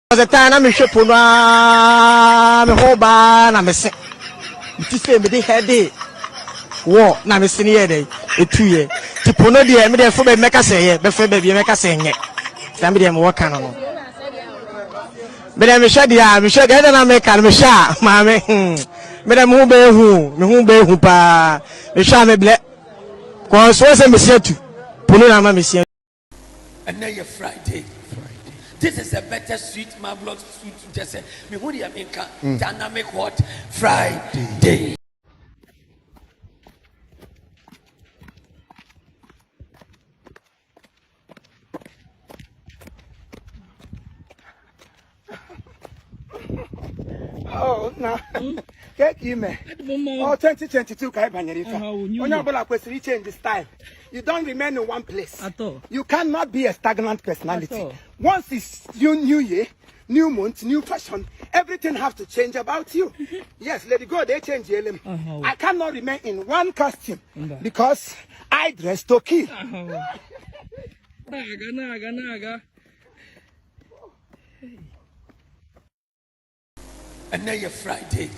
The time I'm shaping my whole bar, and I'm a sick. It is a bit heady. War, now I'm sitting here, a 2 year. To Pono, the immediate for make us say, before baby make us saying it. Somebody am working on. But I'm sure I'm sure that I make a sha, mammy. Madam who pa, the shame black. Cause was a monsieur to Pono, monsieur. And now you're Friday. This is a better sweet marvelous sweet just say me who dey make dynamic what Friday. Oh no. Get you man. Oh 2022 kai banyerifa. Onya bola kwesiri change the style. You don't remain in one place. At all. You cannot be a stagnant personality. Once it's new year, new month, new fashion, everything has to change about you. Yes, let it go, they change your element. I cannot remain in one costume because I dress to kill. Naga. And now you're Friday.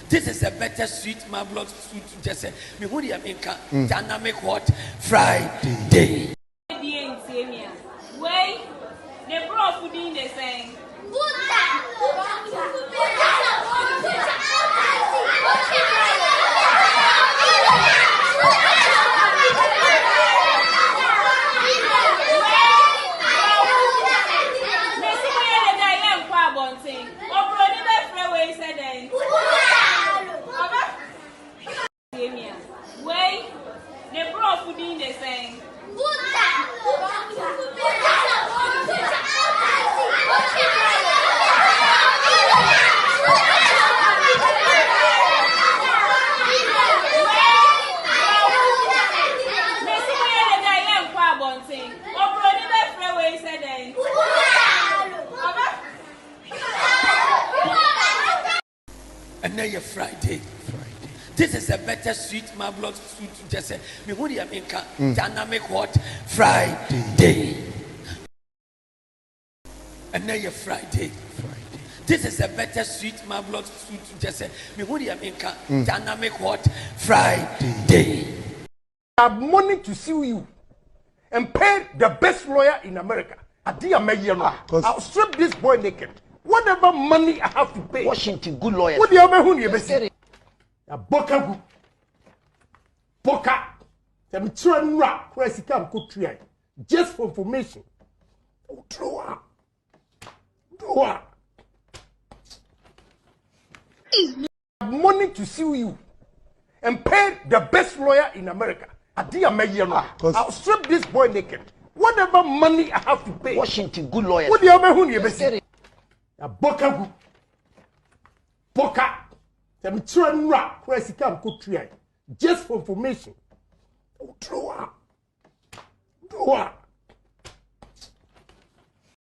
This is a better sweet marvelous sweet just say me who dey make dynamic what Friday. Wait, the prof would be the same. Wait, the prof would be the same. And now you're Friday. This is a better sweet marvelous sweet just say me who dey make dynamic what Friday. And now you're Friday. This is a better sweet marvelous sweet just say me who dey make dynamic what Friday. I have money to sue you and pay the best lawyer in America. I'll strip this boy naked. Whatever money I have to pay. Washington, good lawyers. What do you mean? A boka. I'm trying to just for information. Draw. I have money to sue you and pay the best lawyer in America. I'll strip this boy naked. Whatever money I have to pay. Washington, good lawyers. What do you mean? A boka. I'm trying to just for information. Draw.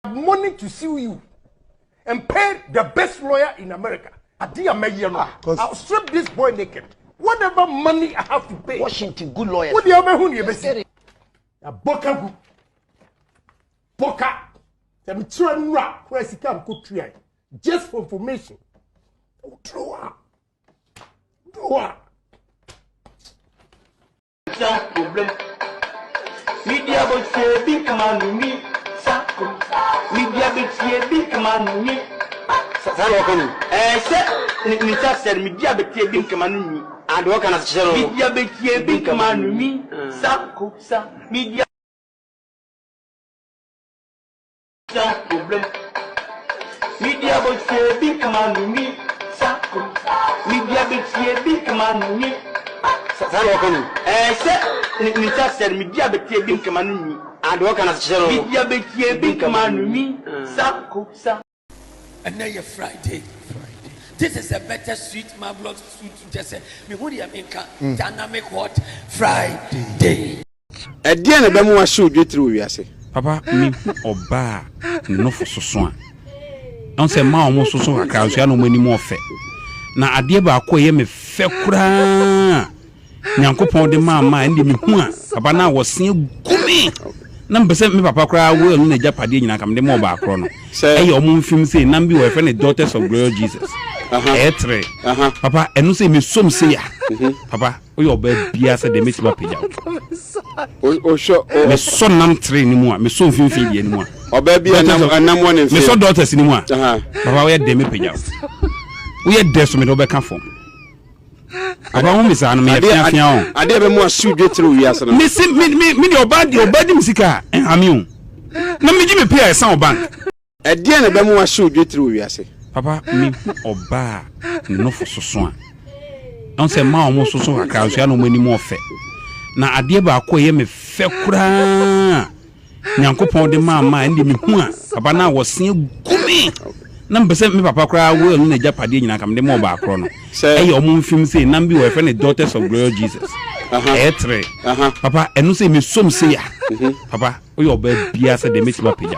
I have money to sue you and pay the best lawyer in America. I'll strip this boy naked. Whatever money I have to pay. Washington, good lawyers. What do you mean? A boka. I'm trying to just for information. Draw. Problem. Media but say big man me. Media but say big man me. Say just said media but say big man me. And what can I say? Media but say big man me. Sa media problem. Media but say big man me. Media but say big man me. Say just said media but say big man me. And what can I say? Media but say big man me. Sa. And now you're Friday. This is a better sweet marvelous sweet just say me who dey make dynamic what Friday. A dear na bemu wa show dwe through we ase. Papa me oba no for soso a. On say ma o mo soso kakra so ya no mani mo ofe. Na ade ba akoye me fe kura. Nyankopon de ma ndi me hu a papa na wo sen gumi. Number 7 me papa kra will no japade nyina kam de mo ba akro no. E ye omo mfim say nam bi we friend daughters of glory Jesus. Etre. Papa enu say me som say ya. Papa o yo ba bia say de me ti ba pija. O sure me son nam tre ni mu a me so mfim fie ni mu a. Oba bia nam one me so daughters ni mu a. Papa we de me pija. We ye de so me do be ka form. Aba ho misa no me afia on ade be mo asu dwetire wi ase no me de obadi musika amiu na me gi me pay esa bank ade na be mo asu dwetire wi ase papa me oba no fo soso a on se ma o mo soso aka so ya no mani mo ofe na ade ba akoye me fe kura nyankopon de ma ndi me hu a papa na wo se gumi na mbese me papa kra will no japade nyina kam de mo ba akro no e ye omo mfim say nam bi we friend daughters of glory Jesus etre papa enu say me som say ya papa o yo ba bia say de me ti ba pija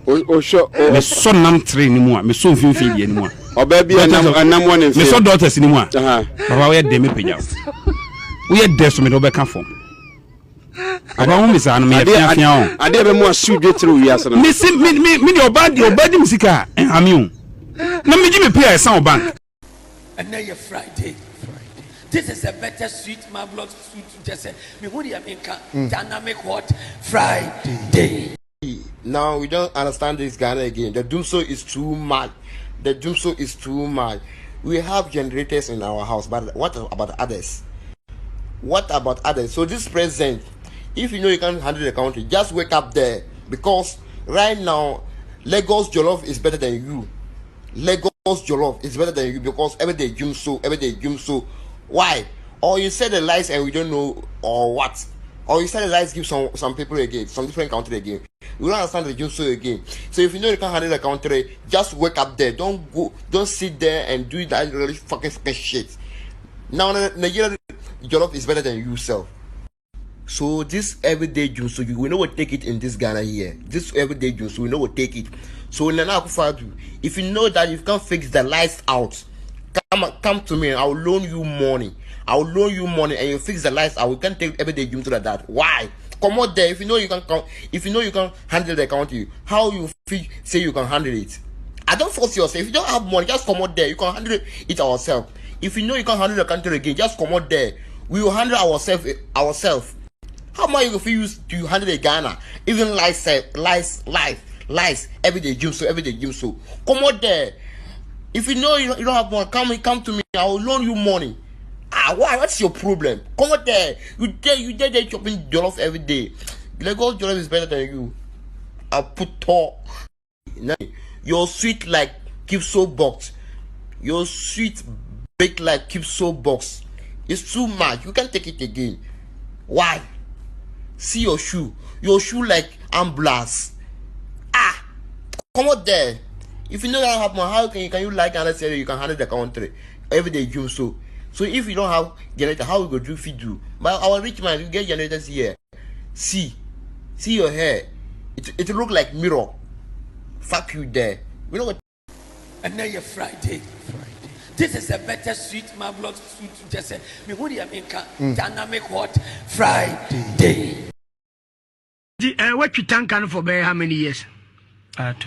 o sure me son nam tre ni mu a me so mfim fie ni mu a oba bia nam one me so daughters ni mu a papa we de me pija we ye de so me do be ka form aba ho misa no me afia on ade be mo asu dwetire wi ase no me de obadi musika amiu na me gi me pay esa bank and now your Friday. This is a better sweet marvelous sweet just say me who the America dynamic what Friday. Now we don't understand this Ghana again. The doomsday is too much. The doomsday is too much. We have generators in our house, but what about others? What about others? So this president, if you know you can't handle the country, just wake up there, because right now Lagos Jollof is better than you. Lagos Jollof is better than you because every day Jum so. Why? Or you said the lies and we don't know, or what? Or you said the lies give some people again, some different country again. We don't understand the Jum so again. So if you know you can't handle the country, just wake up there. Don't sit there and do that really fucking shit. Now Nigeria Jollof is better than you self. So this everyday juice, so we know what take it in this Ghana here. This everyday juice, we know what take it. So Nana Akufo-Addo, if you know that you can't fix the lights out, come to me. I will loan you money. And you fix the lights out. We can't take everyday juice like that. Why? Come out there. If you know you can come, if you know you can handle the country, how you say you can handle it? I don't force yourself. If you don't have money, just come out there. You can handle it ourselves. If you know you can handle the country again, just come out there. We will handle ourselves. How much you feel to handle the Ghana? Even lies, everyday gym so. Come out there. If you know you don't have money, come to me. I will loan you money. Why? What's your problem? Come out there. You there chopping jollof every day. Lagos jollof is better than you. I put talk. Your sweet like keep so box. Your sweet baked like keep so box. It's too much. You can't take it again. Why? See your shoe like ambulance. Come out there. If you know that happen, how can you like and say you can handle the country every day? You so if you don't have generator, how we go do feed you? But our rich man, you get generators here. See your hair. It look like mirror. Fuck you there. You know what? And now your Friday. This is a better sweet marvelous sweet just say me who the America dynamic what Friday. What you tank for by how many years? At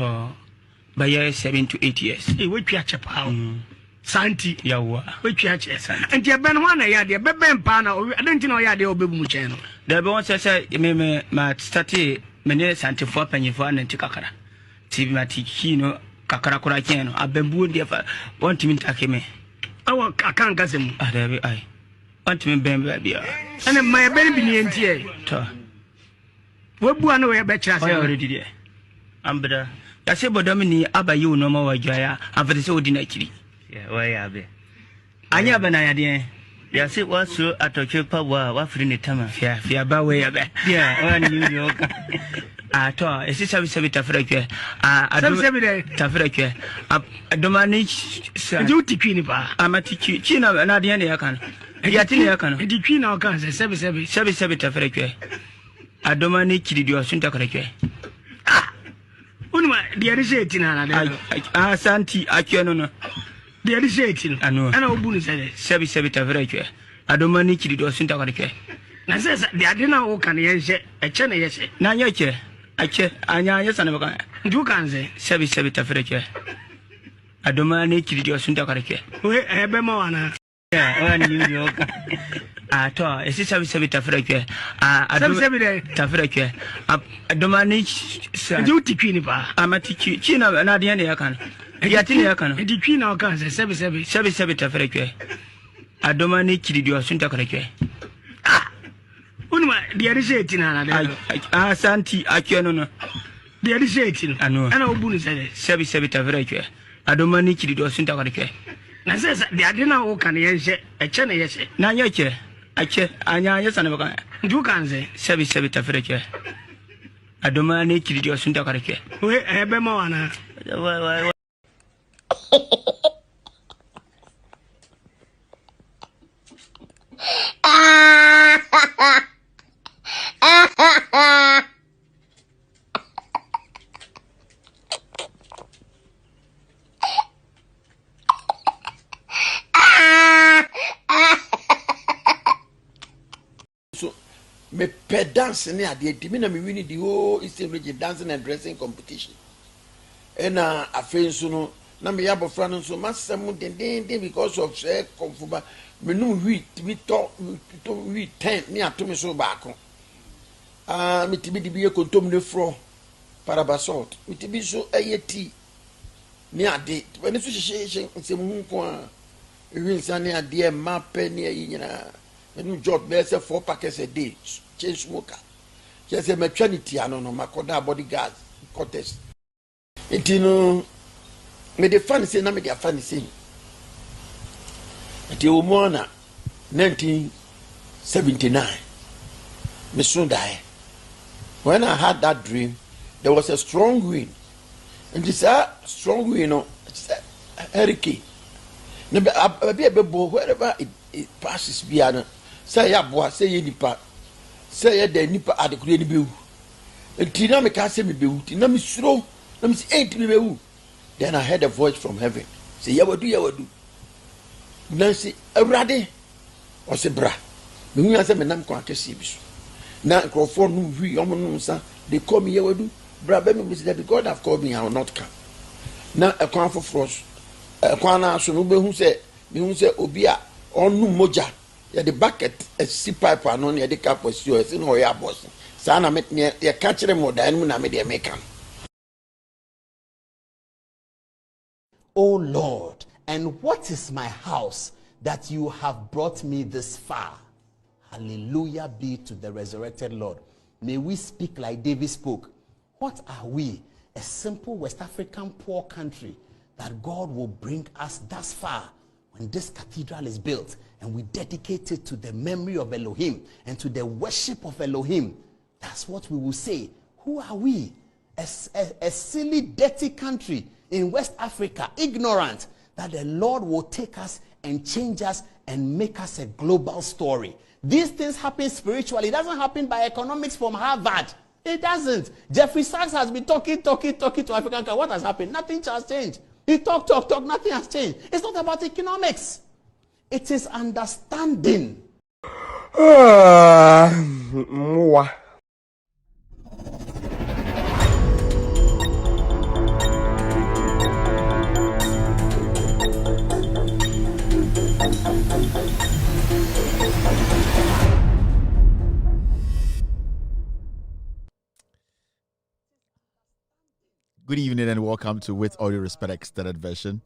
by 7 to 8 years. What you chap how? Santi. Yawa. What you chap? And you ben one ya de beben pana. I don't know ya de obebu channel. The one say me ma start me Santi for penny for and tikakara. TV ma tikino kakara kura keno abembu ndi fa want me take me. I can't gas him. I want me bembe bia. And my baby ni entie. To. What bu anu ya betcha. I already there. Ambeda. Ya se bodomini abayi no ma wajaya afete se odi na kiri. Yeah, why abe? Anya bana ya de. Ya se wasu atoche pa wa free ni tama. Fia ba we ya be. Yeah, one new york. Ato esi sabi tafira kwe sabi de tafira kwe adomani sa ju tikwi ni ba amati chi na de ne yakan ya ti ne yakan di twi na okan sabi tafira kwe adomani kiridio sunta kare kwe unuma de yari sheti na de santi akwe no de yari sheti ano ana obunu sele sabi tafira kwe adomani kiridio sunta kare kwe Na says the adina wo kan yenhye eche na yehye. Na yeche. Ache anya yesa na baka. Ndu kan se. Sebi tafreche. Adoma ne chiri dio sunta kareke. We ebe ma wana. Yeah, one you yoka. Ato, esi sebi tafreche. Sebi de tafreche. Adoma ne ndu tikwi ni pa. Amati chi na de ne yakan. Yati ne yakan. Ndi twi na kan se sebi tafreche. Adoma ne chiri dio sunta kareke. Unuma the adisheti na na santi akyo no the adisheti ano ana obunu se sebi tafreche. Adoma ne chiri dio sunta kareke. Na says the adina wo kan yenhye eche na yehye. Na yeche. Ache anya yesa na baka. Ndu kan se Sebi tafreche. Adoma ne chiri dio sunta kareke. We ebe ma wana. So me pe dance ne ade timi na me win the whole Eastern region dancing and dressing competition. And afenso no na me yabofra no so masem den because of konfuba me no we to 10 ni atomi so baako. Me tibi di biye kontom ne fro parabasalt. Me tibi so ayeti ni ade. When so hye nsem hu ko a ewinsa ni ade ma pe ni ayi nyina. Me job be say 4 packets a day. Change smoker. Just a maternity no makoda bodyguard contest. Etino me the fan say na me the fan say. Eti omona 1979. Me soon die. When I had that dream, there was a strong wind. And this strong wind, it's a hurricane. Wherever it passes, say ya boy, say ye nipa, say ya de nipa adequate nibu. And Tina me can't say me be, Tina me slow, let me say ain't me be. Then I heard a voice from heaven. Say ya would do. Nancy, a radi, or say bra. Me answer me nam kwa kesi. Now, Crawford, they call me Yawadu, Brabby, that God have called me, I will not come. Now, a crown for frost, a quana, so who said, Obia, or no moja, ya the bucket, a sea pipe, and only the cap was yours in Oya Boston. Sana met me, a catcher more than when I made a make. O Lord, and what is my house that you have brought me this far? Hallelujah be to the resurrected Lord. May we speak like David spoke. What are we? A simple West African poor country that God will bring us thus far when this cathedral is built and we dedicate it to the memory of Elohim and to the worship of Elohim. That's what we will say. Who are we? A silly, dirty country in West Africa, ignorant, that the Lord will take us and change us and make us a global story. These things happen spiritually. It doesn't happen by economics from Harvard. It doesn't. Jeffrey Sachs has been talking to African countries. What has happened? Nothing has changed. He talk. Nothing has changed. It's not about economics. It is understanding. Good evening and welcome to With Audio Respect Extended Version.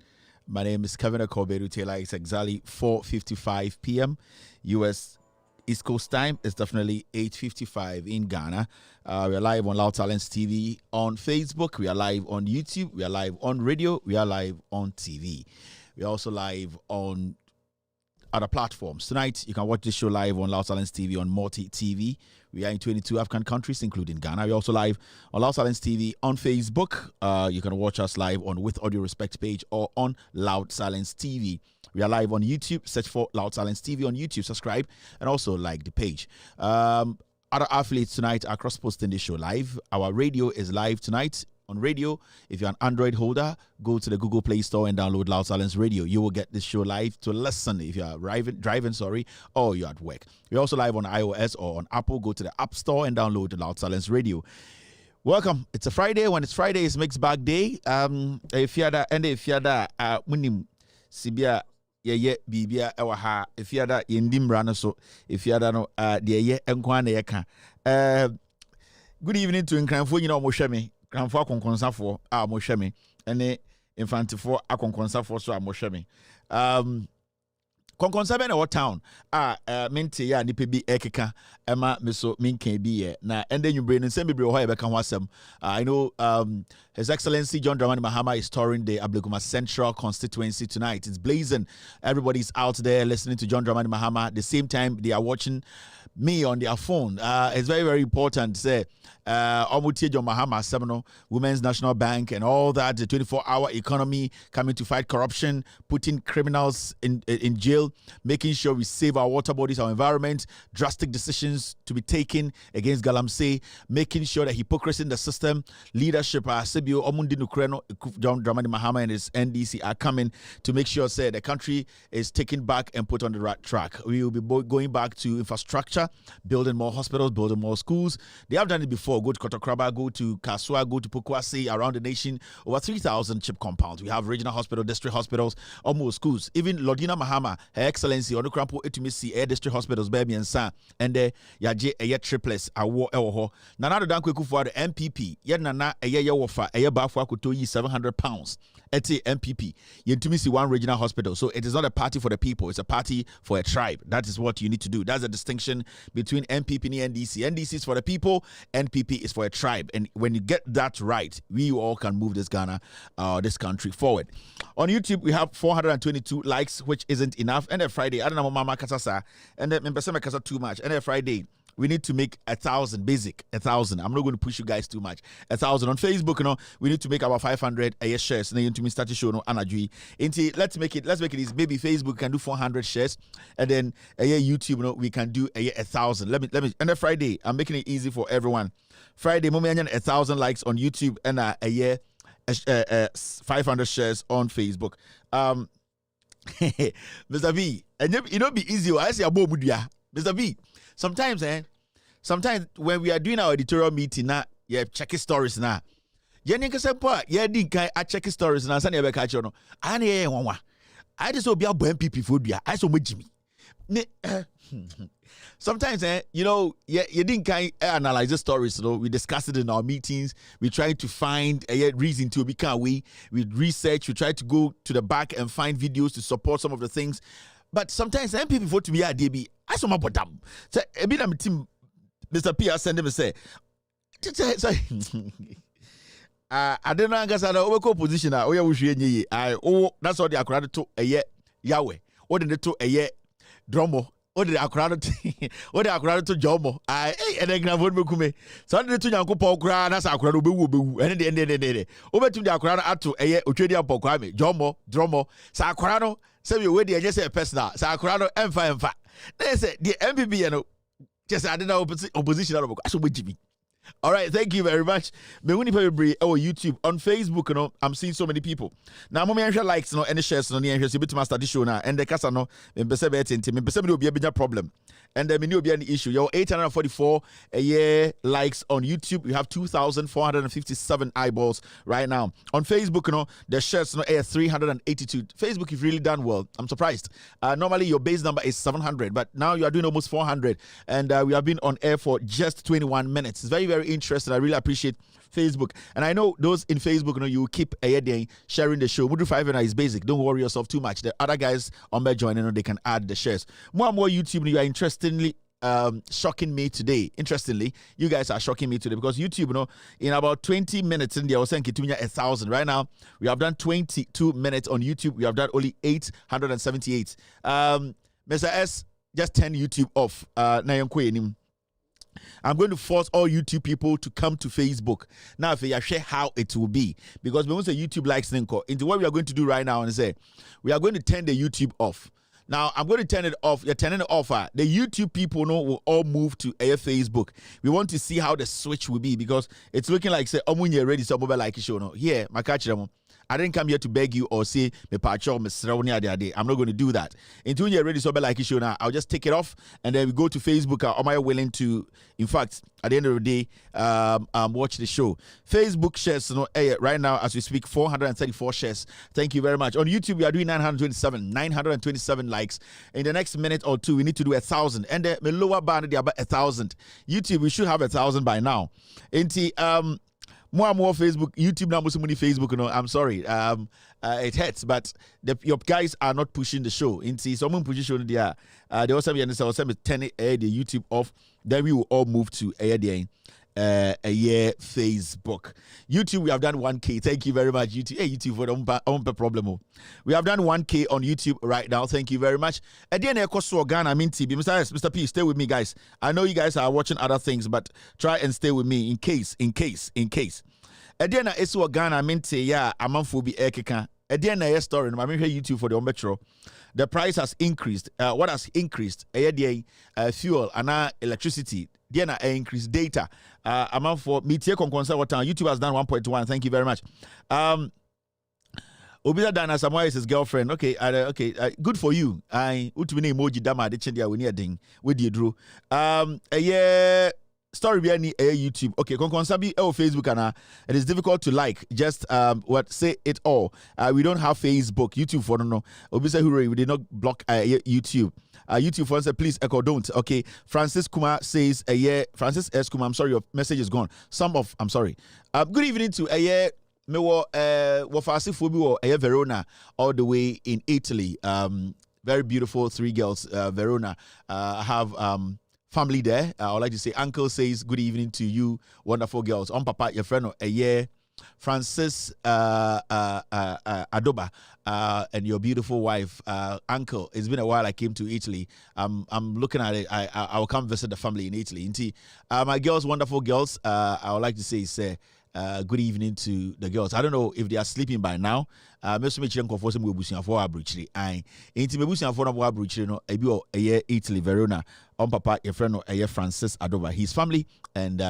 My name is Kevin Akobedu Taylor. It's exactly 4:55 p.m. U.S. East Coast time. It's definitely 8:55 in Ghana. We are live on Loud Talents TV on Facebook. We are live on YouTube. We are live on radio. We are live on TV. We are also live on other platforms. Tonight, you can watch this show live on Loud Talents TV on Multi TV. We are in 22 African countries, including Ghana. We're also live on Loud Silence TV on Facebook. You can watch us live on With Audio Respect page or on Loud Silence TV. We are live on YouTube. Search for Loud Silence TV on YouTube. Subscribe and also like the page. Other affiliates tonight are cross-posting the show live. Our radio is live tonight on radio. If you're an Android holder, go to the Google Play Store and download Loud Silence Radio. You will get this show live to listen if you are driving, or you're at work. We're also live on iOS or on Apple. Go to the App Store and download the Loud Silence Radio. Welcome. It's a Friday. When it's Friday, it's Mixed Bag Day. If you're munim sibia ye bibia ewa ha. If you're that yendim rana so. If you're that no ye enkwana yeka. Good evening to Nkranfo nyina omohweme. Nkranfo akonkonsafo a omohweme. Ene infantifo akonkonsafo so amohweme. Konkonsabe na what town mente ya nipa bi ekeka ema meso minkan bi ye na ende nwubre no nsem bebre ho ya beka ho asem. I know His Excellency John Dramani Mahama is touring the Ablekuma Central constituency tonight. It's blazing. Everybody's out there listening to John Dramani Mahama. At the same time they are watching me on their phone. It's very, very important. Say Omutie John Mahama Seminole, Women's National Bank and all that, the 24-hour economy coming to fight corruption, putting criminals in jail, making sure we save our water bodies, our environment, drastic decisions to be taken against Galamsey, making sure that hypocrisy in the system, leadership, Sibio, Omundi Nukreno, John Dramani Mahama and his NDC are coming to make sure, say, the country is taken back and put on the right track. We will be going back to infrastructure, building more hospitals, building more schools. They have done it before. Go to Kotokraba, go to Kasua, go to Pukwasi, around the nation. Over 3,000 chip compounds. We have regional hospital, district hospitals, almost schools. Even Lordina Mahama, Her Excellency, Onukrampo Etumisi, Air District Hospitals, Baby and San, and the Yaje Air Triplets, Awo Ewoho. Nana Dankwe Kufu, the MPP, Yanana, Aye Yawofa, Aye Bafwa Kutoyi, £700. Ete MPP, Yentumisi one regional hospital. So it is not a party for the people, it's a party for a tribe. That is what you need to do. That's the distinction between MPP and NDC. NDC is for the people, NPP is for a tribe. And when you get that right, we all can move this Ghana, this country forward. On YouTube, we have 422 likes, which isn't enough. And a Friday, I don't know, Mama Kasasa, and then Membesema Kasa too much. And a Friday, we need to make 1,000 basic, 1,000. I'm not going to push you guys too much. 1,000 on Facebook, we need to make about 500 shares. Then you start to show Anajui. Let's make it easy. Maybe Facebook can do 400 shares, and then YouTube, we can do 1,000. Let me. And then Friday, I'm making it easy for everyone. Friday, 1,000 likes on YouTube and 500 shares on Facebook. Mr. B, and it be easy. I say Mr. B. Sometimes when we are doing our editorial meeting now, check stories now. Check stories now. I just be a MPP for you. I saw Jimmy. Sometimes, you didn't analyze the stories. We discuss it in our meetings. We try to find a reason to become we research. We try to go to the back and find videos to support some of the things. But sometimes MPP vote to me at DB. I saw my bottom. So a bit of team, Mr. P. I send him and say, I don't know. I guess I don't know position. That's all the accredited to a year Yahweh. What did it to a year Dromo? What did accredited to Jomo? And then vote me kume. So the two young couple grad as accredited be and then over to the accredited to a year Uchedia Pokwame, Jomo, Dromo, Sacrano. So you wait there just a personal. Sacrano M5. They said the MPP, just I didn't know opposition out of I should Jimmy. All right, thank you very much. Me wuni pe oh YouTube on Facebook, I'm seeing so many people. Now, mommy and likes any shares any shares you bit master this show now and the casa no me pese be tenti me pese me be a big problem. And then me no be any issue. Yo 844 a year likes on YouTube. We have 2,457 eyeballs right now. On Facebook, the shares air 382. Facebook you've really done well. I'm surprised. Normally your base number is 700, but now you are doing almost 400 and we have been on air for just 21 minutes. It's very, very interesting. I really appreciate Facebook. And I know those in Facebook, you keep sharing the show. Mudu 5 is basic. Don't worry yourself too much. The other guys on my joining, they can add the shares. More and more YouTube, you are interestingly shocking me today. Interestingly, you guys are shocking me today because YouTube, in about 20 minutes in there, I was saying 1,000. Right now, we have done 22 minutes on YouTube. We have done only 878. Mr. S, just turn YouTube off. I'm going to force all YouTube people to come to Facebook. Now, if you share how it will be, because we want to say YouTube likes Ninko. Into what we are going to do right now and say, we are going to turn the YouTube off. Now I'm going to turn it off. You're turning it off. The YouTube people will all move to Facebook. We want to see how the switch will be because it's looking like say omunye ready so mobile like show no. Here, my catch them. I didn't come here to beg you or say me pacho me srawni ade. I'm not going to do that. Until you're ready so like show now, I'll just take it off and then we go to Facebook. Am I willing to? In fact, at the end of the day, watch the show. Facebook shares, right now as we speak, 434 shares. Thank you very much. On YouTube, we are doing 927 likes. In the next minute or two, we need to do 1,000. And the lower bar, they about 1,000. YouTube, we should have 1,000 by now. More and more Facebook, YouTube now, many Facebook. I'm sorry, it hurts, but your guys are not pushing the show. Someone pushes show there. They also be understand. 10 the YouTube off. Then we will all move to a year Facebook. YouTube, we have done 1K. Thank you very much, YouTube. Hey, YouTube for the problem. We have done 1K on YouTube right now. Thank you very much. Again, Mr. P, stay with me, guys. I know you guys are watching other things, but try and stay with me in case. Again, it's what Ghana minti ya amanfobi ekeka. Again, a story. I'm here YouTube for the metro. The price has increased. What has increased? Fuel and electricity. Then increased data. Amount for media concern what time YouTube has done 1.1. Thank you very much. Obida Dana Samoa is his girlfriend. Okay, good for you. I utubine emoji dama de chendia we near ding with you drew. Story behind YouTube. Okay, Konkonsabi Facebook and it is difficult to like. Just say it all. We don't have Facebook, YouTube for no. Obisa Hooray, we did not block YouTube. YouTube for said please echo don't. Okay, Francis Kuma says Francis S Kuma. I'm sorry, your message is gone. I'm sorry. Good evening to me wafasi fobi Verona all the way in Italy. Very beautiful 3 girls. Verona. I have family there. I would like to say uncle says good evening to you, wonderful girls. On papa, your friend Francis Adoba and your beautiful wife, uncle. It's been a while I came to Italy. I'm looking at it. I will come visit the family in Italy. My girls, wonderful girls. I would like to say good evening to the girls. I don't know if they are sleeping by now. Italy, Verona. On papa, your friend Francis Adoba, his family, and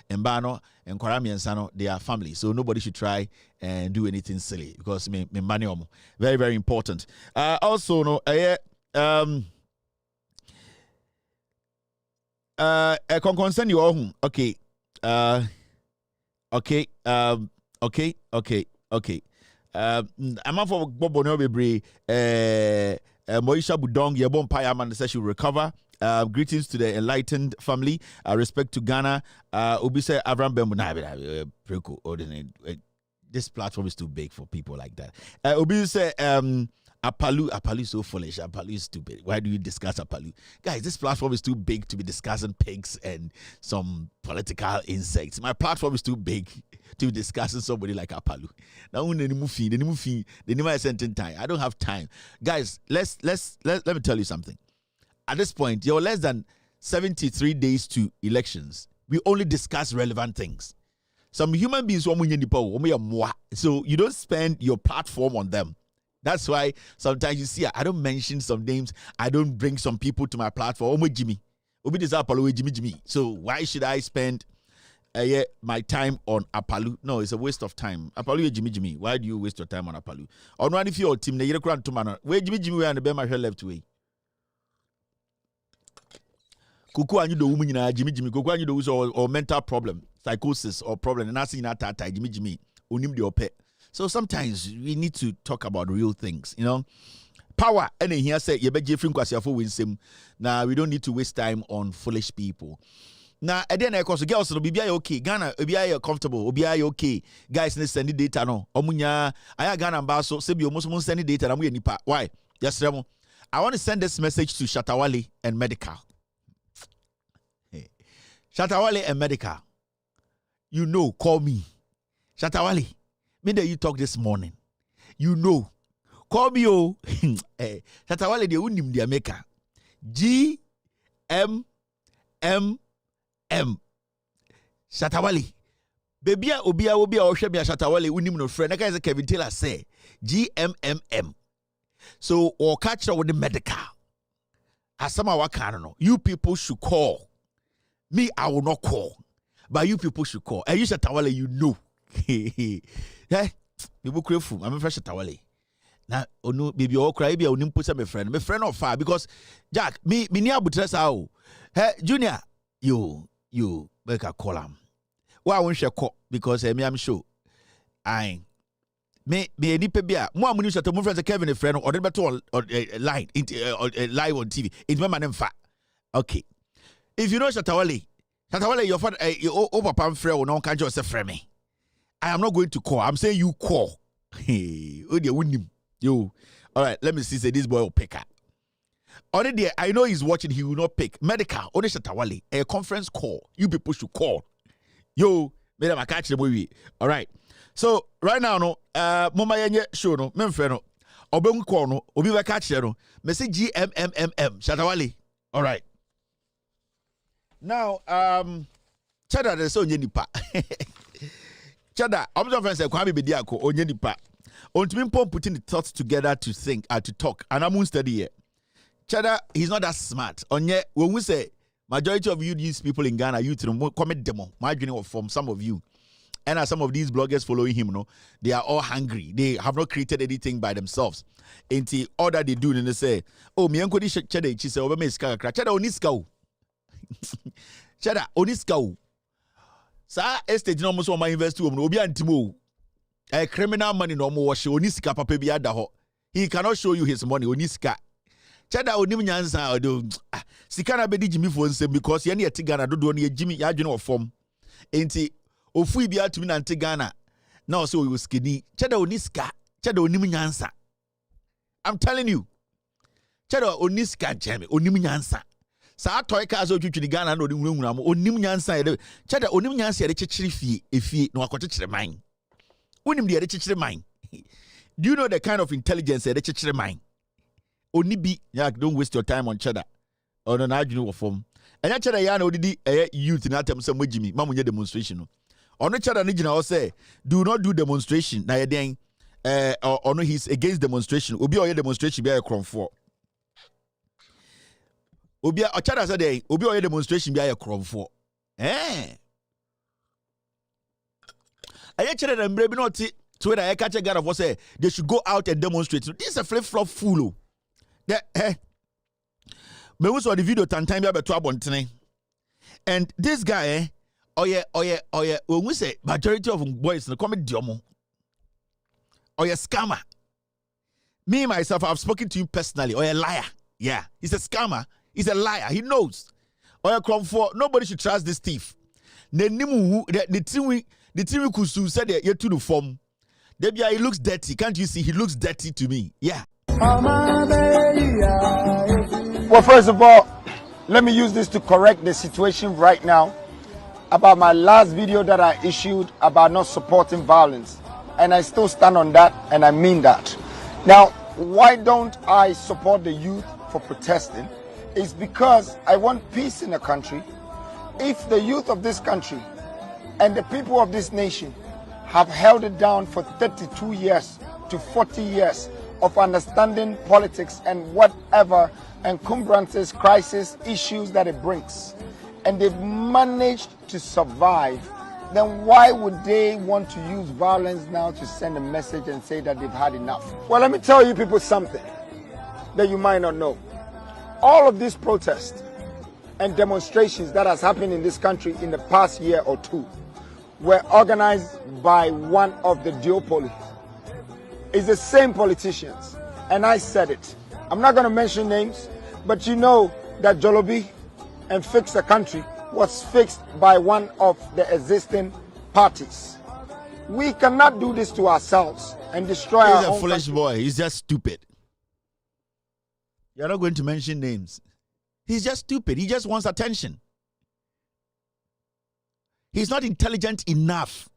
Mbano and Kwarami and Sano, they are family. So nobody should try and do anything silly because me money very, very important. Also, no, concern you all. Okay. Okay. I'm out for Bobo Nobebre. Moisha Budong, Yabon Payaman says she'll recover. Greetings to the enlightened family. Respect to Ghana. Obise Avram Bembu. This platform is too big for people like that. Obise Apalu is so foolish. Apalu is stupid. Why do you discuss Apalu? Guys, this platform is too big to be discussing pigs and some political insects. My platform is too big to be discussing somebody like Apalu. Now, I don't have time. Guys, let me tell you something. At this point, you're less than 73 days to elections. We only discuss relevant things. Some human beings, so you don't spend your platform on them. That's why sometimes you see I don't mention some names. I don't bring some people to my platform. Jimmy. So why should I spend my time on Apalu? No, it's a waste of time. Apalu Jimmy. Why do you waste your time on Apalu? On one if your team, where Jimmy and the Bema left way. Kuku and you do woman Jimmy Kuku and you do or mental problem, psychosis or problem, and that's in that Jimmy unim the ope. So sometimes we need to talk about real things, Power and here say you bet Jeffrey Kwasiafo wins him. Now we don't need to waste time on foolish people. Now then of course girls will be okay. Ghana be comfortable, be okay. Guys need send data no. Omunya aya Ghana baso say be almost send data na mu nipa. Why? Yes, Remo. I want to send this message to Shatawale and Medical. Shatawale and Medical. Call me. Shatawale, me that you talk this morning. Call me Shatawale de unim de America. GMMM. Shatawale. Baby obia o hwe me Shatawale unim no friend. That guy is Kevin Taylor say GMMM. So, or catch her with the medical. As some of our you people should call. Me, I will not call. But you people should call. And you should tell you know. Yeah, people grateful. I'm a fresh tawale. Now, oh no, baby, all cry be on put some friend. My friend of far because Jack, me near butres how. Hey, Junior, you make a call him. Why won't you call? Because me, I'm sure. I me any pebia. More money to move friends Kevin a friend or the better line live on TV. It's my man fat. Okay. If you know Shatawale, your father, your papa friend will not catch yourself from me. I am not going to call. I'm saying you call. Hey, oh dear, yo. All right, let me see. Say this boy will pick up. Already, I know he's watching. He will not pick. Medical, only Shatawale, a conference call. You people should call. Yo, made him catch the movie. All right. So right now, no, mama yenye show no, me friend no, obeng call no, obi we catch no. Me say GMMMM Shatawale. All right. Now, Chada de so nipa. Chada, I'm just friends say kwami be dia ko onye nipa. Ontimi pom putting the thoughts together to think to talk. And I'm study here. Chada, he's not that smart. Onye when we say majority of you these people in Ghana, you to comment demo. My journey from some of you. And as some of these bloggers following him, no, they are all hungry. They have not created anything by themselves. Until all that they do, and they say, "Oh, me uncle this Chada, she say, "Obama is kaka, Chada oniska, Chada oniska." Sa estate no almost on my investor, obi antimo. A criminal money no more wash oniska papa bi adaho. He cannot show you his money oniska. Chada onim nyansa odo. Sikana be di Jimmy for nsem because ye na yeti Ghana do no ye Jimmy ya dwene of form. Enti ofu bi atumi nante Ghana na so we skinny. Chada oniska, Chada onim nyansa. I'm telling you. Chada oniska jeme onim nyansa. Sa toy cars o twitwi Ghana na odinwura mo onim nyansa ye. Chada onim nyansa ye chechire fie efie na wakochechire man. Onim de ye chechire man. Do you know the kind of intelligence ye chechire man? Onibi, yeah, don't waste your time on Chada. Oh no, na adwene wo form. Enya Chada ya na odidi youth na atem say magimi, mamunye demonstration no. Ono Chada ni gina o say, do not do demonstration. Na ye den ono he's against demonstration. Obi oye demonstration be a cromfo. Obi o Chada say dey, obi oye demonstration be a cromfo. Enya Chada na mbre bi no ti to where I catch a guy of say they should go out and demonstrate. This is a flip-flop fool. Me we saw the video time be to abontene. And this guy oh yeah when we say majority of boys no come diomo. Oh yeah scammer. Me myself I've spoken to him personally. Oh yeah liar. Yeah, he's a scammer. He's a liar. He knows. Oh yeah come for nobody should trust this thief. The thing we could said you to the form. Debia, he looks dirty. Can't you see? He looks dirty to me. Yeah. Well, first of all, let me use this to correct the situation right now about my last video that I issued about not supporting violence. And I still stand on that, and I mean that. Now, why don't I support the youth for protesting? It's because I want peace in the country. If the youth of this country and the people of this nation have held it down for 32 years to 40 years of understanding politics and whatever encumbrances, crisis, issues that it brings, and they've managed to survive, then why would they want to use violence now to send a message and say that they've had enough? Well, let me tell you people something that you might not know. All of these protests and demonstrations that has happened in this country in the past year or two were organized by one of the duopolies. It's the same politicians. And I said it. I'm not going to mention names, but you know that Jolobi and Fix the Country was fixed by one of the existing parties. We cannot do this to ourselves and destroy our own country. He's a foolish boy. He's just stupid. You're not going to mention names. He's just stupid. He just wants attention. He's not intelligent enough.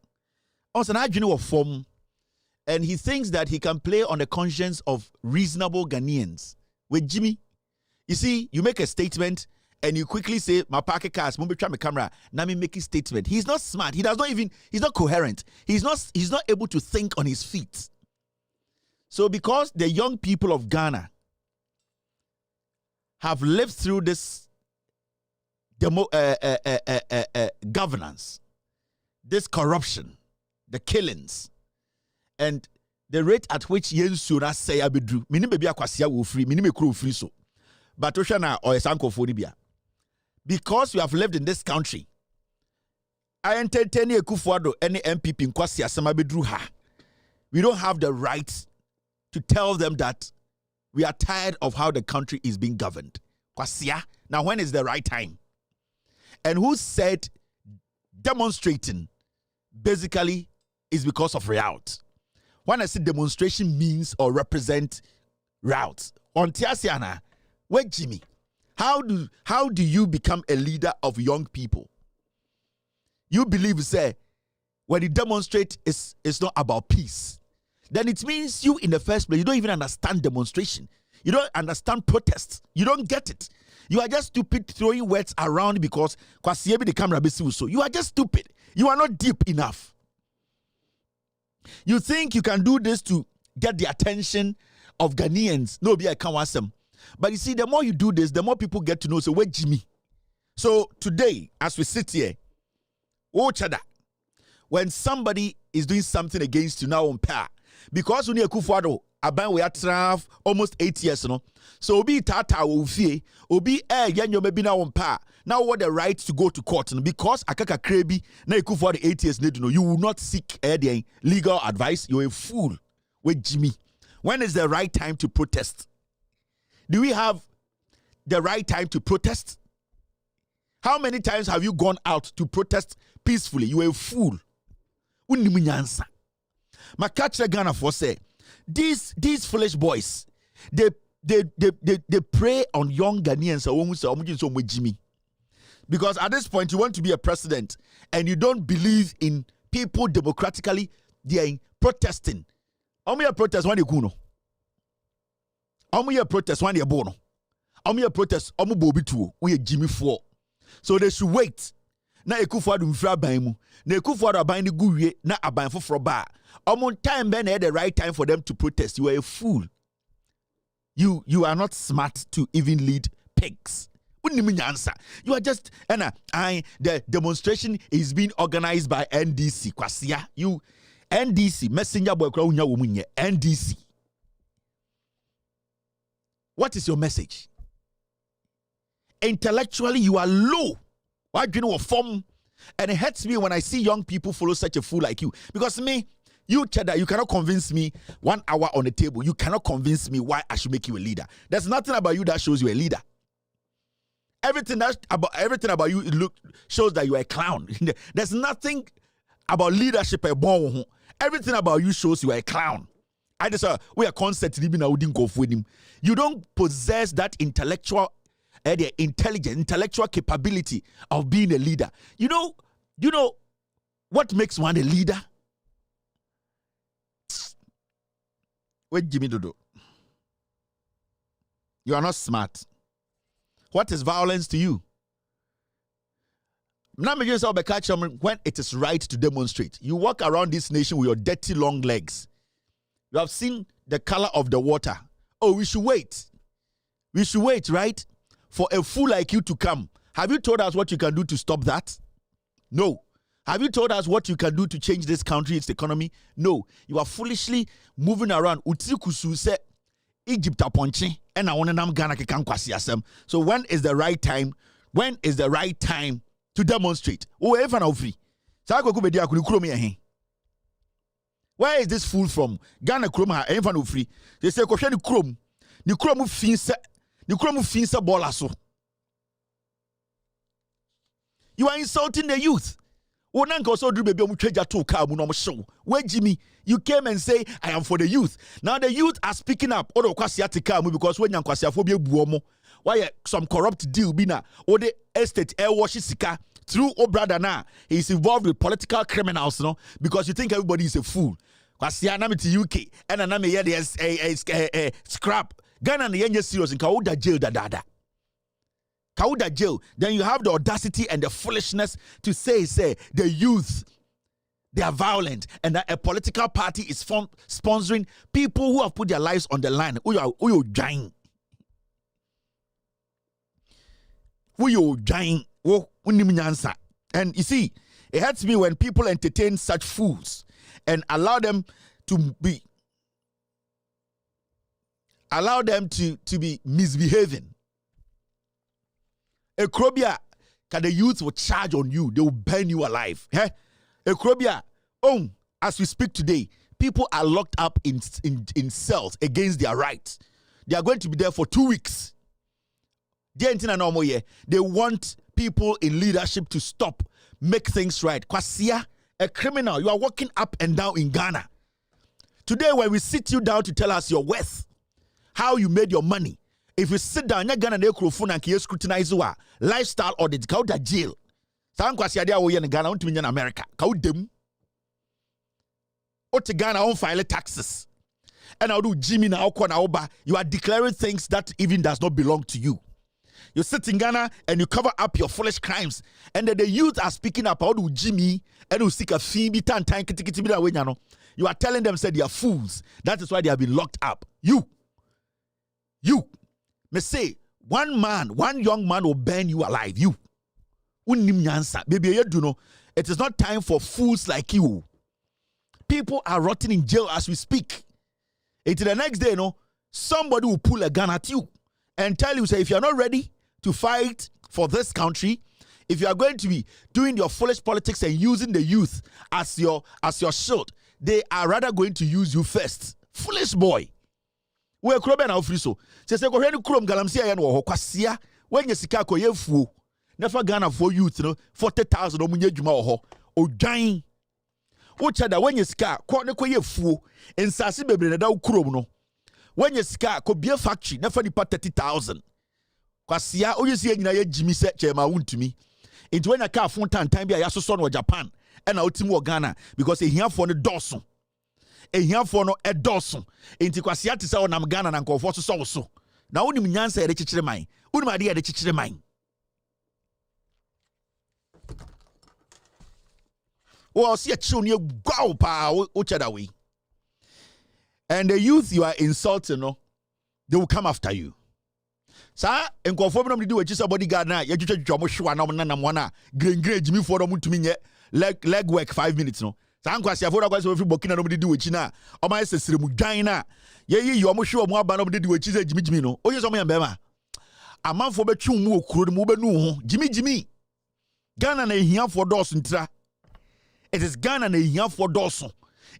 Also, I know form, and he thinks that he can play on the conscience of reasonable Ghanaians. With Jimmy, you see, you make a statement and you quickly say, "My pocket cars, mumbi try my camera." Now me make a statement. He's not smart. He's not coherent. He's not able to think on his feet. So because the young people of Ghana have lived through this governance, this corruption, the killings, and the rate at which Yensura say abedru, minim baby akwasia wo free, minim ekro free so. But Oshana or Esanko Fodibia. Because we have lived in this country, I entertain Ekufuado any MPP in Kwasia Samabedru ha. We don't have the right to tell them that we are tired of how the country is being governed. Kwasia, now when is the right time? And who said demonstrating basically is because of route? When I say demonstration means or represent routes, on Tiasiana, where Jimmy, how do you become a leader of young people? You believe, say, when you demonstrate, it's not about peace. Then it means you in the first place, you don't even understand demonstration. You don't understand protests. You don't get it. You are just stupid throwing words around because the camera so. You are just stupid. You are not deep enough. You think you can do this to get the attention of Ghanaians. No, I can't want them. But you see, the more you do this, the more people get to know. So where Jimmy? So today, as we sit here, when somebody is doing something against you now on power, because when you Kufuado, aban we are almost 8 years, no. So obi tata ofie, obi yanyo maybe now on power. Now what the right to go to court, no? Because akaka krebi na Kufuado 8 years need to know. You will not seek legal advice. You're a fool. With Jimmy, when is the right time to protest? Do we have the right time to protest? How many times have you gone out to protest peacefully? You are a fool. Unimunyansa. Makacha Ghana for say these foolish boys, they prey on young Ghanaians Jimmy. Because at this point you want to be a president and you don't believe in people democratically they are protesting. Omu protest one kuno. Omu protest one bono. Omu protest omu bobi tuo. We Jimmy for. So they should wait. Na Ekufuado mfra ban mu. Na Ekufuado aban ni guwie na aban foforo ba. Omo time ben the right time for them to protest. You are a fool. You are not smart to even lead pigs. You are just the demonstration is being organized by NDC. Kwasia. You NDC messenger boy kra unya wo munye NDC. What is your message? Intellectually you are low. Why do you know a form? And it hurts me when I see young people follow such a fool like you. Because me, you Cheddar, you cannot convince me 1 hour on the table. You cannot convince me why I should make you a leader. There's nothing about you that shows you a leader. Everything about you shows that you are a clown. There's nothing about leadership. Everything about you shows you are a clown. I just we are constantly with him. You don't possess that intellectual the intellectual capability of being a leader. You know what makes one a leader? Wait, Jimmy Dodo. You are not smart. What is violence to you? When it is right to demonstrate, you walk around this nation with your dirty long legs. You have seen the color of the water. Oh, we should wait. We should wait, right? For a fool like you to come. Have you told us what you can do to stop that? No. Have you told us what you can do to change this country, its economy? No. You are foolishly moving around. Utikusu se Egypt aponche and I want to Ghana kekan kwasi asem. So when is the right time? When is the right time to demonstrate? Oh, if I'm free. Where is this fool from? Ghana Kroma and free. They say Koshani Krom. The Krom finsa. The Krom finsa bolaso. You are insulting the youth. Where Jimmy, you came and say, I am for the youth. Now the youth are speaking up. Because when why some corrupt deal bina or the estate air sika through oh brother now he's involved with political criminals, no? Because you think everybody is a fool. Kwasia na to UK and aname here there's a scrap. Ghana na yenye serious in Kauda jail da. Kauda jail. Then you have the audacity and the foolishness to say the youth they are violent, and that a political party is sponsoring people who have put their lives on the line. Who you giant? And you see, it hurts me when people entertain such fools and allow them to be misbehaving. Ekrobia, the youth will charge on you, they will burn you alive. Ekrobia, as we speak today, people are locked up in cells against their rights. They are going to be there for 2 weeks. They want people in leadership to stop, make things right. Kwasia, a criminal, you are walking up and down in Ghana. Today, when we sit you down to tell us your worth, how you made your money, if you sit down, you're Ghana microphone and you scrutinize lifestyle audit, go to jail. San Kwasia, they are in Ghana, want to be in America. Go them. Or to Ghana, on file taxes. And I'll do Jimmy now, you are declaring things that even does not belong to you. You sit in Ghana and you cover up your foolish crimes. And then the youth are speaking up about Jimmy and who seek a fee. You are telling them, say they are fools. That is why they have been locked up. You may say, one young man will burn you alive. You. Baby, you do know, it is not time for fools like you. People are rotting in jail as we speak. Until the next day, somebody will pull a gun at you and tell you, say, if you're not ready to fight for this country, if you are going to be doing your foolish politics and using the youth as your shield, they are rather going to use you first. Foolish boy. We krobe na ofriso. Se go hwe ni krom galamsia ye no ho kwasia when ye sika ko ye fuo. Never Ghana for youth 40,000 omunye djuma ho. Odwan. Wo chada when ye sika ko ne ko ye fuo. Ensase bebre na da krom no. When ye sika ko bie factory never nipa 30,000. Kwasia oyesi ye nyina ye jimi se chema wuntumi. Into when a car phone time be a yaso no Japan and out team Ghana because he here for the doson. Here for no a doson. Into Kwasia to say on Ghana and go for so. Now only nyansa de chichire mine. Uni ma de chichire mine. Oh, see a tune you go pa way. And the youth you are insulting, they will come after you. Sa enkonfo bi no do echi bodyguard na ye twetwa mo hwa na mo nanam wana green Jimmy for no mutumi nye leg work 5 minutes no sa nkwasi afo da kwasi ofri bokina no do echi na o ma sesire mu dwan na ye yi mo hwa mo aba no do echi se Jimmy no oye so mo ya mbema amanfo betwu mu okuro mu benu ho Jimmy Ghana na ehia for doors ntira. It is Ghana na ehia for doors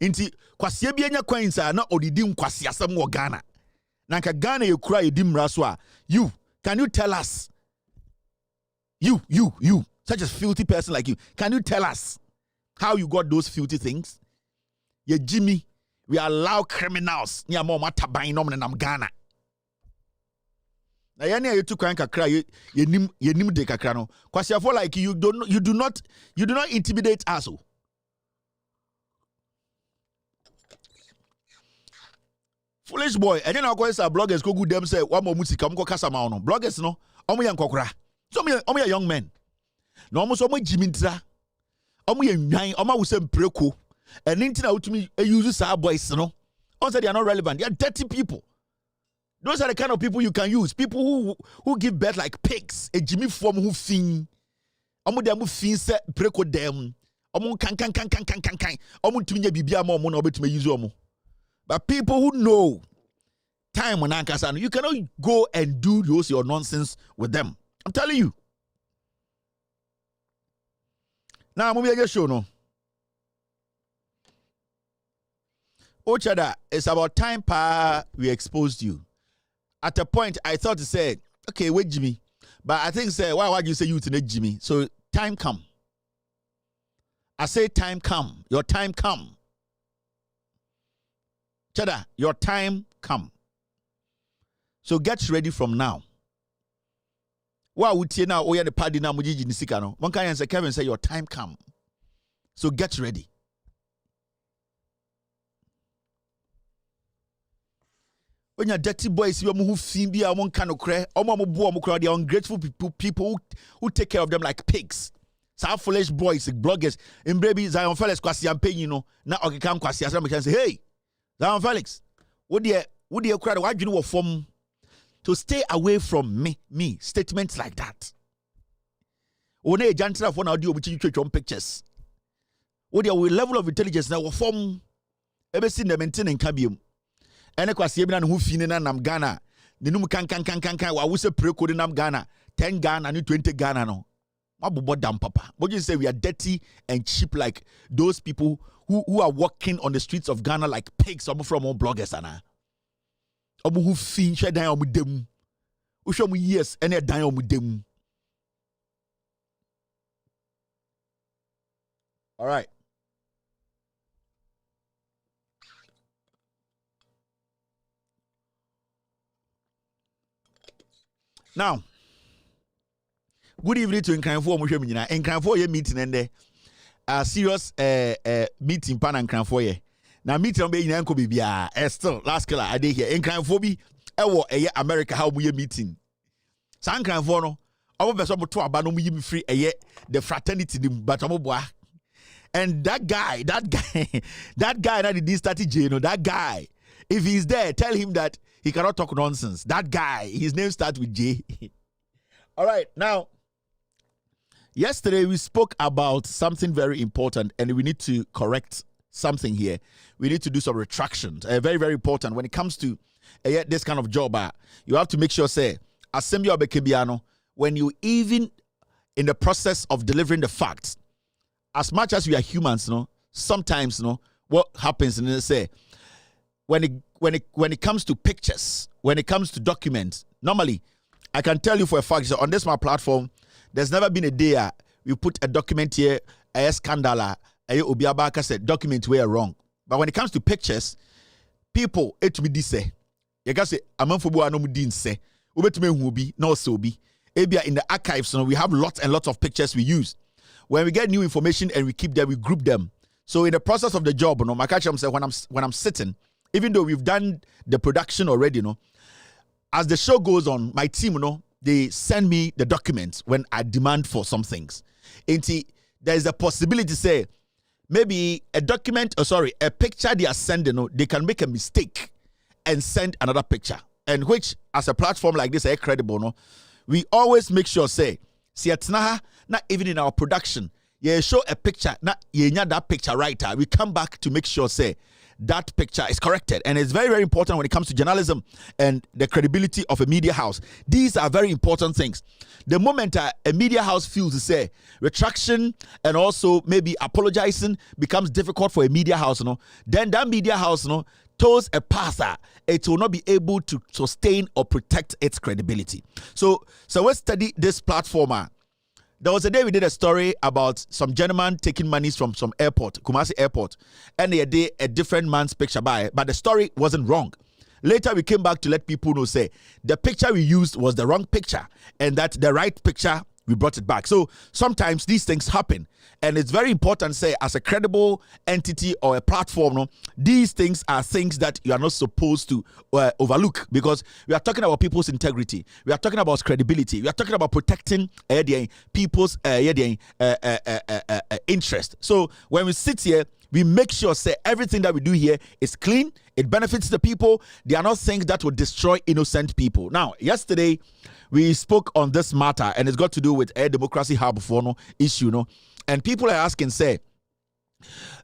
nti kwasi bi anya kwansa na odidi nkwasi asem wo Ghana. Nanka Ghana you cry dimraswa. You can you tell us? You such a filthy person like you. Can you tell us how you got those filthy things? Ye Jimmy, we allow criminals near more matabain nom nam Ghana. Na yani you took kakra ye nim de kakra no. Kwasi afo like you do not intimidate us. Foolish boy, and then our bloggers go good them say one more music come go kasama no. Bloggers no, omo yan kokora. So omo young men. No omo so omo jimintra. Omo yan nwan, omo wo sem preko. And intina utumi use sa boys no. On say they are not relevant. They are dirty people. Those are the kind of people you can use. People who give birth like pigs. A Jimmy form who fin. Omo dem fin se preko dem. Omo kan. Omo tumi nya bibia ma omo na obetumi use omo. But people who know time on Ankasano, you cannot go and do your nonsense with them. I'm telling you. Now, I'm going to show no. Ochada, it's about time we exposed you. At a point, I thought to say, okay, wait, Jimmy. But I think, why you say you to need Jimmy? So, time come. I say time come. Your time come. Chada, your time come. So get ready from now. Wa utie na oya the party na mujiji nisika no. One can say Kevin say your time come. So get ready. When your dirty boys you who fimbi a one can okre, omo mo bo mo kra, they are ungrateful people who take care of them like pigs. Some foolish boys, bloggers, in baby Zion Felix kwasi ampe you know. Na okeka kwasi asem can say, "Hey, Zion Felix, would you cry why do you form to stay away from me statements like that." One a jantra for now do obuchi pictures. Would you level of intelligence now form ebe sin them maintain kabium. Ene kwasi ebi na hu fini na nam Ghana. Nenum kan wa wo se preko de nam Ghana 10 Ghana and 20 Ghana no. Papa. But you say we are dirty and cheap like those people who are walking on the streets of Ghana like pigs, some from all bloggers ana. Omo who fin share down with them. Who show me yes and they down with them. All right. Now, good evening to Nkranfo Omushe Minyina. Nkranfo ye meeting ende. Serious meeting pan Nkranfo ye. Na meeting be nyina nko bibia. Still last killer I dey here. Nkranfo bi ewo eye America how mu ye meeting. Sa Nkranfo no omo beso mo to aba no mu yi mi free eye the fraternity dim but omo boa. And that guy that did start J, no, that guy, if he's there, tell him that he cannot talk nonsense. That guy, his name starts with J. All right, now, yesterday we spoke about something very important and we need to correct something here. We need to do some retractions. Very, very important. When it comes to this kind of job, you have to make sure, say, assembly or bekebiano, when you even in the process of delivering the facts, as much as we are humans, sometimes, what happens, say, when it comes to pictures, when it comes to documents, normally, I can tell you for a fact, so on this my platform, there's never been a day we put a document here, a scandal, a Obiabaka said documents were wrong. But when it comes to pictures, people, it will be say, you can say, Amanfubu Anomudin say, Ubetume Hubi, no Sobi. Ebia in the archives, we have lots and lots of pictures we use. When we get new information and we keep them, we group them. So in the process of the job, my catch say when I'm sitting, even though we've done the production already, as the show goes on, my team, they send me the documents when I demand for some things. And there's a possibility, say, maybe a document, a picture they are sending, they can make a mistake and send another picture. And which, as a platform like this, are credible, we always make sure, say, not even in our production, show a picture, not that picture right. We come back to make sure, say, that picture is corrected. And it's very, very important when it comes to journalism and the credibility of a media house. These are very important things. The moment a media house feels to say retraction and also maybe apologizing becomes difficult for a media house, then that media house, toes a path, it will not be able to sustain or protect its credibility. So let's study this platform. There was a day we did a story about some gentleman taking monies from some airport, Kumasi Airport, and they did a different man's picture by, but the story wasn't wrong. Later, we came back to let people know, say, the picture we used was the wrong picture, and that the right picture, we brought it back. So sometimes these things happen, and it's very important, say, as a credible entity or a platform, these things are things that you are not supposed to overlook, because we are talking about people's integrity, we are talking about credibility, we are talking about protecting people's interest. So when we sit here, we make sure, say, everything that we do here is clean, it benefits the people. They are not things that will destroy innocent people. Now, yesterday, we spoke on this matter, and it's got to do with a democracy hub for issue, and people are asking, say,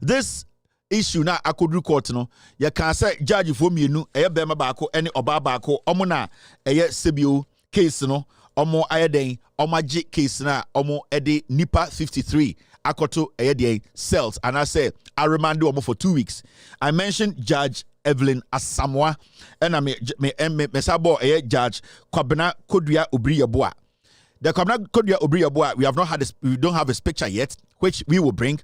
this issue now I could record, you can say judge for me, bema bako, any oba bako, omona, CBO case, omo ayeden, omaji case na, omo edi nipa 53. Akoto cells, and I say I remand you for 2 weeks. I mentioned Judge Evelyn Asamoah, and I me sabo Judge Kwabena Kodua Obriyeboa. The Kwabena Kodua Obriyeboa, we don't have his picture yet, which we will bring,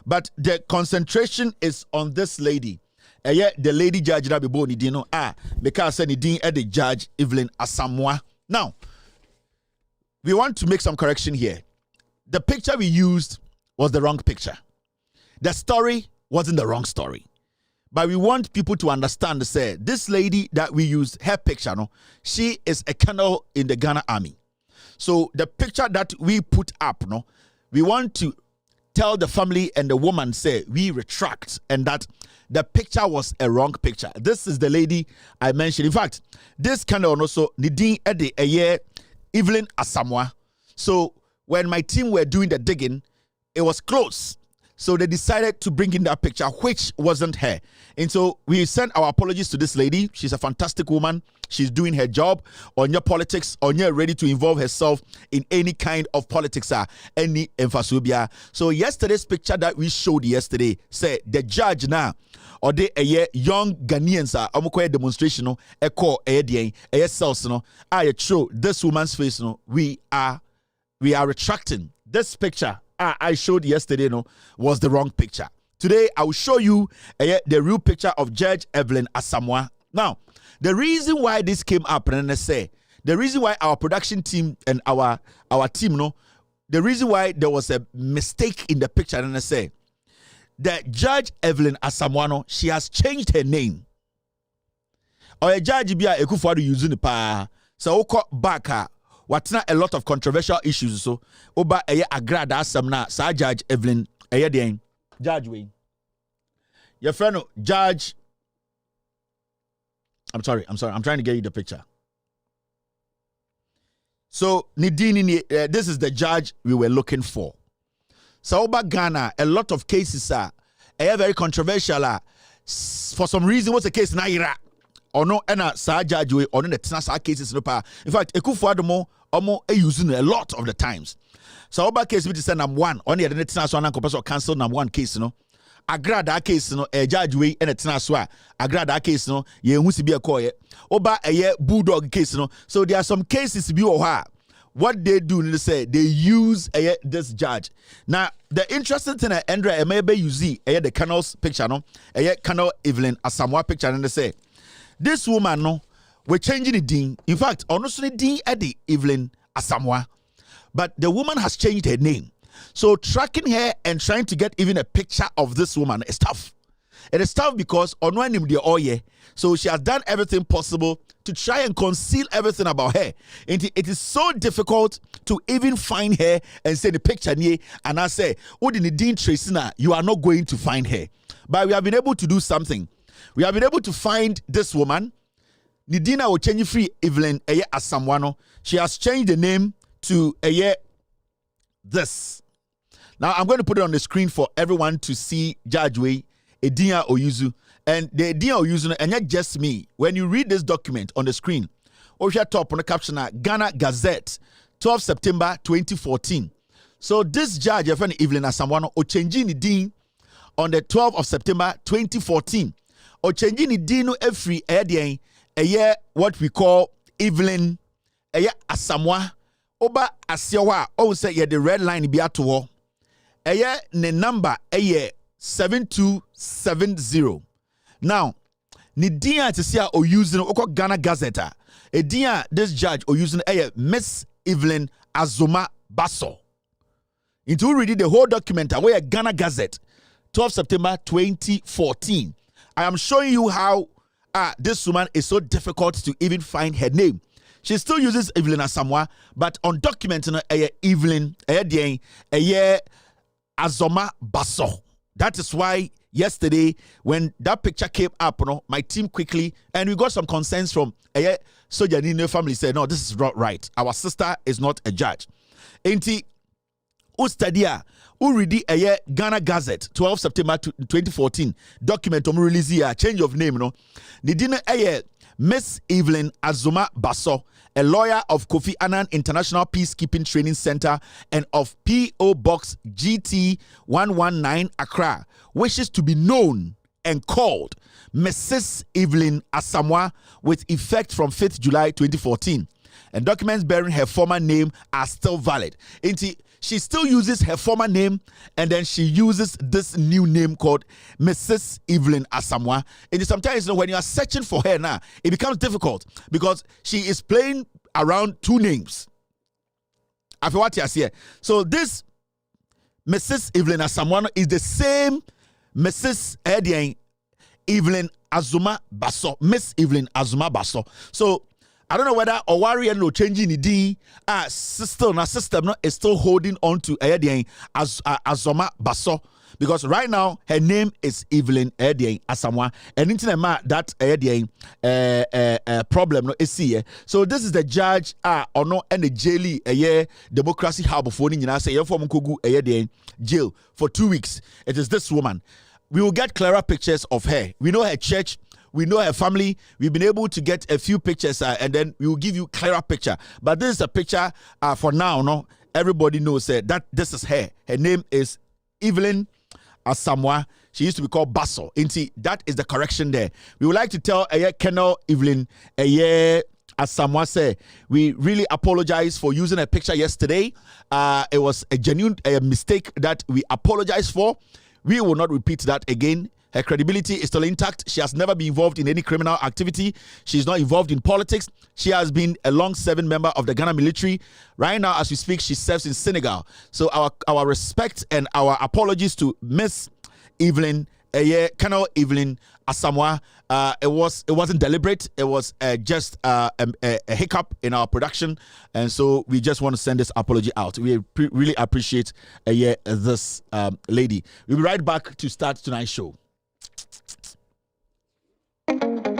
but the concentration is on this lady. The lady judge na bebo ni dino because ni din the Judge Evelyn Asamoah. Now, we want to make some correction here. The picture we used was the wrong picture. The story wasn't the wrong story. But we want people to understand, say, this lady that we used, her picture, she is a colonel in the Ghana Army. So the picture that we put up, we want to tell the family and the woman, say, we retract, and that the picture was a wrong picture. This is the lady I mentioned. In fact, this kind of also Nidin Ede a year Evelyn Asamoah. So when my team were doing the digging, it was close. So they decided to bring in that picture, which wasn't her. And so we sent our apologies to this lady. She's a fantastic woman. She's doing her job on your politics, on your ready to involve herself in any kind of politics, any emphasubia. So yesterday's picture that we showed yesterday, say the judge now, or the young Ghanaians are demonstration, a call a cells, I show this woman's face, we are retracting this picture. I showed yesterday was the wrong picture. Today, I will show you the real picture of Judge Evelyn Asamoah. Now, the reason why this came up, and I say, the reason why our production team and our team, the reason why there was a mistake in the picture, and I say, that Judge Evelyn Asamoah, she has changed her name. Or a judge be a Ekufuado using the pa. So, back what's not a lot of controversial issues so oba agrada asam na sa Judge Evelyn den Judge we your friend Judge I'm sorry I'm trying to get you the picture. So Nidini this is the judge we were looking for. So oba Ghana a lot of cases are very controversial for some reason. What's the case na ira or no ena sa judge we or no the tenasa cases no pa. In fact Ekufuado mo using a lot of the times. So oba case we say number 1 on the tenasa one and cancel number 1 case agrada that case a judge we and a tenasa agrada that case ye hu si be a call oba bulldog case so there are some cases be what they do they say they use this judge. Now the interesting thing Andrea maybe use the Canal's picture Canal Evelyn Asamoah picture and they say this woman we're changing the ding. In fact, honestly, ding Eddie Evelyn Asamoah, but the woman has changed her name. So tracking her and trying to get even a picture of this woman is tough. It is tough because on one name so she has done everything possible to try and conceal everything about her. And it is so difficult to even find her and say the picture near. And I say, what in the Dean Tracina, you are not going to find her. But we have been able to do something. We have been able to find this woman. Nidina will change free Evelyn Asamoah. She has changed the name to this. Now I'm going to put it on the screen for everyone to see Judge Way Edinya Oyuzu. And the Edinya Oyuzu, and not just me. When you read this document on the screen, over top on the caption Ghana Gazette, 12 September 2014. So this judge, Evelyn Asamoah, or changing the dean on the 12th of September 2014. Or changing the dean every year. What we call Evelyn Asamoah oba Asiawa say the red line be at war ne number 7270. Now ni dia to see or using Ghana Gazette dia this judge or using Miss Evelyn Azoma Basso into reading the whole document where Ghana Gazette 12 September 2014. I am showing you how this woman is so difficult to even find her name. She still uses Evelyn Asamoah, but on document Evelyn Azoma Basso. That is why yesterday when that picture came up, my team quickly and we got some concerns from Sojanino family said, no, this is not right. Our sister is not a judge. Enti Ustadia already Ghana Gazette 12 September 2014 document release here change of name Nidina Miss Evelyn Azoma Basso, a lawyer of Kofi Annan International Peacekeeping Training Center and of P.O. Box GT 119 Accra, wishes to be known and called Mrs. Evelyn Asamoah with effect from 5th July 2014. And documents bearing her former name are still valid. She still uses her former name and then she uses this new name called Mrs. Evelyn Asamoah. And sometimes when you are searching for her now, it becomes difficult because she is playing around two names. After what you see, so this Mrs. Evelyn Asamoah is the same Mrs. Evelyn Azoma Basso, Miss Evelyn Azoma Basso. So I don't know whether Owari no changing the D. System no is still holding on to Azoma Baso. Because right now her name is Evelyn Edieng Asamoah, and into that problem no is here. So this is the judge or no and the jail democracy hub for say from Kugu jail for 2 weeks. It is this woman. We will get clearer pictures of her. We know her church. We know her family. We've been able to get a few pictures and then we will give you clearer picture. But this is a picture for now. No, everybody knows that this is her. Her name is Evelyn Asamoah. She used to be called Basso. That is the correction there. We would like to tell Colonel Evelyn Asamoah say we really apologize for using a picture yesterday. It was a genuine mistake that we apologize for. We will not repeat that again. Her credibility is still intact. She has never been involved in any criminal activity. She's not involved in politics. She has been a long-serving member of the Ghana military. Right now, as we speak, she serves in Senegal. So our respect and our apologies to Miss Evelyn, Colonel Evelyn Asamoah. It wasn't deliberate. It was just a hiccup in our production, and so we just want to send this apology out. We really appreciate this lady. We'll be right back to start tonight's show. Oh,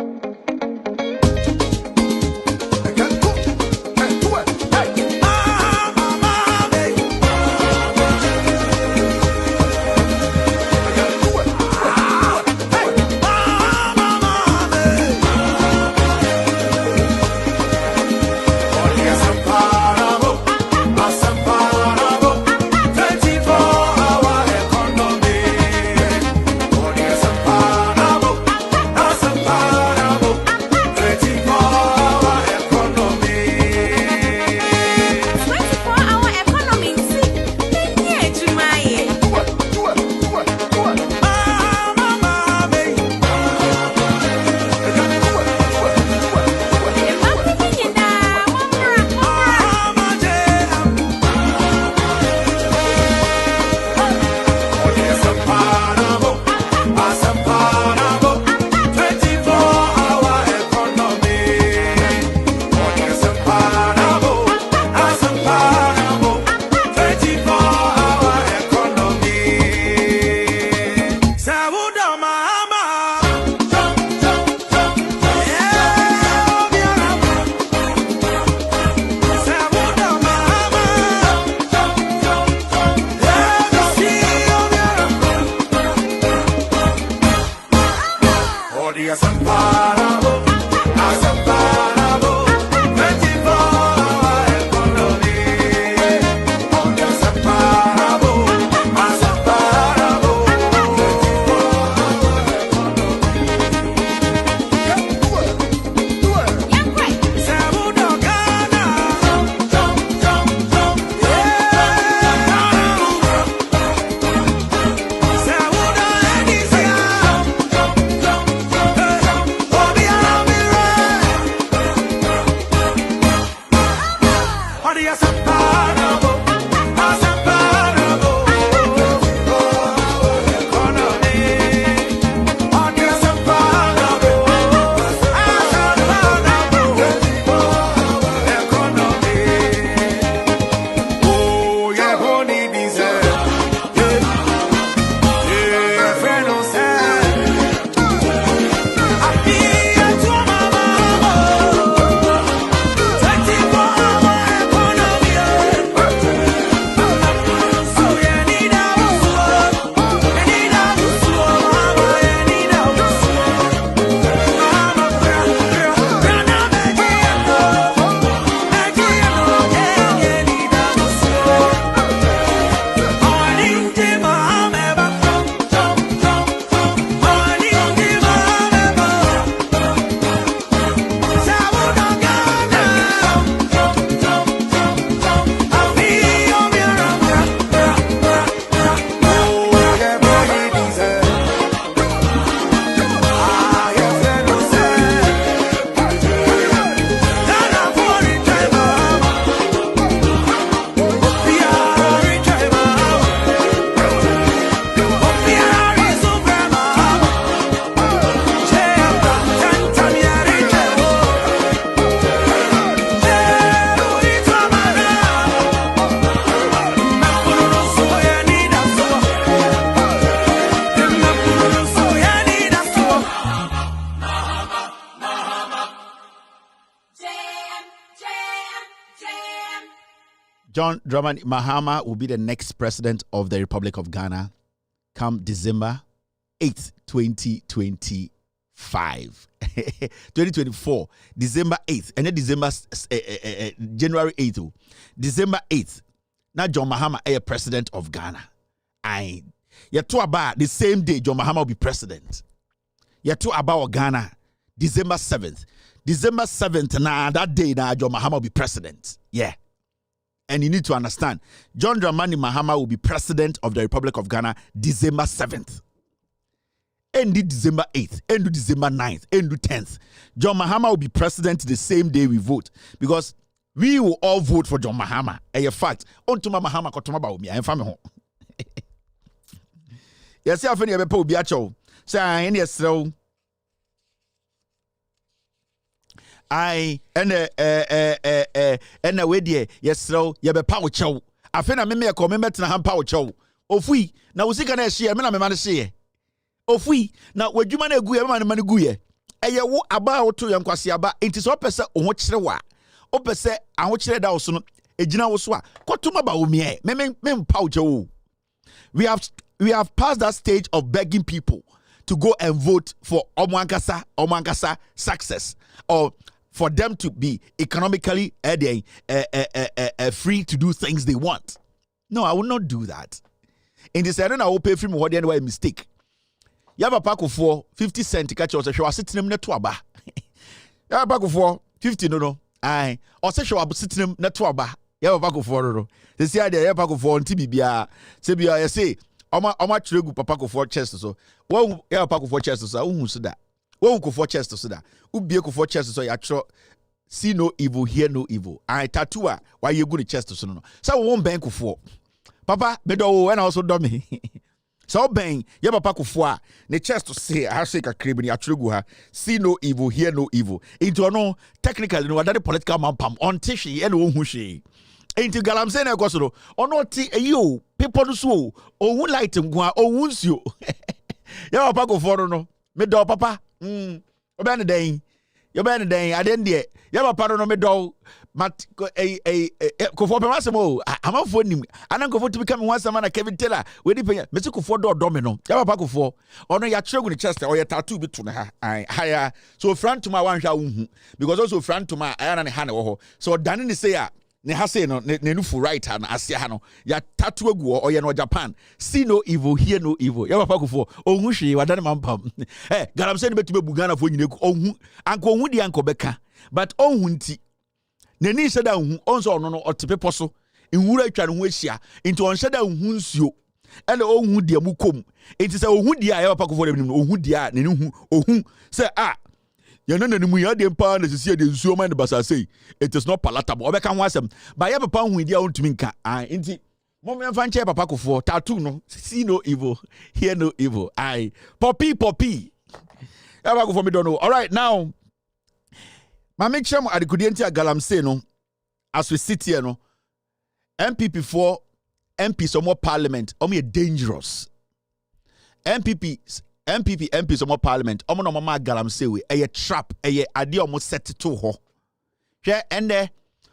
John Dramani Mahama will be the next president of the Republic of Ghana come December 8th, 2025. 2024, December 8th, and then January 8th, December 8th. Now John Mahama is president of Ghana. Yet to about the same day John Mahama will be president. Yet to about Ghana, December 7th. December 7th, now that day now John Mahama will be president. Yeah. And you need to understand, John Dramani Mahama will be president of the Republic of Ghana December 7th. End December 8th, end December 9th, end 10th. John Mahama will be president the same day we vote. Because we will all vote for John Mahama. A fact. Ontuma Mahama kotuma ba omi. Ayemfa me ho. Yes, I feel you be obi acho. Say any esrew. I and we die yesrew ye be pa wo chew. Afi na me ko me metena ha pa wo chew. Ofui na usika na ehie me na me ma ne hye. Ofui na wadwuma na egu ye me ma ne gu ye. Eye wo aba wo to yankwase aba enti so pese wo kire wa. Opese aho kire da wo so no ejina wo so a kotuma ba wo me pa wo chew. We have passed that stage of begging people to go and vote for Omwankasa success, or for them to be economically free to do things they want. No, I will not do that. In this area, I will pay for me what the way mistake. You have a pack of 50 cents to catch us. Show us sitting in to aba. You have a pack of 50 no. I also show up sitting in to aba. You have a pack of 4. They say I have a pack of 4 on TBBA. Say say. Oma tregu papa ko for chest so wo ya papa ko for chest so wo hu so da wo ko for chest so da ubie ko for chest so ya tro see no evil hear no evil I tattoo a why you go to chest so no so wo ben ko for papa me do wo na also do me so ben ya papa ko for a ne chest say I say kakre bi ya tregu ha see no evil hear no evil into no technically no that political man pam on tishi e no hu hwe enti galamse na ekosoro ono ti eyo people so ohun light ngwa ohun sio ya papa ko foro no me do papa obe ne den yo be ne den aden de ya papa no me do mat ko fo pe masemo amafo nim anan ko fo to become one sama na Kevin Taylor we di penya me ko fo do me no ya papa ko fo ono ya tregu ni chest o ya tattoo bi to na ha haya so front to my one hwa hu because also front to my ayana ne ha ne wo ho so dan ni say ya ne ha say no ne nufu right ha na asia ha no ya tattoo agu o ye no Japan see no evil hear no evil ya papa ko fo ohun hwe wadane mampam garam say ne betu bebu Ghana fo nyine ku ohun anko ohun di anko beka but ohun ti neni said that onso no otepepo so nwura atwa no ho ahia into on said that ohun nsuo and ohun dia mu kom into say ohun dia ya papa ko fo dem ohun dia neni hu ohun say yana nanimu ya de mpa na sisi de nsuo man de basa say it is not palatable obeka ho asem ba ya papa hu dia ontumi nka enti mom ya fa nche papa ko fo tattoo no see no evil hear no evil poppy ya papa ko fo me don't know. All right, now ma make sure adikudienti agalamse no as we sit here no MPP4 MPs or more parliament are dangerous. MPs or more parliament omo no mama galamse we a trap a ade omo set to ho hwe ende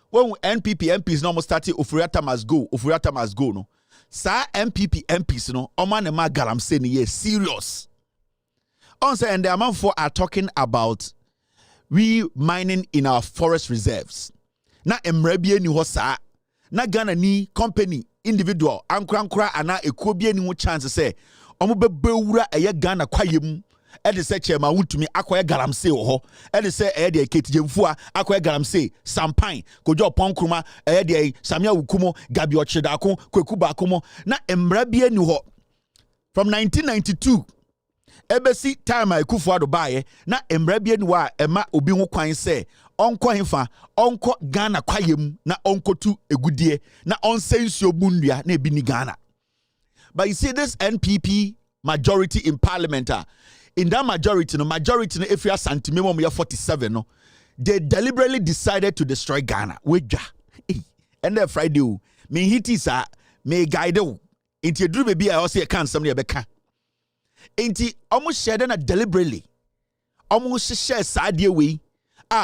when MPs no mo start ofuriata must go no sa MPs no omo na ma galamse ni ye serious on say and the amount for are talking about we mining in our forest reserves na emrabie ni ho sa na Ghana ni company individual ankrankra ana ekobie ni ho chance say omo bebewura eye Ghana kwayem e de se chema wutumi akoye galamse wo ho e de se e de ketijemfua akoye galamse sampan kojo ponkruma e de samia wukumo gabi ochidako kwekuba komo na emrabie ni ho from 1992 ebesi time Akufo Addo bae na emrabie ni wa ema obi ho kwan se onko hemfa onko Ghana kwayem na onko tu egudie na onsensuo bundua na ebi ni Ghana. But you see this NPP majority in parliament, in that majority if you are santimemo 47, no, they deliberately decided to destroy Ghana. And then Friday, me hit is me guide into drew baby I also can't somebody beka. Inti almost share na deliberately. Almost share side way.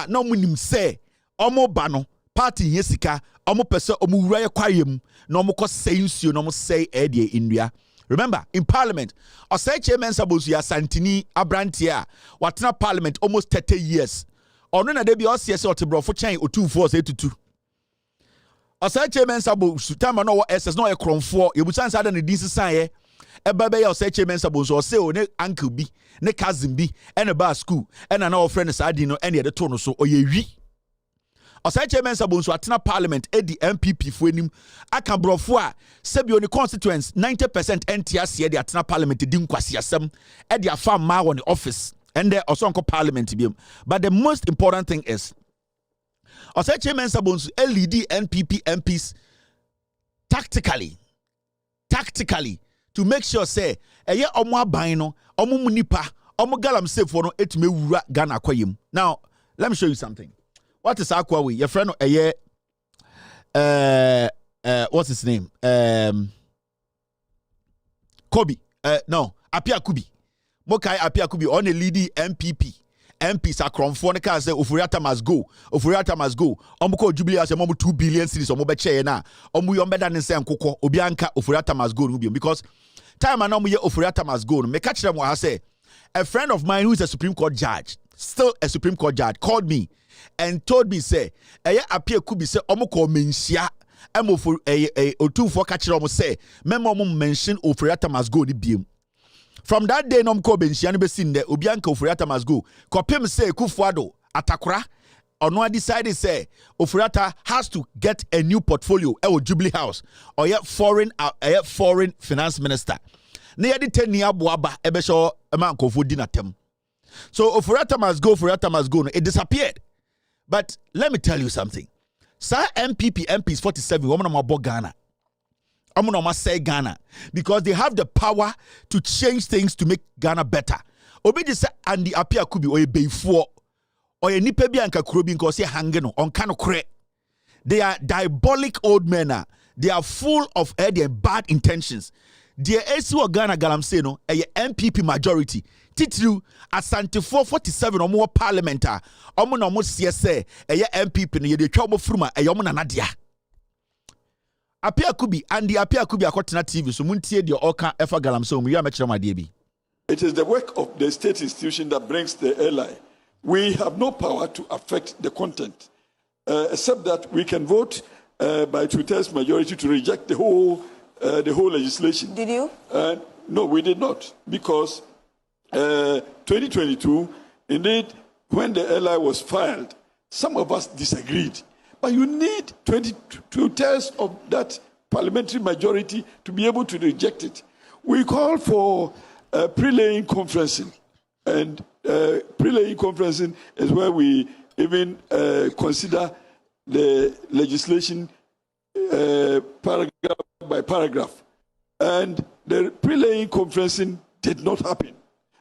No munim say almost bano party yesika omo pese omo wura ye kwayem na omo ko say nsuo na omo say edie ndua. Remember, in Parliament, Osei Chairman Sabosu ya Santini Abrantia, watena Parliament almost 30 years. Ono na debi OCS otebro for chain o 2482. Osei Chairman Sabosu time no SS no e kronfo, yebusan sa da ne din sisan ye. Eba ya Osei Chairman Sabosu ose o ne uncle bi, ne cousin bi, ene ba school, ena na o friend sa di no ene de to no so oyewi. Osei Chairman Sabonso atena Parliament edi MPP fu enim aka brofo a sebi oni constituents 90% NTS ye de atena Parliament di nkwasi asem e de afa ma won office and there also onko Parliament bi. But the most important thing is Osei Chairman Sabonso lead NPP MPs tactically to make sure say eye omo aban no omo munipa omo galamsey for no etume wura Ghana kwayem. Now let me show you something. What is Aquawi? Your friend what's his name? Kobe. No, Apia Kubi. Mokai Apia Kubi on a leading MPP. MP Sakronfonica say Ofuriata must go. Ofuriata must go. Omuko Jubilee as a momu 2 billion cities or mobeche na. Omu yombe than say Koko Obianka Ofuriata must go because time and omu ye Ofuriata must go. Me catch them what I say. A friend of mine who is a Supreme Court judge, still a Supreme Court judge, called me and told me say eye appear could be say omo ko mensia emo for otu for catch omo say memo omo mention Ofuriata must go ni biem. From that day nom ko mensia no be sin there Obianka Ofuriata must go. Kopem say Kufuado Atakora ono decided say Ofuriata has to get a new portfolio e Jubilee House or yet foreign finance minister. Na yedi 10 year boaba ebe so man kofo di natem. So Ofuriata must go. It disappeared. But let me tell you something. Sir MPs 47 woman about Ghana. I'm gonna say Ghana because they have the power to change things to make Ghana better. Obi just and the appear could be or a before or a nipe bi anka kuro bi nko say hangeno on kano kre. They are diabolic old men. They are full of their bad intentions. The AC of Ghana galamsey no a MPP majority. Titru Asante 447 or more parliamentar. Omo no mo CSA a MPP no ye de twa mo fruma a yomo nanadia. Apia Kubi and the Apia Kubi akotena TV so muntie de oka efa galamsey mu ya mechira ma de bi. It is the work of the state institution that brings the airline. We have no power to affect the content, except that we can vote by 2/3 majority to reject the whole legislation. Did you? No, we did not, because 2022, indeed, when the LI was filed, some of us disagreed. But you need 2/3 of that parliamentary majority to be able to reject it. We call for pre-laying conferencing, and pre-laying conferencing is where we even consider the legislation paragraph by paragraph. And the pre-laying conferencing did not happen.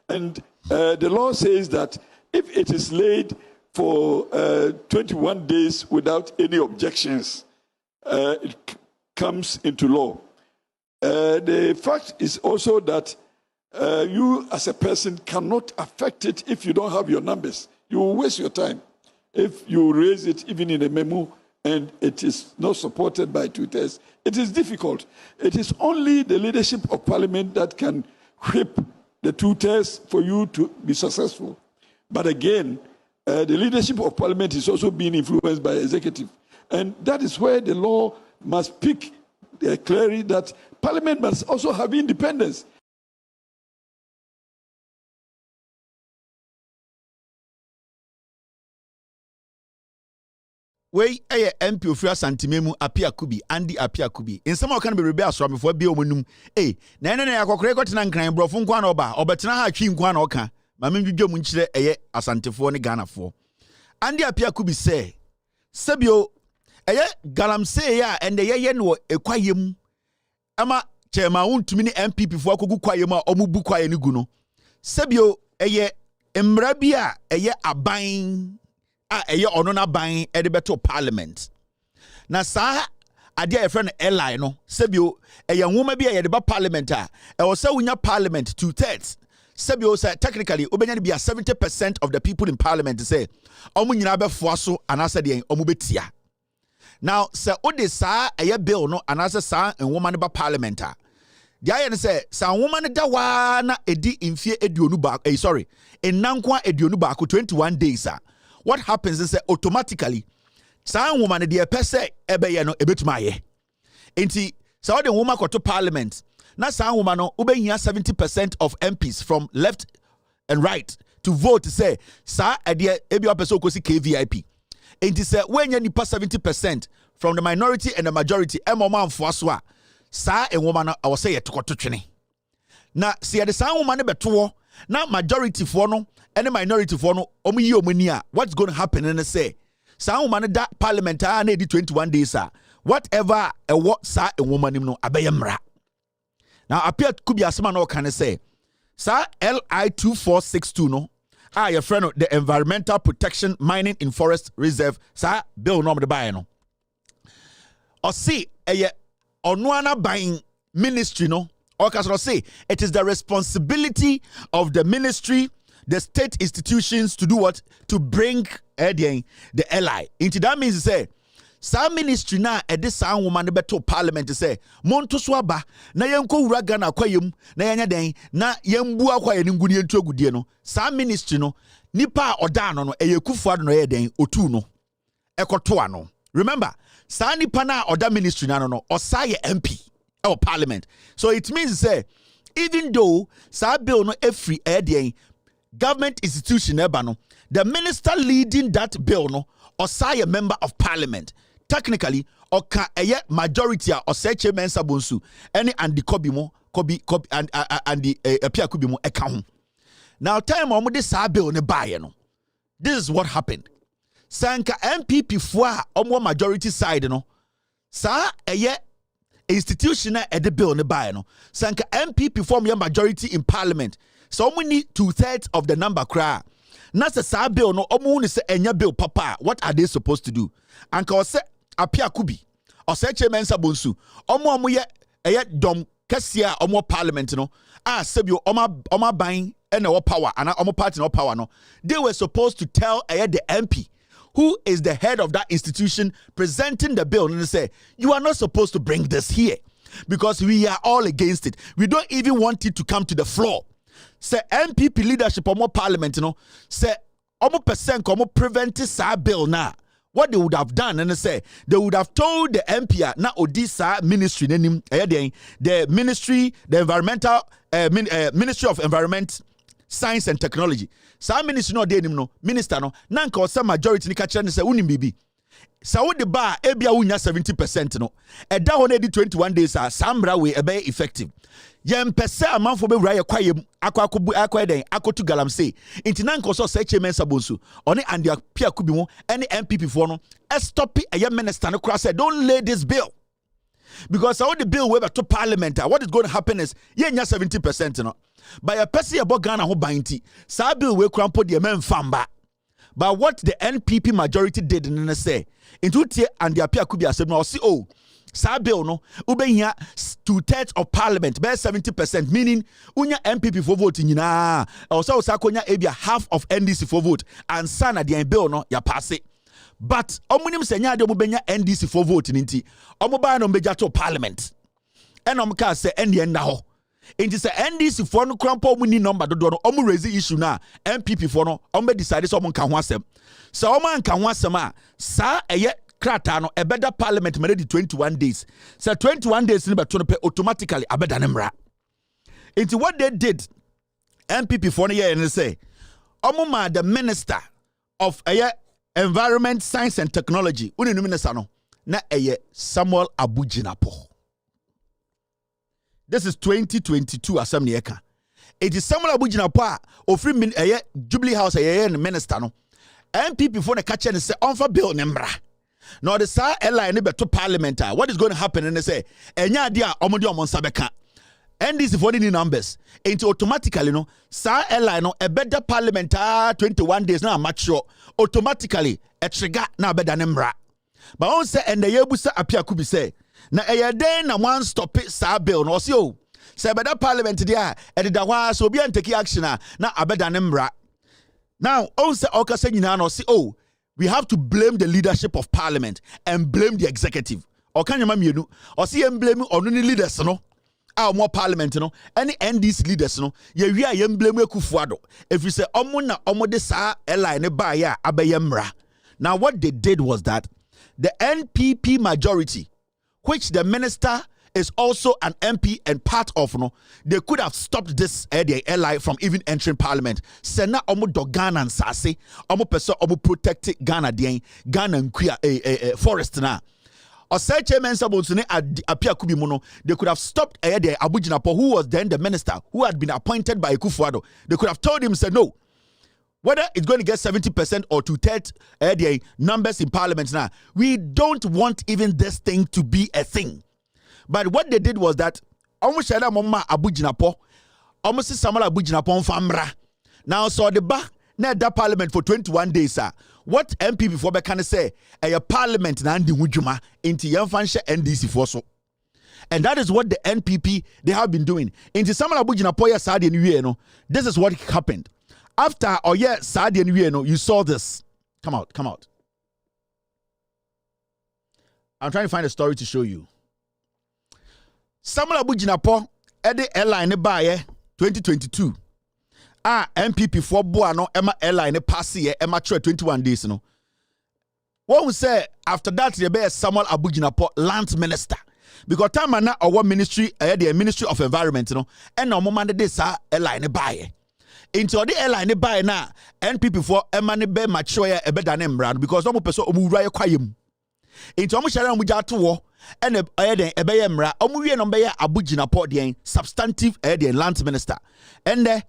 And the law says that if it is laid for 21 days without any objections, it comes into law. The fact is also that you as a person cannot affect it if you don't have your numbers. You will waste your time if you raise it even in a memo and it is not supported by 2/3. It is difficult. It is only the leadership of parliament that can whip the 2/3 for you to be successful. But again, the leadership of parliament is also being influenced by executive. And that is where the law must speak clearly that parliament must also have independence. Wey MP ofia santimemu Apia Kubi Andy Apia Kubi in some can be rebel so before be omunum na yakokore kotena nkran brofo nkwa na oba obetena ha atwi nkwa na oka ma menwudwam nkire asantefo ne Ghanafo. Andy Apia Kubi say sebio galamsey ya ende ye no ekwayem ama chema untumi ne MPP fo akogu kwayem a omubu kwaye ne gu no sebio emra bi a aban ono na ban beto parliament na sa ade a friend airline no sebio nwoma bi a ba parliament a was say wunya parliament 2/3 sebio say technically obenya be 70% of the people in parliament say omu nyina be foa so anasa de omu betia Now, sir, ode sa a bill no anasa sa and woman ba parliament. The iron say, some woman da wana edi infie edionu ba sorry, in nankwa edionu ba 21 days. What happens is automatically some woman de pese ebe ye no ebetuma ye. Enti so the woman go to parliament. Na some woman no ube here 70% of MPs from left and right to vote to say sa ade ebi opeso kosi KVIP. Enti say when you nipa 70% from the minority and the majority man for so sa a woman I will say to twene. Na see the sa woman beto na majority for no and the minority for no omu omania what's going to happen and say sa woman that parliament na 21 days whatever a what sa a woman no abeyemra. Now appear could be a man or can say sa LI 2462 no your friend of the Environmental Protection Mining in Forest Reserve sa bill no the buy no or see a onwana buying ministry no or can say it is the responsibility of the ministry, the state institutions to do what? To bring the LI into that means say sa ministry na this sa woman beto parliament say monto so aba na yenko wura Ghana kwayem na yenya den na yembu akwa ye ngudi entu agudie no sa ministry no nipa oda no eyekufu no ye den otu no ekoto ano. Remember sa nipa na oda ministry na no osa ye MP or parliament. So it means say even though sa bill no every den government institution eba no the minister leading that bill no osa ye member of parliament. Technically, or can a majority or such a mensa bonsu, any and the kobi and the appear could be more account. Now, time on this bill ne buy no. This is what happened. Sanka MPP for or majority side no. Sa a institutional at the bill ne buy no. Sanka MPP form your majority in parliament. So we need 2/3 of the number cry. Nasa sa bill no omu say enya bill papa. What are they supposed to do? And cause apia kubi or such a mensa bonsu omo ye dom kesia omo parliament no sebio oma buying and our power and omo party no power no. They were supposed to tell the MP who is the head of that institution presenting the bill and say you are not supposed to bring this here because we are all against it. We don't even want it to come to the floor. Say MPP leadership omo parliament no say omo percent omo prevent this bill now. What they would have done and say they would have told the MP na Odisa ministry the ministry, the environmental Ministry of Environment, Science and Technology. Some ministry no dey no minister no nanka osa majority ni ka kire say unim bibi. Sa the bar ebia unya 70% no. Eda ho na di 21 days sambra we ebe effective. Yem pese amanfo be wura ye kwayem akwa akotu galamsey inti nanka so say chairman sabonsu oni and their peer kubi mo any MPP for no stop a minister no cross say don't lay this bill because all the bill we to parliament what is going to happen is ye nya 70% no by a person about Ghana ho banti sa bill we krampo de men famba. But what the NPP majority did in say into tie and their peer kubi asem no see oh sa bill no ube here 2/3 of parliament by 70%, meaning unya MPP for vote nyina also konya ebia half of NDC for vote and sana the bill no ya pass it. But omunim senya de obenya NDC for vote nti omoba no beja to parliament and omka say NDN na ho nti say NDC for no krampo omuni number dodo no omu raise issue na MPP for no ombe decide so omonka ho asem so omanka ho asem a sa eye krata no ebeda parliament ready 21 days. So 21 days in automatically abeda nemra. Into what they did, MPP for year and say, Omuma the Minister of Environment, Science and Technology, minister no na Samuel Abujinapo. This is 2022 assembly eka. It is Samuel Abujinapo ofri Jubilee House minister no. MPP for the catcher and say onfa bill nemra. Now the sa airline to parliament. What is going to happen? And they say, "Enya dia omodi omonsabeka." NDC for the numbers. Into automatically no sa airline no a better parliament 21 days now mature automatically a trigger na better nemra. But on say and the yebusa apia kubi say na day na one stop it sa bill no see oh say better parliament dia e da wa so be take action na abeda nemra. Now on say okasa nyina no see oh we have to blame the leadership of parliament and blame the executive. Or can you mienu? Or see him blame on any leaders, no? Our more parliament, no? Any NDC leaders, no? We are yem blame Kufuado. If you say omuna omodesa ela ne ba ya abayemra. Now what they did was that the NPP majority, which the minister is also an MP and part of, no, they could have stopped this LI from even entering parliament. Sena omo do Ghana and Sase, omo person omo protect Ghana Ghana and forest na. Or say chairman Sabonsune appear kubi mono, they could have stopped Abujinapo, who was then the minister, who had been appointed by Kufuado. They could have told him, say no. Whether it's going to get 70% or 2/3 numbers in parliament now, we don't want even this thing to be a thing. But what they did was that almost shada mama Abujinapo, almost Samuel Abujinapo famra. Now so the back na that parliament for 21 days, sir. What MP before can say a parliament na ndi hujuma into Yanfansha NDC for so. And that is what the NPP they have been doing. Into Samuel Abujinapo ya Saudi no. This is what happened. After Saudi no, you saw this. Come out. I'm trying to find a story to show you. Samuel Abujinapo ede airline baye 2022. MPP for Boano Emma airline pass ye Emma 21 days no. What we say after that there be Samuel Abujinapo land minister. Because time na our ministry the Ministry of Environment no and no moment de sa airline baye. Into the airline baye na NPP for Emma ne be mature e be dan embrand because no person omura ye kwayem. Into omo share omo ja to and den ebeye mra omo wie no be ya Abujinapo den substantive den land minister and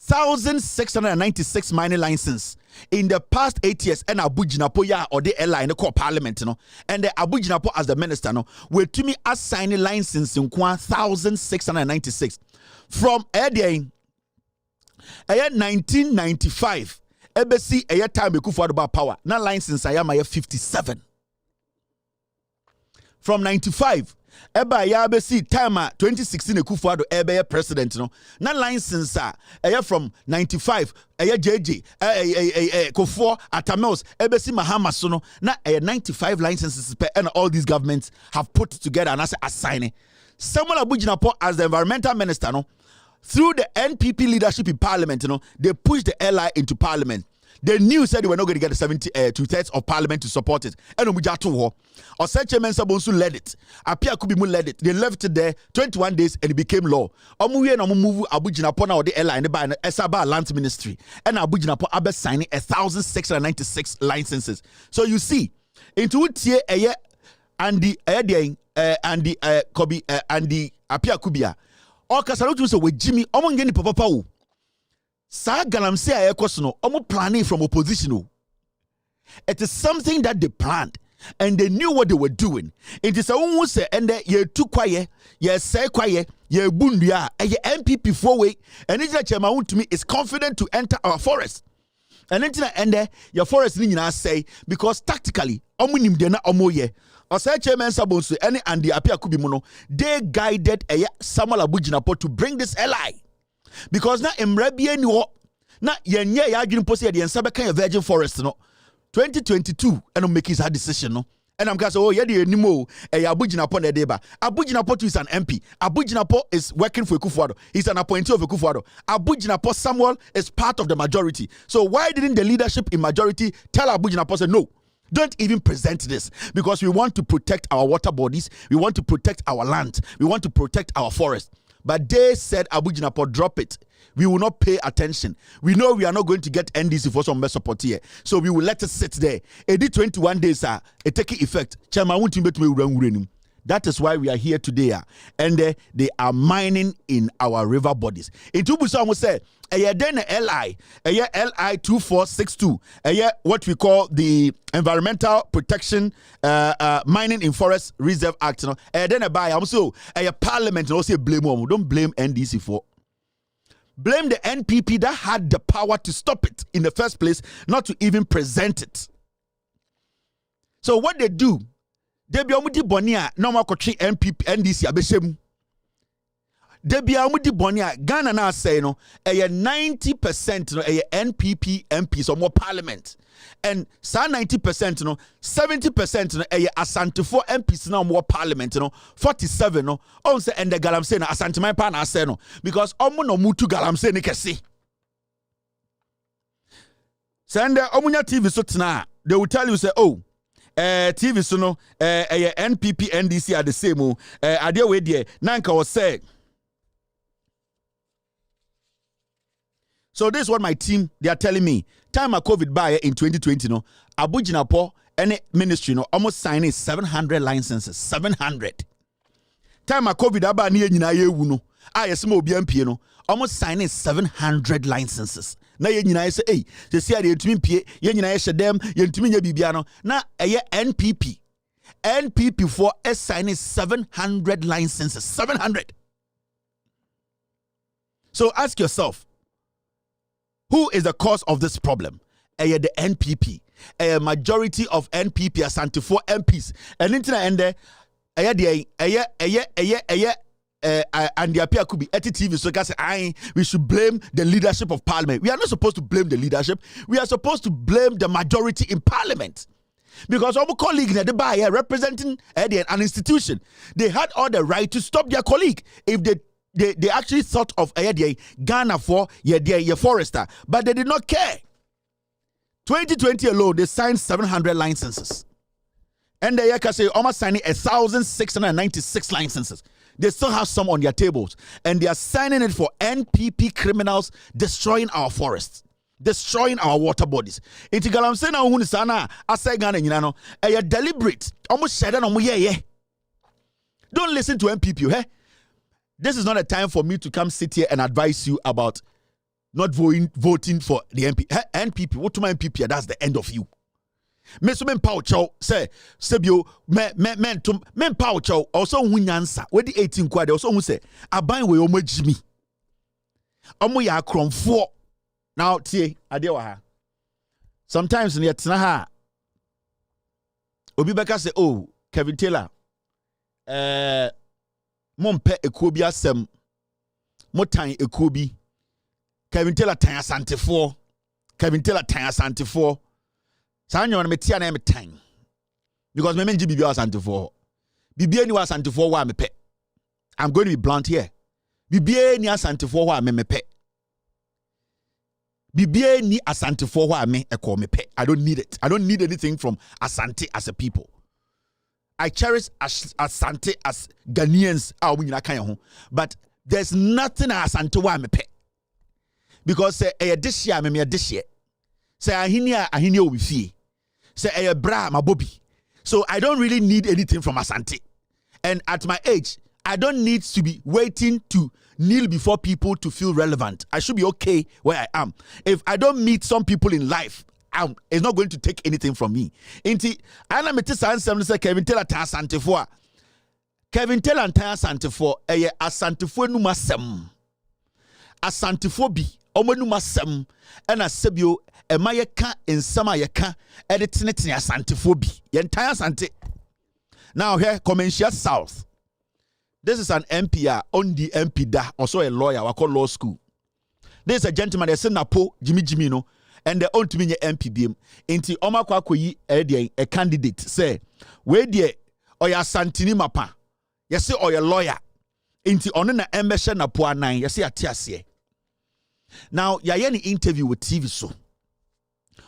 1,696 mining license in the past 8 years and Abujinapo ya or the airline called parliament no and the Abujinapo as the minister no we to me assign license in 1,696 from den 1995 ebesi time Kufuado about power na license ayama 57 from 95 eba ya be see time 2016 Kufuado ebe president no na license from 95 JJ Kofo Atamels ebe see Mahama so no na 95 licenses per and all these governments have put together and as assigning Samuel Abujinapo as the environmental minister no through the NPP leadership in parliament no they pushed the LI into parliament. The news said they were not going to get 2/3 of parliament to support it. And Omujato or such a man Sabonsu led it. Apia Kubimu led it. They left it there 21 days and it became law. Omuye no move Abujinapo na the airline by an Esaba land ministry. And Abujinapo Abe signing 1,696 licenses. So you see, into it here and the Kobi and the Apia Kubia. Or Kasarutu so with Jimmy Omongeni Papa. Sa galamse ayekoso omo planning from opposition. It is something that they planned and they knew what they were doing. It is a one say and ye too quiet, ye say quiet, ye bundia, and ye MPP 4 way, and it's chairman to me is confident to enter our forest. And then your forest ni nyina say because tactically omunim de na omoye. Or say chairman Sabonsu and the Apia Kubimuno, they guided Samuel Abujinapo to bring this ally. Because now Mrebie ni wo na yenye ya adwin posi ye de nsabe kan virgin forest no 2022 and make his hard decision no and I'm going to say oh ye de animo Abujinapo na deba Abujinapo is an MP Abujinapo is working for Kufuado he's an appointee of Kufuado Abujinapo Samuel is part of the majority so why didn't the leadership in majority tell Abujinapo say no don't even present this because we want to protect our water bodies we want to protect our land we want to protect our forest. But they said, Abujinapo, drop it. We will not pay attention. We know we are not going to get NDC for some support here. So we will let it sit there. It did 21 days, it take effect. That is why we are here today. And they are mining in our river bodies. In Tubusa, we say, then LI 2462, what we call the Environmental Protection Mining in Forest Reserve Act. Then a parliament and also blame them. Don't blame NDC for. Blame the NPP that had the power to stop it in the first place, not to even present it. So what they do, they be omuti bonia normal country NPP NDC abeshem. Debia Mudi Bonia, Ghana now say no, 90% no, NPP MPs or more parliament. And 90% no, 70% no, Asante 4 MPs now more parliament, no, 47 no, on say and the Galam say no, Asante my partner say no, because Omo no mutu Galam say ni kesi. Send the Omunya TV so tonight, they will tell you say, oh, TV so no, NPP NDC are the same. Idea way there, Nanka was said. So this is what my team, they are telling me. Time of COVID buyer in 2020, no, Abu Jinapo, any ministry, no, almost signing 700 licenses. 700. Time of COVID aba ni nyina ye wu no. Ayesemo obi MP no, almost signing 700 licenses. Na ye nyina say, hey, they say they ntumi pie, ye nyina ye shedem, ye ntumi nya bibia no. Na eye NPP. NPP for signing 700 licenses. 700. So ask yourself, who is the cause of this problem? The NPP. A majority of NPP Asante 4 MPs. And internet and there, and the appear could be TV. So we should blame the leadership of Parliament. We are not supposed to blame the leadership. We are supposed to blame the majority in Parliament. Because our colleague representing an institution, they had all the right to stop their colleague if they actually thought of Ghana for your forester, but they did not care. 2020 alone, they signed 700 licenses. And they say almost signing 1,696 licenses. They still have some on their tables. And they are signing it for NPP criminals destroying our forests, destroying our water bodies. It's Galamsena Hunisana, I say Ghana, a deliberate, almost said, don't listen to NPP, eh? This is not a time for me to come sit here and advise you about not voting for the MP. NPP, what to my NPP, that's the end of you. Me so men power chow say sebio men power chow also hunyansa we di 18 kwade also hu say aban we omagimi omo ya kromfo now tie ade wa ha sometimes ne yetena ha obi beka say oh Kevin Taylor mompe ekobi asem motan ekobi Kevin Taylor tan Asante 4 Kevin Taylor tan Asante 4 sanyo na metia na metan because me menji bibia Asante 4 bibia ni Asante 4 wa mepe. I'm going to be blunt here. Bibia ni Asante 4 wa me mepe. Bibia ni Asante 4 wa me eko mepe. I don't need it. I don't need anything from Asante as a people. I cherish Asante as Ghanaians, but there's nothing Asante wa me pe. Because say this year me this year. Say ahinia will be fee. Say bra my bobby. So I don't really need anything from Asante. And at my age, I don't need to be waiting to kneel before people to feel relevant. I should be okay where I am. If I don't meet some people in life, it's not going to take anything from me. Inti, ana metisa ansem say Kevin Taylor tan Asante 4. Kevin Taylor tan Asante 4 Asante 4 nu masem. Asante 4 bi omo nu masem ena sebio ema ye ka ensama ye ka edetene Asante 4 bi. Ye tan Asante. Now here Commercial South. This is an MPR on the MP da also a lawyer we call law school. This is a gentleman they say Napo Jimmy no. And the ultimate MPBM inti omakwa koyi a candidate say we die oya Santini mapa yesi oya lawyer inti ono na embeshe na po anan yesi atiase. Now yaye ni interview with TV so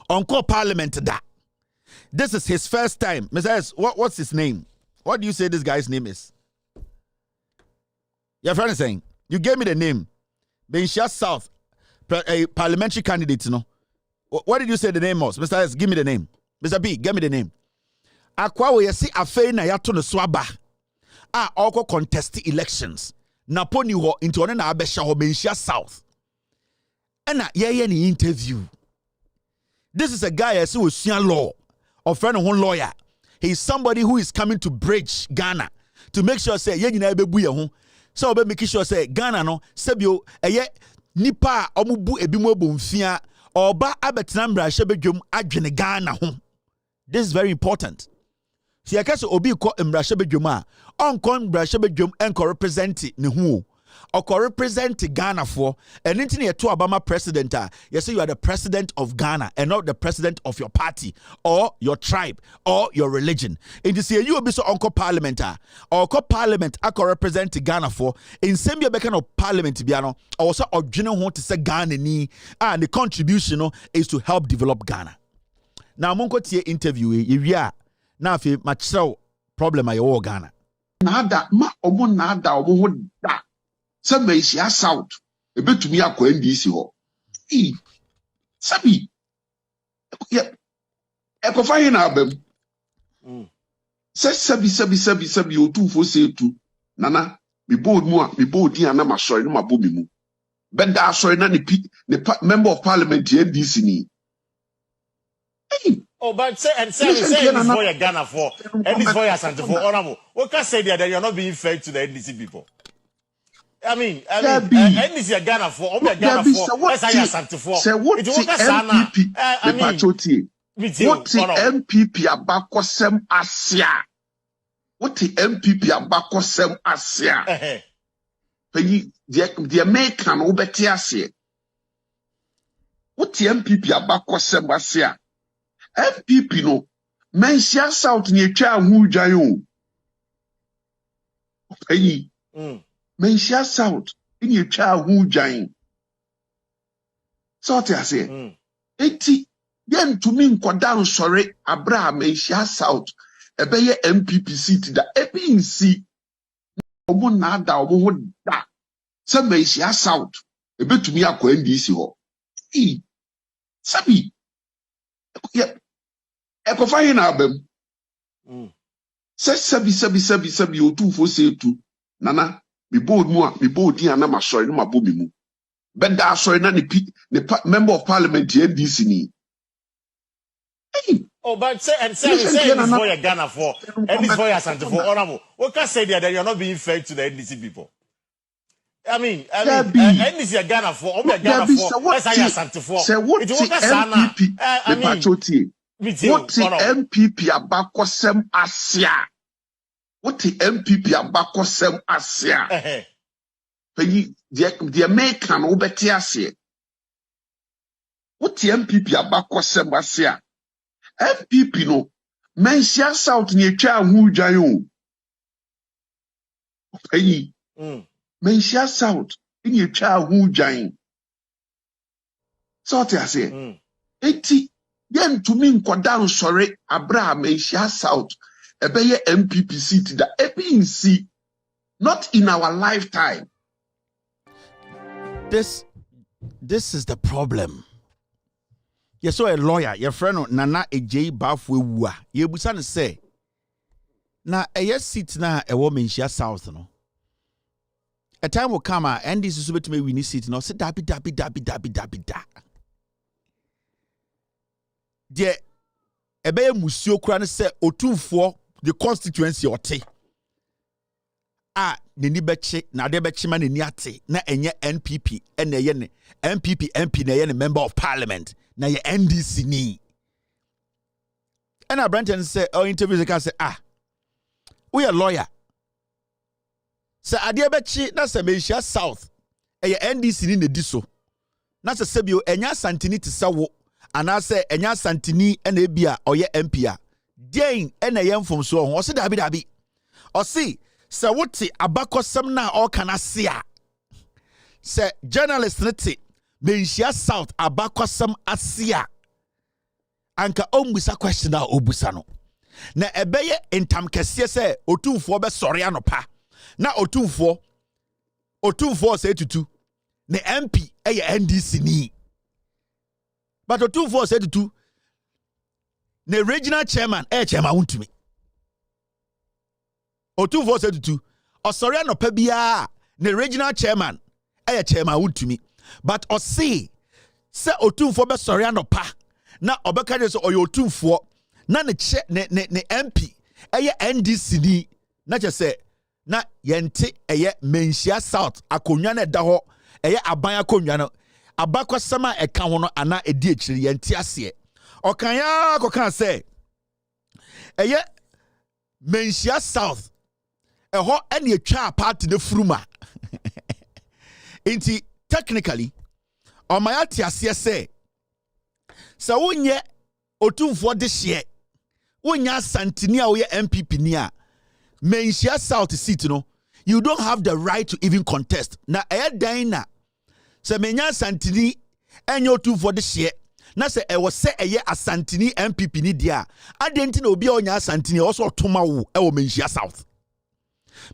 onko Parliament da. This is his first time. Mr. What's his name? What do you say this guy's name is? Your friend is saying you gave me the name. Benshia South a parliamentary candidate no. What did you say the name was? Mr. S, give me the name. Mr. B, give me the name. Akwa we yesi afei na yato no swaba. Oko contest elections. Naponi ho into one na abesha ho Benshia South. Ena ye ni interview. This is a guy yesi wo law. Or friend of one lawyer. He's somebody who is coming to bridge Ghana to make sure say ye nyina ebebu ye ho. So obe make sure say Ghana no sebio eye nipa omubu ebimu ebomfia Oba abetinambra shebedwom adwene Ghana ho. This is very important. Si yakase obi ko mbra shebedwom a onkon mbra shebedwom enko represent ne ho. or represent Ghana for and internet to Obama president. Yes, you are the president of Ghana and not the president of your party or your tribe or your religion. In this year, you will be so uncle parliament or parliament I can represent Ghana for in same year back of parliament biano also original want to say Ghana ni and the contribution is to help develop Ghana. Now monko tie interview ye na fi machro problem ayo Ghana. Nada ma omo nada omo ho da se mesia south e betumi akwa NDC ho sabi e ko fa na abam se sabi otufo se tu nana me bold mu a me bold dia na masori no mabo me mu benda asori na ne member of parliament NDC ni. Oh, but say this for your Ghana for and this for your Santa for honorable. What can say that you're not being fair to the NDC people? I mean, NDC your Ghana for, your Ghana for. That's how you Santa for. Say what the MPP? What the MPP abako sem Asia? What the MPP abako sem Asia? The American obeti Asia. What the MPP abako sem Asia? MPP no mensia south ni etwa hu dwan o payi mensia south ni etwa hu dwan so te ase eti yen tumi nkoda nsore abra mensia south ebeye MPP seat da ebinsi omo na da omo ho da se mensia south ebetumi akwa NDC ho sabi eko fa na abam se sabi otufo se tu nana me bold mu a me bold dia na masori no mabo me mu benda asori na ne member of parliament NDC ni. Oh, but say this for your Ghana for and this for your Santa for honorable. What can say that you're not being fair to the NDC people? I mean, NDC your Ghana for, your Ghana for. That's how you Santa for. Say what the MPP? What the MPP abako sem Asia? What the MPP abako sem Asia? The American obeti Asia. What the MPP abako sem Asia? MPP no mensia south ni etwa hu dwan o payi mensia south ni etwa hu dwan so te ase eti yen tumi nkoda nsore abra mensia south ebeye MPP seat da ebinsi not in our lifetime. This is the problem. You saw a lawyer, your friend Nana Ej Bafwe Wua. You busan say, na a seat na a woman share south no. A time will come and this is what me we need seat no. Say dabi. Dear ebe musio kura say otumfo the constituency ote. Nini beche na de beche ma nini ate na enye NPP ene ye ne MPP MP na ye ne member of parliament. Na ye NDC ni. And Brenton say, interviews the can say, we a lawyer. Say Adiabechi, na se Meisha South. Ye NDC ni ne diso. Na se sebio enya santini ti sawo. Ana se enya santini ene bia oye MPA. Dein ene ye mfom so ho. O se dabi. O se wote abakosem na o kana sia. Se journalist nete Meisha South abakosam Asia anka ombusa question na obusano na ebeye entam kese se otumfo be sore anopa na otumfo se tutu na MP eye NDC ni but otumfo se tutu na regional chairman chairman wuntumi otumfo se tutu osore anopa bia na regional chairman chairman wuntumi. But or say otumfo be sorry anopa na obeka de so oyo otumfo na ne MP eye NDC ni na che say na yente eye Mensia South akonwa na da ho eye aban akonwa no abakosama eka ho no ana edi ekiri yente ase okan ya kokan say eye Mensia South eho ene etwa party ne furuma Inti technically, on my atiasia say, so unye otumfo this year, unya santinia or MPP nia, menshia South seat no, you don't have the right to even contest. Na dina, so menya santini and your two for this year. Na se e was say a asantini MPP ni dia. Adenti no obi onya asantini also tomawu e wo menshia South.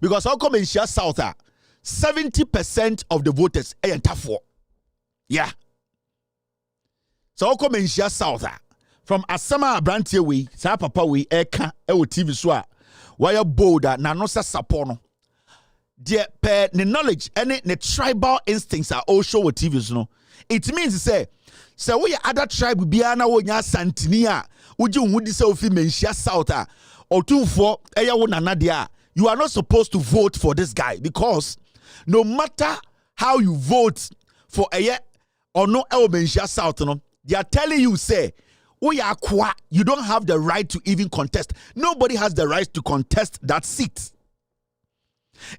Because how come menshia South 70% of the voters e entafo. Yeah. So how come menshia South from Asama Abrantie we, sa papa we eka e wo TV so a why bolder na no sa sapono. The per the knowledge and the tribal instincts are all show with TVs no. It means to say so we other tribe biana wonya santini a uji unwudi se ofi menshia South or two for eya wo nana dia. You are not supposed to vote for this guy because no matter how you vote for eya or no menshia South no, they are telling you say you don't have the right to even contest. Nobody has the right to contest that seat.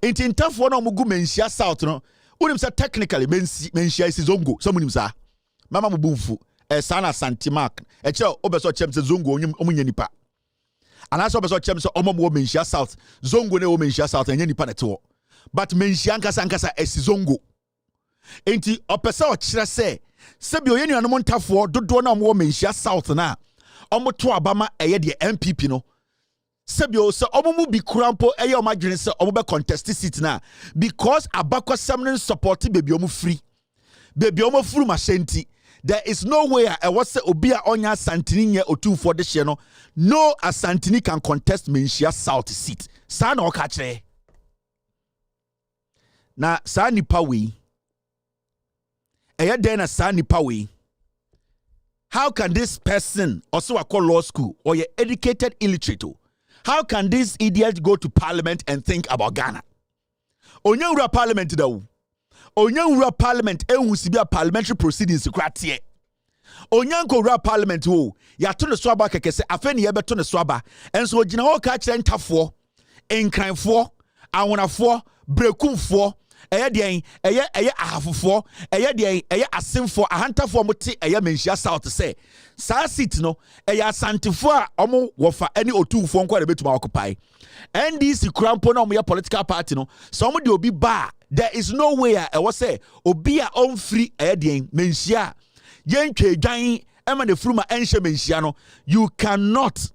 In tough one mugu menshia South no, unim say technically menshia is zongo. Someone say Mama Mubumfu, sana Santimark, che obeso chem se zongo omunye nipa. Anaso obeso chem se omo menshia South, zongo ne menshia South enye nipa neto. But menshia nkasa esi zongo. Enti opesa o kire se bi oyenu anom ntafo dodo na omo menshia South na omo to abama eye de MPP no. Sebi o se omo mu bi kurampo eye o madwene se omo be contest seat na because abakwa semne support baby omo free. Baby omo furu mashenti. There is no way I was say obia onya santini nye otu for this year no asantini can contest menshia South seat. Sa na oka kire. Na sa nipa we den sa nipa we. How can this person also call law school or ye educated illiterate? How can this idiot go to parliament and think about Ghana? Onyewura parliament da. Onyewura parliament ehusibia parliamentary proceedings kratie. Onyanko ra parliament wo ya to ne so aba kekese afeni ye beto ne so aba enso ogina ho ka kire ntafo enkranfo awonafo brekumfo eye ahafofo eye asemfo ahantafo mote eye menshia South say sa seat no eye asantifo a omo wofa ene otufo nko de betuma occupy NDC krampo na omo ya political party no so omo de obi ba there is no way I was say obi a on free eye menshia yentwe dwan ema de fruma enhye menshia no you cannot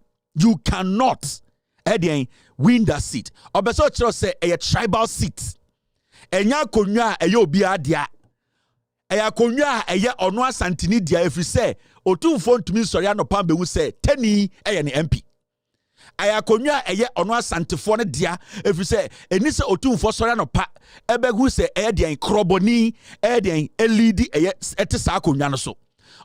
win that seat obeso chiro say a tribal seat enya konwa eye obi adia eya konwa eye ono asantini dia efri say otumfo ntumi sori anopa bewu say tani eye ne MP aya konwa eye ono asantefo ne dia efri say eni say otumfo sori anopa ebegu say eye dia kroboni eye dia elidi eye ete sa konwa no so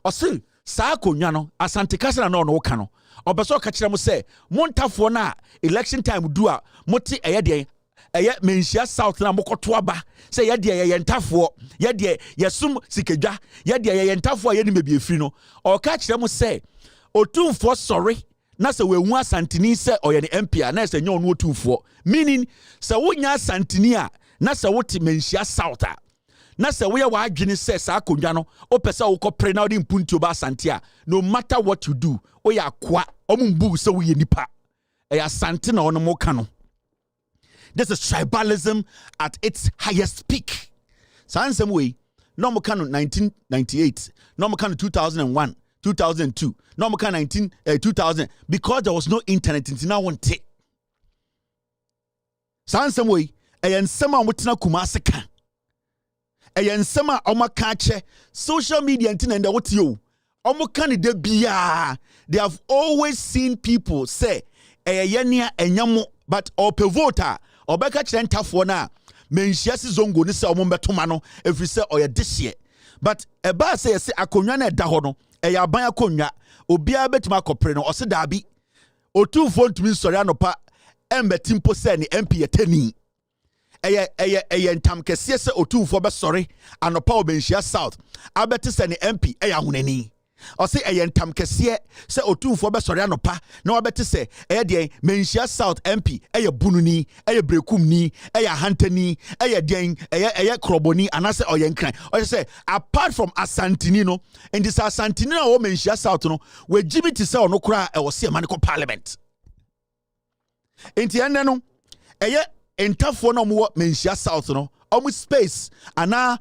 osi sa konwa no asantikasa na no ka no obeso ka kire mo say montafo na election time do a moti eye dia eye menshia South na mokoto aba say ye de ye ntafo ye de yesum sikedwa ye de ye ntafo ye ni mebi efiri no o ka kire mo say otumfo sorry na se wehu asantini se oye ni MP na se nyo no otumfo meaning se wonya asantini a na se wote menshia South a na se we wa adwene se sa akondwa no opese wo kopre na odi mpunti oba asante a no matter what you do o ya kwa omumbu se wo ye nipa e asante na ono mo ka no. This is tribalism at its highest peak. So some way, no more kind of 1998, no more kind of 2001, 2002, no more kind of 2000, because there was no internet until now one take. So some way, and some are what's na kumaseka. And some are omakache social media and the what you omokani de biya. They have always seen people say yenya enyamo but ope voter. Obeka kire ntafo na menhia si zongo ni se omo betoma no every say oye this year but eba say se akonwa na eda ho no e ya ban akonwa obia betuma kopre no ose dabi otumfo ntumi sori anopa embetimpo se ni MP etani eye ntam kese se otumfo be sori anopa obenhia South abeti se ni MP eya hunani Or say a yentam kesiye, say otu for besoriano pa, no abete say, de menshia South MP, bununi, brekum ni, hanteni, deng, kroboni, and I say oyenkran. Or say, apart from Asantinino, and this Asantinino or menshia South, no, where Jimmy Tisa no cry, or see a manico parliament. Entiende no, entafo no mo menshia South no. Omu space ana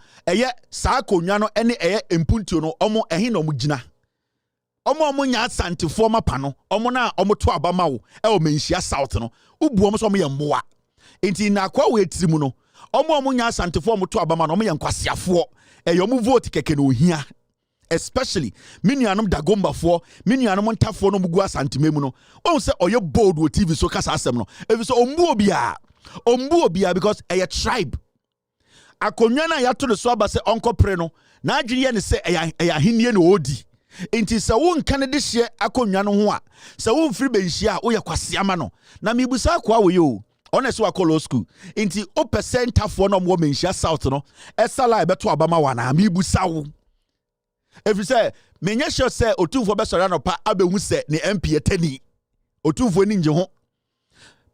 saa konwa no ene empuntuo no omo ehin no mugina omo nya asantefo mapa no omo na omo to abama wo o menhia South no ubu omo so mo ye mmoa enti na kwa we tirimu no omo nya asantefo omo to abama no omo ye nkwasiafo omo vote keke no ohia especially minianom dagombafo minianom ntafo no mugu asantememu no on se oye bold wo TV so kasa asem no ebi so ombu obia because tribe akonwa na ya to the so aba se onko pre no na adweye ne se ahenie na odi enti se wo nka ne de hye akonwa no ho a se wo mfiri benhia a wo ye kwaseama no na mebusa akwa wo yo honest wa law school enti o percentafo no mo menhia South no esala ebeto abama wa na mebusa wo every say menye sure say otumfo be sori anopa abehu se ne MP etani otumfo ni nje ho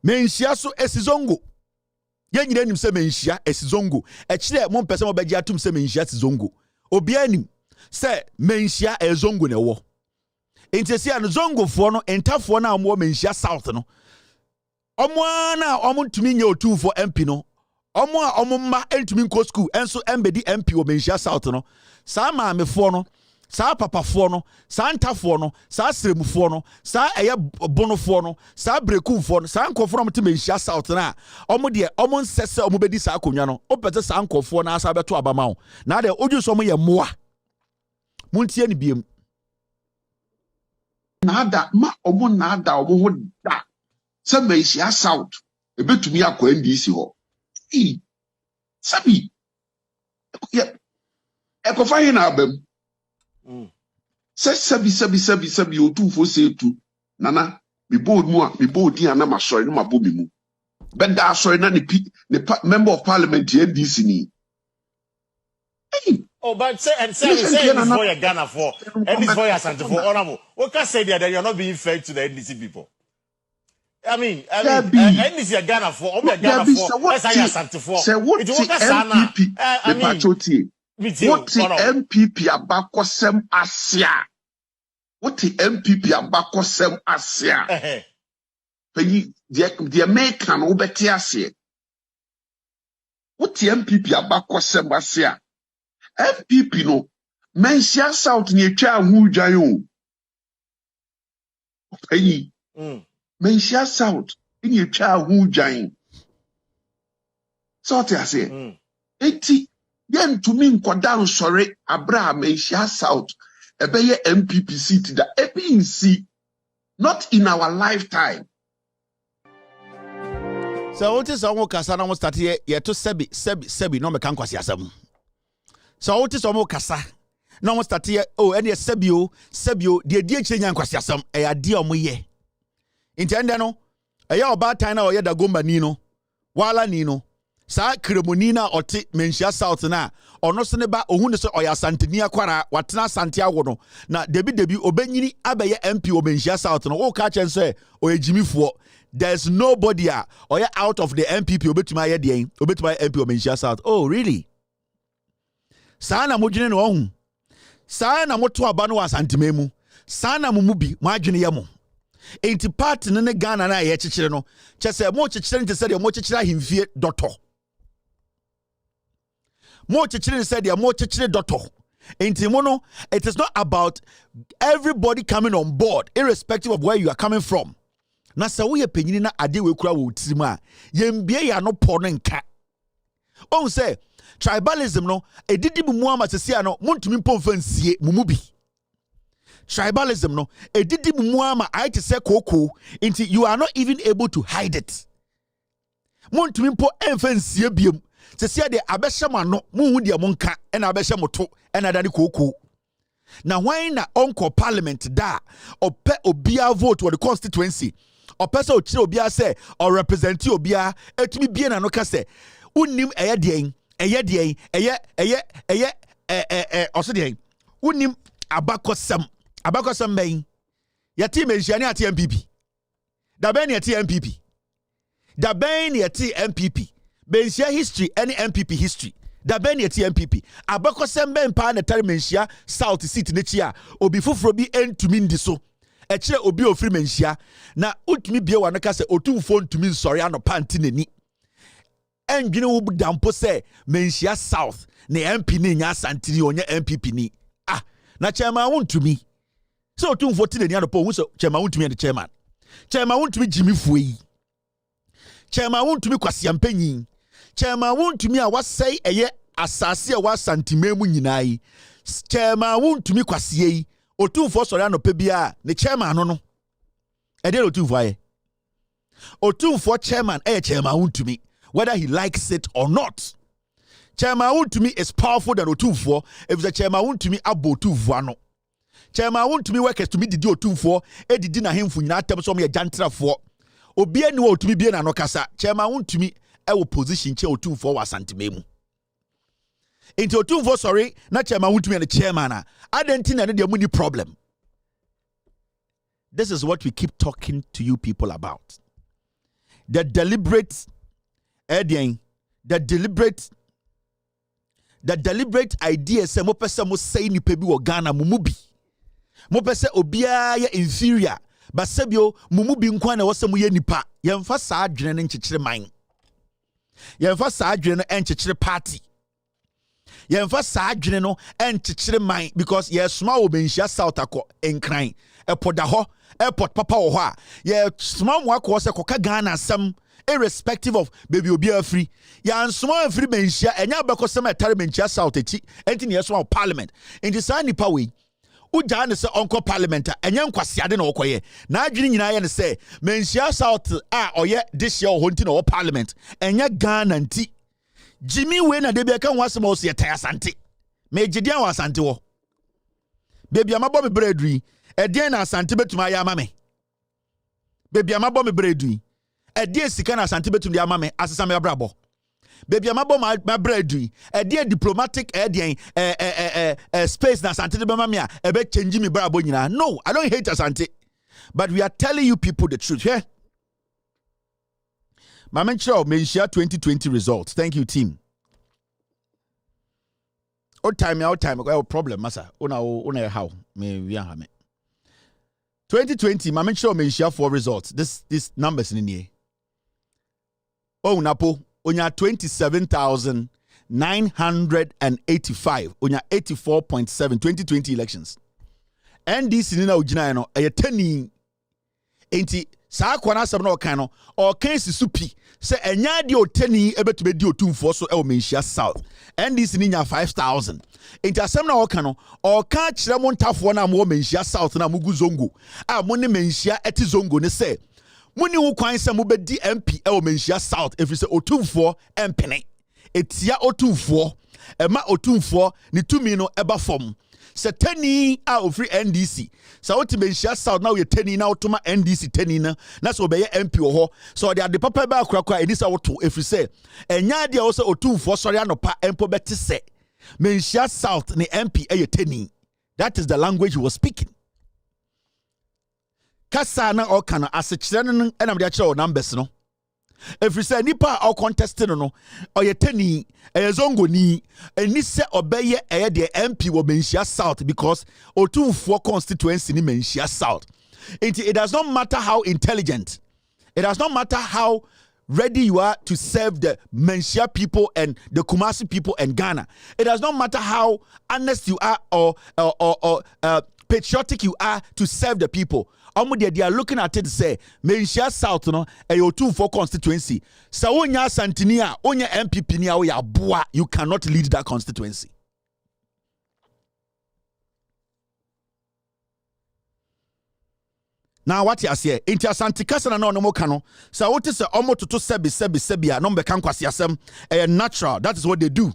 menhia so esizongo yenyire nim se menhia esizongo ekire mo mpese mo beji atum se menhia esizongo obi anim se menhia ezongo ne wo entesi an zongo fo no entafo na mo menhia South no omo na omo tumi nye otumfo MP no omo a omo ma entumi nko school enso embedi MP o menhia South no sa maamefo no sa papafo no sa ntafo no sa sremufo no sa bonofo no sa brekumfo no sa nkofo no mte menhia South na omo de omo nsese omo bedi sa akonwa no opete sa nkofo na asa beto abama wo na de oju so omo ye moa muntie ni biem nada ma omo nada omo ho da se menhia South ebetumi akwa NDC ho sabi ekofa hin na abam sabi otufo setu nana me bold mu a me bold dia na masori no mabomi mu benda asori na ne member of parliament NDC ni but say this for your Ghana for and this for your Santa for honorable what can say that you're not being fair to the NDC people. I mean NDC Ghana for Ghana for that's how you Santa for it won't MPP I mean what the MPP abakosem asia what the MPP abakosem asia penyi the American obeti asia what the MPP abakosem asia MPP no menhia South ni etwa hu dwan o penyi menhia South ni etwa hu dwan so te asia eti yen to me nkodan sori Abraham menhia South ebeye MPP seat da EPNC not in our lifetime. So what is our kasa na mo start here to sebi no me kan kwasi asem. So what is our kasa na mo start here ene sebio de kire nyan kwasi asem e ade omo ye. Intende no eya oba tan na oye da gomba ni no wala ni no sa kremoni na ote menhia South na ono se ne ba ohun ne so oya santeni akwara watena sante awo no na debi obenyini abeye MP o menhia South no wo ka chen se oyejimifo there's nobody oya out of the MPP obetuma aye de obetuma MP o menhia South. Oh really? Sa na modwene no ohun sa na moto aba no asantememu sa na mumubi mo adwene ye mo enti part ne Ghana na ye kekere no chese mo kekere nte se de mo kekere ahimfie dotto mo kekere said they are mo kekere dotto enti mo no it is not about everybody coming on board irrespective of where you are coming from na se wo ye panyini na ade we kura wo tirim a yembie ya no po no nka on say tribalism no edidi mu amasese no montumi mpomfa nsie mumubi tribalism no edidi mu ama aite se koko inti you are not even able to hide it montumi mpo emfa nsie biem se sia de abehye no muhu de monka na abehye moto na dade koko na when na onko parliament da ope obia vote for the constituency ope se ochire obia se or represent obia etumi bie na no ka se unnim eye osodien unim abakosem Abakosam bɛn yɛte menhyia ne ate MPP da bɛn ne yɛte MPP da bɛn ne yɛte MPP menhyia history any MPP history da bɛn ne yɛte MPP abakosam bɛn pa na tare menhyia south seat ne chi a obi foforo bi entumi ndi so ɛkyerɛ obi ofiri menhyia na utumi bie wa no ka sɛ otumfo ntumi nsɔre anopa nti nani ɛndwene wo dampo sɛ menhyia south ne MP ne nya asantini onye MPP ni na chairman wontumi sɛ otumfo ti nani anopa wo sɛ chairman wontumi ne chairman wontumi Jimmy Fuei chairman wontumi Kwasi Ampanyin chairman wontumi a wasɛe ɛyɛ asase a wasantima mu nyinaa yi chairman wontumi Kwasi yi otumfo sɔre anopa bia ne chairman no ɛde otumfo ayɛ otumfo chairman chairman wontumi whether he likes it or not. Chairman Wontumi is powerful than Otumfo if the chairman Wontumi abo Otumfo ano. Chairman Wontumi workers to me didi Otumfo didi na hemfu nyina atem so me jantra fo. Obi ani wo Otumi bie na no kasa. Chairman Wontumi wo position che Otumfo wa santimemu. Into Otumfo sorry na chairman Wontumi and the chairman a adentina na de mu ni problem. This is what we keep talking to you people about. The deliberate idea say mo pese mo say ni pe bi wo Ghana mumu bi mo pese obia ye inferior ba sebio mumu bi nkwa na wo se mo ye nipa yemfa saa adwene ne nkyekere man yemfa saa adwene no enkyekere party yemfa saa adwene no enkyekere man because ye soma wo benhia south akọ enkran epoda ho airport papa wo ho a ye soma mo akọ se koka Ghana asem irrespective of baby obi free ya nsoma free benhia enya beko sem etare benhia south echi enti ne yeso parliament enti sa nipa we uja ne se onko parliament enya nkwasiade na okoye na adwene nyina ye ne se benhia south a oye this year ho enti na parliament enya Ghana nti Jimmy we na de be kan wasem o se yetaya sante me gidian wa sante wo baby amabo me bredui edien na sante betuma ya mame baby amabo me bredui edie sika na sante betum de amame asesa me brabo baby amabo ma bredui edie diplomatic edien space na sante de bema me a ebe change me brabo nyina. No, I don't hate asante, but we are telling you people the truth here. Mama Chow may share 2020 results. Thank you, team. Out time. Well, problem, massa. Una how me we are me. 2020, Mama Chow may share 4 results. This numbers in here. Oh, Napo, onya 27,985. Onya 84.7. 2020 elections. NDC nina ujina no a 10 enti saa kwa na no kan o kan supi se enya de otani ebetume di otumfo so e o menhia south NDC ni nya 5,000 enti asem na o kan o kan kire mo ntafo na mo menhia south na mugu zongo a mo ne menhia eti zongo ne se muni wo kwan se mo be di MP e o menhia south efri se otumfo empene etia otumfo ema otumfo ni tumi no eba fom se teni a ofri NDC sa woti menhia south na we teni na otoma NDC teni na so be MP wo ho so de ade papa ba akrakra edisa woto efri se enya de wo se otumfo sori anopa empo beti se menhia south ni MP e teni. That is the language he was speaking. Kasa na okana asechire no enam de akire numbers no efri se nipa o contesting no oyetani zongo ni eni se obeye eye de MP wo menhia south because otumfo constituency ni menhia south. It does not matter how intelligent, it does not matter how ready you are to serve the menhia people and the Kumasi people and Ghana. It does not matter how honest you are or patriotic you are to serve the people. They are looking at it say menhia south no a otumfo constituency. So onya santinia onya MPP ni ya boa, you cannot lead that constituency. Now what you say? Inti asante kasa na no mo kano. So what is omo toto sebi a no be kan kwase asem natural. That is what they do.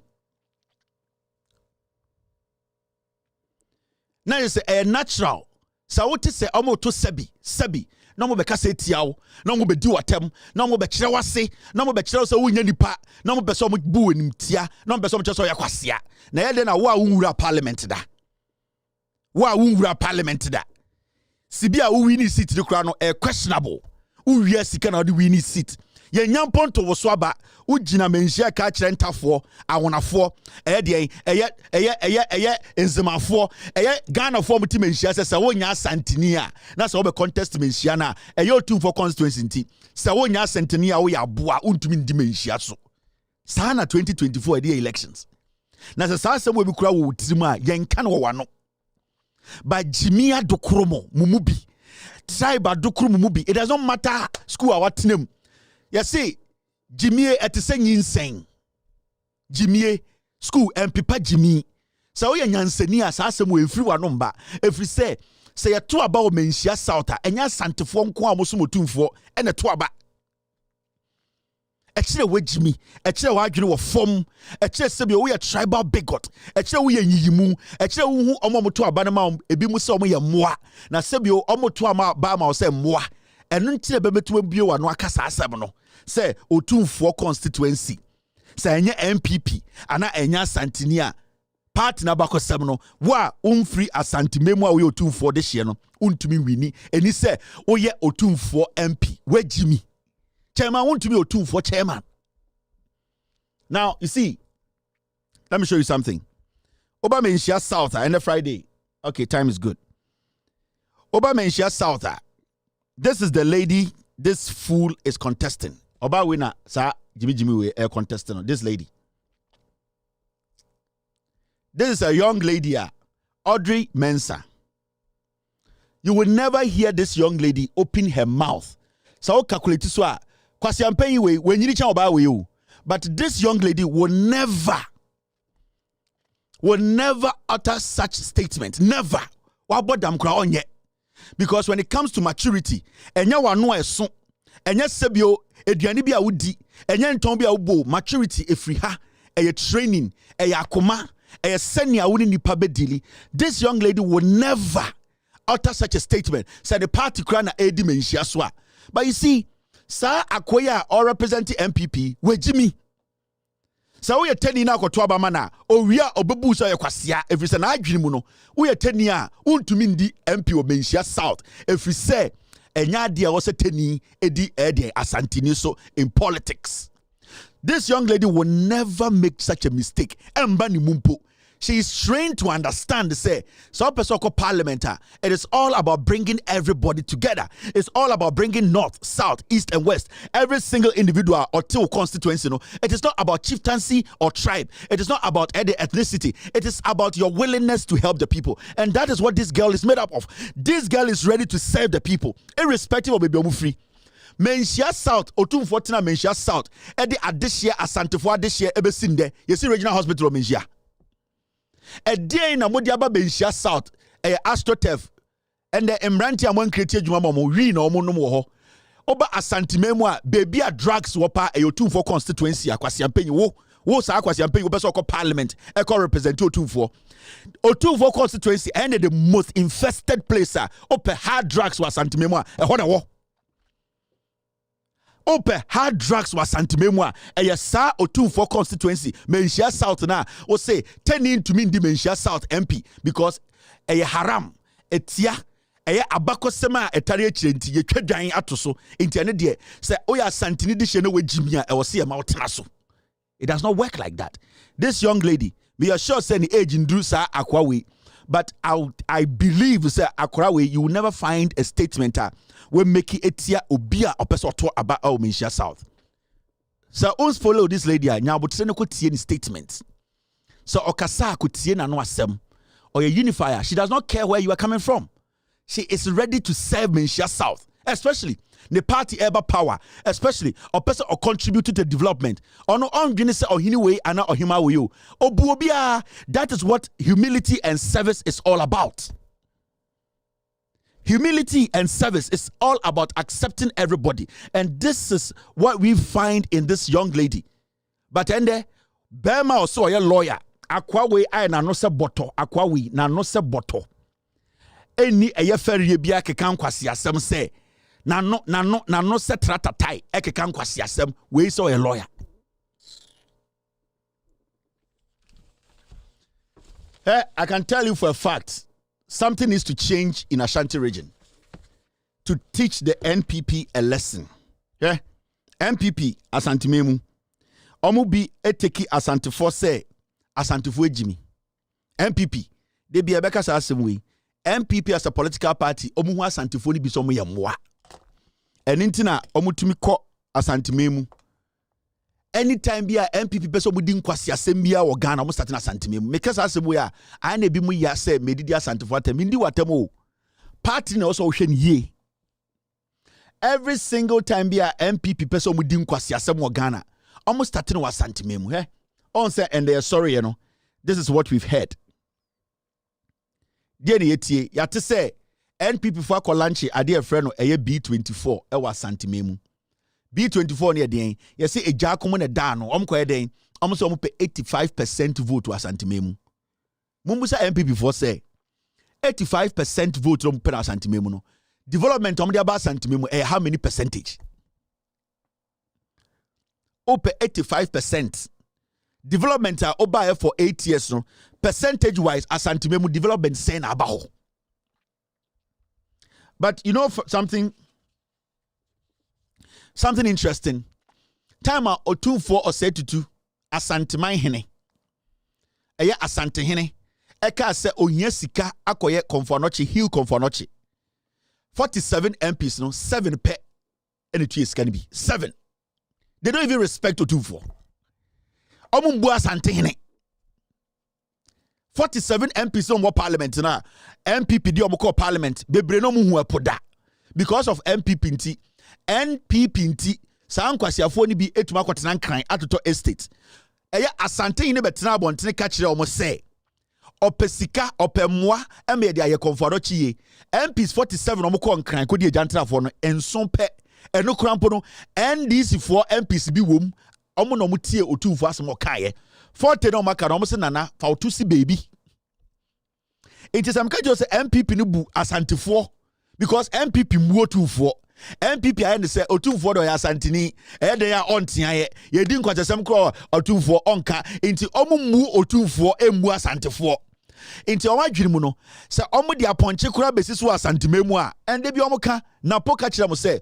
Now you say natural. So what is omo to sebi. No mo be kasa tiawo. No mo be di watem. No mo be kire wase. No mo be kire so wunya nipa. No mo be so mo bu enim tia. No mo be so mo kire so ya kwasea. Na ye de na wo a wura parliament da. Wa unwura parliament da. Sibia u win seat de kra no questionable. U wi sika na de win seat. Ye nyampon to wo so aba ugina menhia ka kire ntafo awonafo de eye enzemafo eye Ghana fo muti menhia se wonya asantini a na se wo be contest menhia na eye otumfo constituency nti se wonya asantini a wo ya boa untumi ndi menhia so saa na 2024 de elections na se saa se wo bi kura wo tirim a yenka no wano ba jimia dokromo mumubi tribe dokromo mumubi. It does not matter school awatenem. You see, Jimmy at the same insane. Jimmy school and Pipa Jimmy. So we are Yansenia, Sassam will free one number. If we say a two about Mensia South and ya Santa Fon Quamosumo for and a twaba. A chair with Jimmy, a chair wide you know form, a chair sabi we are tribal bigot, a chair we are Yimu, a chair who omo to a banama, a bimuso me a moi, na sabio omo to a bama or say moi. And until a baby to bio and wakasa sabano. Say Otumfo constituency. Say enya MPP. Ana enya Santinia. Part na bako sabano. Wa free asantimemo we Otumfo this year no. Untumi wini. And he say, oh yeah Otumfo MP. Where Jimmy? Chairman want to be Otumfo chairman. Now, you see, let me show you something. Obama in Shia South and the Friday. Okay, time is good. Obama in Shia South. This is the lady this fool is contesting. Oba winner, sir, Jimmy we are contesting. This lady. This is a young lady, Audrey Mensah. You will never hear this young lady open her mouth. So calculate this one. Kwasi ampe we when you oba we. But this young lady will never utter such statement. Never. Wabodam kra onye. Because when it comes to maturity, enya wano eso, enya sebio eduani bi a wudi, enya nton bi a ubo, maturity efri ha, eye training, eye akoma, eye senia wuni nipa bedili. This young lady will never utter such a statement. Say the party krana edi menhia so a. But you see, sir akoya or representing MPP, we Jimmy. So we are telling now to Abamana, or we are obebu so yakwasia, if it's an adrimuno, we are telling ya, untumindi MP or Mensia South, if we say, and yadia was a teni, edi asantini so in politics. This young lady will never make such a mistake. Mbani mumpo. She is trained to understand, say, so parliamentary. It is all about bringing everybody together. It's all about bringing north, south, east, and west. Every single individual or two constituency. You know, it is not about chieftaincy or tribe. It is not about any ethnicity. It is about your willingness to help the people. And that is what this girl is made up of. This girl is ready to serve the people, irrespective of baby free. Menhia South, Otumfo Tina Menhia South, Edi Adeshia Asantefo Adeshia Ebesinde. You see Regional Hospital Menhia. A day na modi aba Menhia South, AstroTurf, and the Emranti among created Jumamomo, we no mono ho. Oba Asantimemo, baby a drugs wapa a Otumfo constituency, Aquasian Penny, wo sa Aquasian Penny, Obeso Parliament, Eco representative Otumfo constituency, and the most infested place, Ope hard drugs was Santimemo, a honor. Ope hard drugs was Santimemwa, a yasa Otumfo constituency, Menhia South na, or say, 10 in to mean the Menhia South MP, because a haram, a tia, a abako sema, a tariachinti, ye tredain atoso, internet, say, Oya Santini disheno with Jimia, I will see a mountainaso. It does not work like that. This young lady, we are sure sending age in Drusa Aquawi, but I believe, sir, Aquawi, you will never find a statement. We make it etia obia opeso to about our Menhia South. So ons follow this lady now, but send ko tie any statements. So okasa ko tie na no asem. Or a unifier, she does not care where you are coming from. She is ready to serve Menhia South, especially the party ever power, especially a person or contribute to the development. Or no on say or anyway and or hima you. Obuobia, that is what humility and service is all about. Humility and service is all about accepting everybody. And this is what we find in this young lady. But ende, Bema also a lawyer. Akwawe I na no se boto. Akwawe na no se boto. Eni eye ferie bia kekan kwasi asem se. Na no se tratatai. Kekan kwasi asem. We so a lawyer. I can tell you for a fact. something needs to change in Ashanti region to teach the NPP a lesson. Yeah, NPP Asante Memu. Omu bi eteki Asante for say Asante for Jimmy. NPP they be a beka sa asem NPP as a political party omu hu Asante for ni bi so mo ye moa. Eni ntina omu tumi ko Asante Memu. Anytime be a NPP person mu di nkwasi asem bia wo Ghana omu start na Asante Memu. Make sa asem we a na bi mu ya say medidi Asante for atem ndi watem o. Party na also hwe ye. Every single time be a MPP person mu di nkwasi asem wo Ghana almost starting was Asante Memu. He on say and they are sorry, you know. This is what we've heard. Dear yetie ya te say NPP for akolanche ade e frɛ no eye B24 e wa Asante Memu. B24 ne den ye say eja akomo ne da no omko den omo so omo pe 85% vote to Asante Memu. Mumbusa MPP for say 85% vote on pe Asante Memu no. Development omo de aba Asante Memu how many percentage? Ope 85%. Development are over for 8 years no. Percentage wise Asante Memu development saying about. But you know something interesting. Time a otumfo osetutu Asante man hene. Eye Asante hene. Eka se ohia sika akoye Komfonochi Hill Komfonochi. 47 MPs no 7 pe and it is can be 7. They don't even respect otumfo. Omumbu Asante hene. 47 MPs on what parliament na MPP di omko parliament bebre no mu hu epoda because of MPP nti saa nkwasiafo ni bi etuma kwotena nkran atoto estate eye Asante hene betena abontene ka kire omo se opesika opemmoa eme de aye Komfonochi ye MPs 47 omko nkran kodi ejantrafo no enson pe eno krampo no NDC for MPs bi wom omo no mutie otumfo asem okaye 40 no maka no omo se nana fa otusi baby it is am ka jo se MPP ni bu Asantefo because MPP mu otumfo MPP aye ne se otumfo do ya Asanteni e de ya ontia ye di nkwatesem kro otumfo onka nti omo mu otumfo emu Asantefo nti omo adwiri mu no se omo di aponche kura besiso Asante Memu a ende bi omo ka na poka kire mo se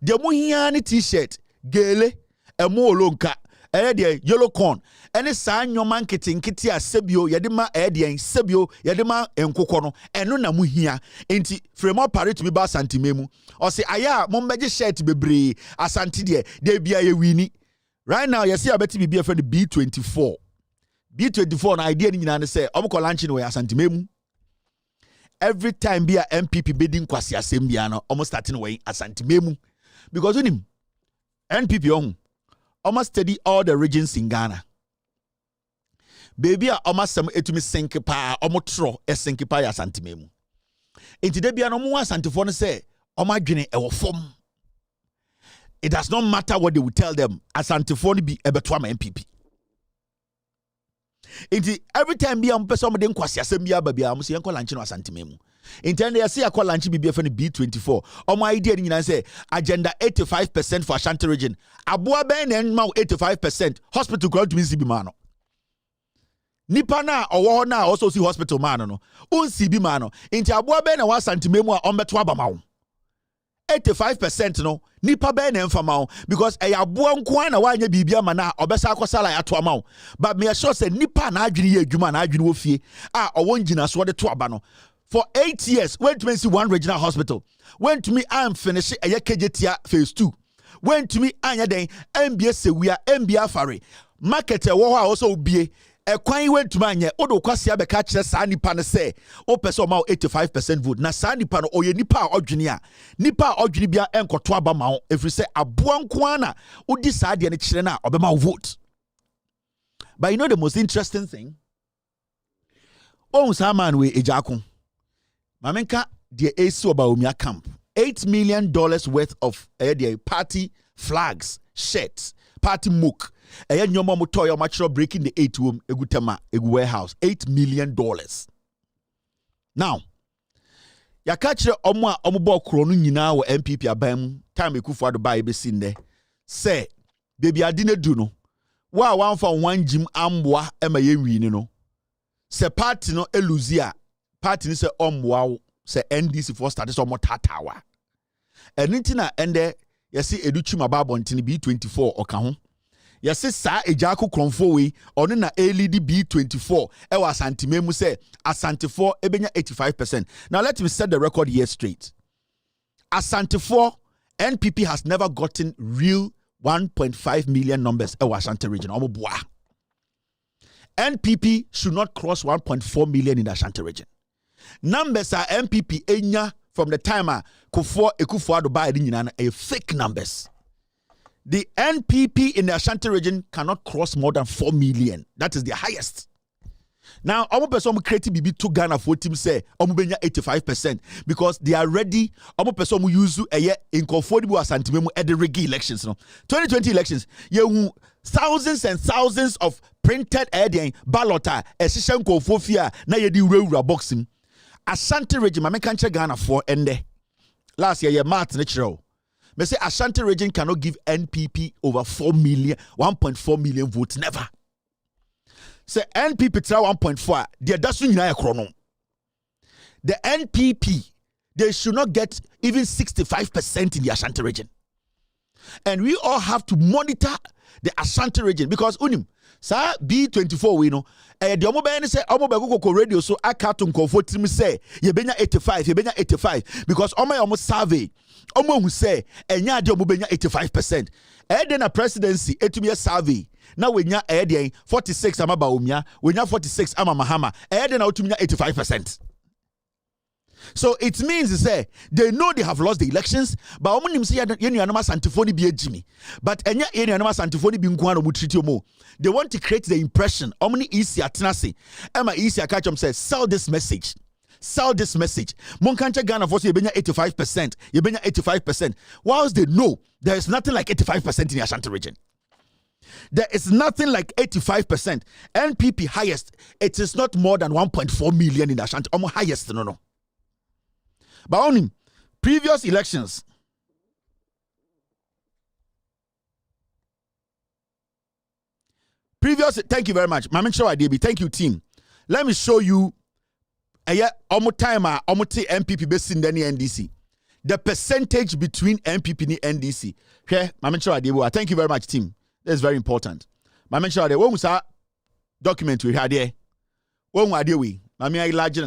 de mu hia ni t-shirt gele emu olonka de yellow corn ene saa nyoma nkete a sebio yedema de sebio yedema enkokɔ no eno na mu hia enti fremo pare to be ba Asante Memu o se aya mo mbeje shirt bebre Asante de bia ye wini right now you see abeti bibia friend B24 na idea ni nyina ne se omko lunch no Asante Memu every time bia MPP bedin kwase asem bia no omo starting way Asante Memu because unim NPP on almost study all the regions in Ghana. Baby, almost some etumi sink pa, omotro sink pa ya Asante Memu. Inti de bia no mu Asante for no say, omadwene e wo fom. It does not matter what they will tell them. Asante for no be ebeto am MPP. Inti every time bia mpese omde nkwasi asem bia ba bia am se enko lanche no Asante Memu. Intend they say akwa lanchi BBF and B24. My idea ni say agenda 85% for Ashanti region. Abua ben and mau 85%. Hospital ground to be mano. Nipa na owo na also see hospital mano no. Unsi bi mano. Inti abua ben na wa Asante Memu a ombeto aba mawo. 85% no nipa ben na mfa mawo because e abua nko na wa anya bibia ma na obesa akosala ya to amawo. But me sure say nipa na adwene ye adwuma na adwene wo fie a owo ngina so de to aba no. For 8 years, went to me see one regional hospital. Went to me and finish a KJTIA phase 2. Went to me and then MBA Sewia, MBA Fari. Market a war also be a quine went to mine. Odo Kwasia be catch the Sani Pan say, O person 85% vote. Na Sani Pan or ye Nipa or Junior. Nipa or Junibia and Kotwaba Mount. If you say a buon kwana, would decide any chilena or be my vote. But you know the most interesting thing? Oh, Saman we ejakun. Mamenka the AC about Umia camp. $8 million worth of party flags, shirts, party mook. Nyoma mutoya machro breaking the 8 room egutema egu warehouse. $8 million. Now, ya kachire omwa omubo kronu nyina wo MPP abam time ekufu do buy be sinde. Say, baby adine du no. Wa wan fa wan jim amboa ema ye wi ni no. Se party no eluzia party ni say wow say NDC for start so mo tatawa enti na ende yesi educhuma babontin B24 oka ho yesi sa ejako kronfo we ono na LED B24 e wa asantime mu say asantefo ebenya 85%. Now let me set the record here straight. Asantefo NPP has never gotten real 1.5 million numbers e wa Ashanti region omo boa. NPP should not cross 1.4 million in the Ashanti region. Numbers are NPP enya from the time Ekufuado buy a fake numbers. The NPP in the Ashanti region cannot cross more than 4 million. That is the highest. Now, omo person create BB to Ghana for team say omo benya 85% because they are ready. Omo person use a year in comfortable Ashanti memo at the regi elections. No, 2020 elections. You thousands and thousands of printed ballota esishen kofofia na yedi rewura boxing. Ashanti region, my country Ghana for ende. Last year, Martin natural. Me say Ashanti region cannot give NPP over 4 million, 1.4 million votes. Never. Say NPP try 1.4. They doesn't unite chrono. The NPP, they should not get even 65% in the Ashanti region. And we all have to monitor the Ashanti region because unim sa B24 we know the omo be say omo be go radio so aka to nkofo trim say ye benya 85 because omo survey omo hu say enya ade omo benya 85% then na presidency etumi survey na wenya den 46 ama baomia wenya 46 ama Mahama then na otumi 85%. So it means to say they know they have lost the elections, but omunim say yenu anoma santifoni bi ejimi. But enya yenu anoma santifoni bi nko anu treat mo. They want to create the impression omni easy atenase. Emma easy akachom says sell this message. Sell this message. Monkancha Ghana for say yebenya 85%. Yebenya 85%. Whilst they know there is nothing like 85% in the Ashanti region. There is nothing like 85%. NPP highest. It is not more than 1.4 million in the Ashanti. Almost highest no. But on previous elections, thank you very much. Thank you, team. Let me show you MPP based in the NDC. The percentage between MPP and NDC. Okay, thank you very much, team. That's very important. When we saw document we had there, when we are we, larger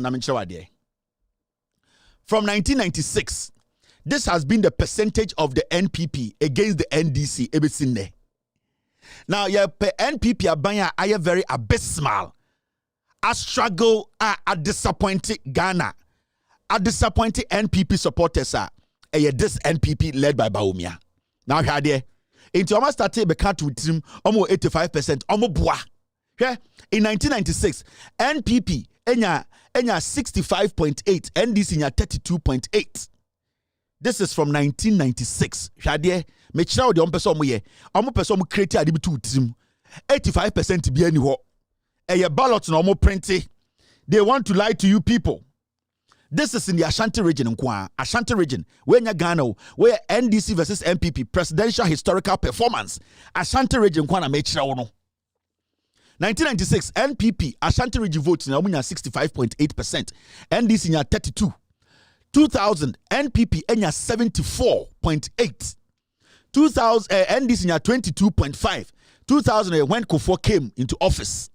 from 1996, this has been the percentage of the NPP against the NDC. Everything there. Now, NPP abanya are very abysmal. I struggle, I disappointed Ghana. I disappointed NPP supporters are this NPP led by Baumia. Now here there. Into almost started become with him almost 85%. Almost bois. Okay? In 1996, NPP enya 65.8, NDC enya 32.8. This is from 1996. Shade me chira de person mo ye. Omo person mo create ade bi to tim. 85% bi ani ho. Eye ballot na omo print. They want to lie to you people. This is in the Ashanti region nkwa. Ashanti region where Ghana where NDC versus NPP presidential historical performance. Ashanti region nkwa na me chira wo no. 1996 NPP Ashanti region vote na omunya 65.8%, NDC nya 32. 2000 NPP enya 74.8. 2000 NDC nya 22.5. 2000 when Kufuor came into office.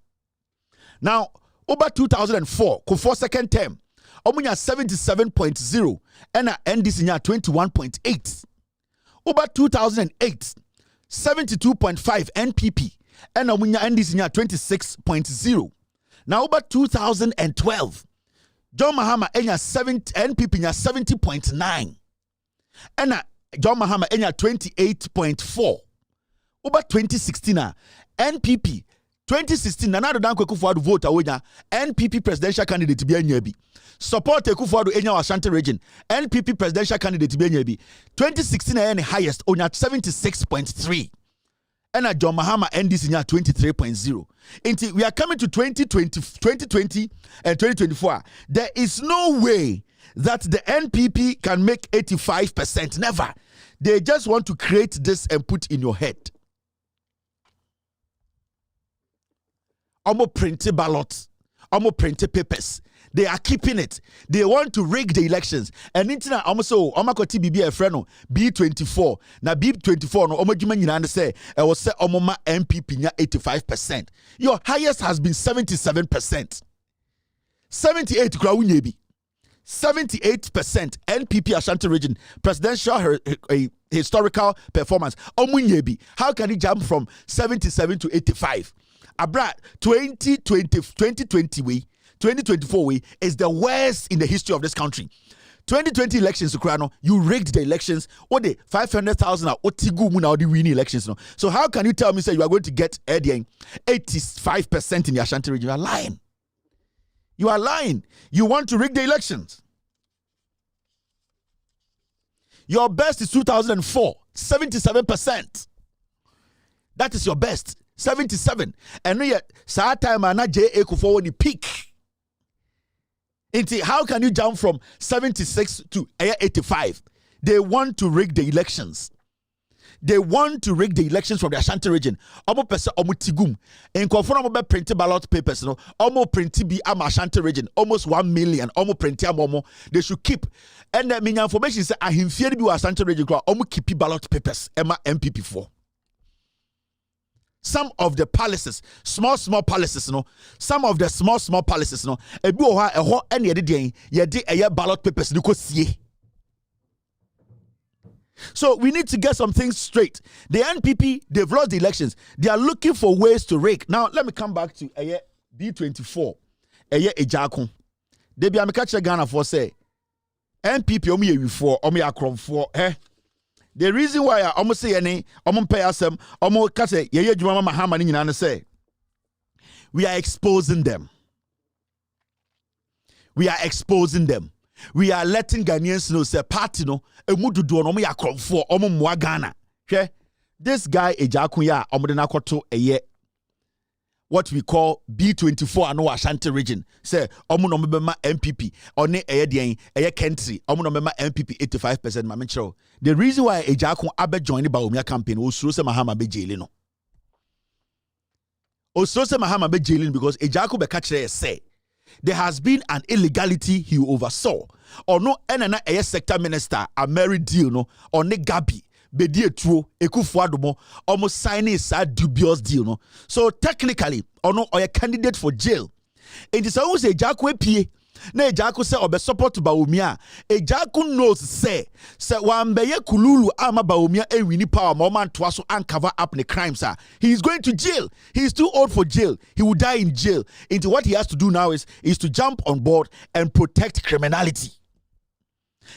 Now over 2004 Kufuor second term omunya 77.0 and NDC nya 21.8. Over 2008 72.5 NPP and NDC 26.0. Now over 2012, John Mahama NPP 70.9. And John Mahama 28.4. Over 2016, NPP 2016 Nana Danko Ekufuado vote awenya NPP presidential candidate bi anyabi. Support Ekufuado enya Ashanti region. NPP presidential candidate bi anyabi. 2016 the highest onya 76.3. And John Mahama NDC 23.0. Until we are coming to 2020 and 2024. There is no way that the NPP can make 85%. Never. They just want to create this and put in your head. Omo print ballots. Omo print papers. They are keeping it. They want to rig the elections. And internet also omakoti BB a friend B24. Now B24 no omajuma nyina say I was say omoma MPP nya 85%. Your highest has been 77%. 78 kura wunyebi. 78% NPP Ashanti region presidential historical performance. Omunyebi. How can it jump from 77 to 85? Abra 2024 way is the worst in the history of this country. 2020 elections, Ukraino, you rigged the elections. What the 500,000 are otigu muna the winning elections. No? So how can you tell me say you are going to get 85% in the Ashanti region? You are lying. You are lying. You want to rig the elections. Your best is 2004, 77%. That is your best, 77. And yet, that time I not J.A. Kufuor the peak. How can you jump from 76 to 85? They want to rig the elections. They want to rig the elections from the Ashanti region. Omo pesa omo tigum. In conform omo print ballot papers, no. Omo print be am Ashanti region. Almost 1 million. Omo print amomo. They should keep. And the information say I him fear be Ashanti region. Omo keep ballot papers. Emma MPP4. Some of the palaces, small palaces, no. Some of the small palaces, no. Ebi oha eho any yedi eye ballot papers ni ko sie. So we need to get some things straight. The NPP, they've lost the elections. They are looking for ways to rig. Now, let me come back to B24. Ejakun. They be catch Ghana for say NPP omi before omi akrom for The reason why I almost say any pay asem kase juma Mahama ni nyina say we are exposing them. We are exposing them. We are letting Ghanaians know say party no emudu do no ya kromfo omo mwa Ghana. This guy Ejakunya omodena koto what we call B24 ano Ashanti region. Say omo no mebema MPP one den country omo no mebema MPP 85% ma menchro. The reason why Ejakun abe join the Baumia campaign osuro se Mahama be jail no. Osuro se Mahama be jail because Ejakun be catch say there has been an illegality he oversaw. Or no, enana a sector minister a married deal no or ne Gabi bedie true ekufuadomo almost signing a dubious deal no. So technically or no or a candidate for jail. It is always a Ejaku pie. Na Ejaku say obe support Baumia. Ejaku knows say wambeye kululu ama Baumia e wini power moment twaso and cover up the crimes. He is going to jail. He is too old for jail. He will die in jail. Into what he has to do now is to jump on board and protect criminality.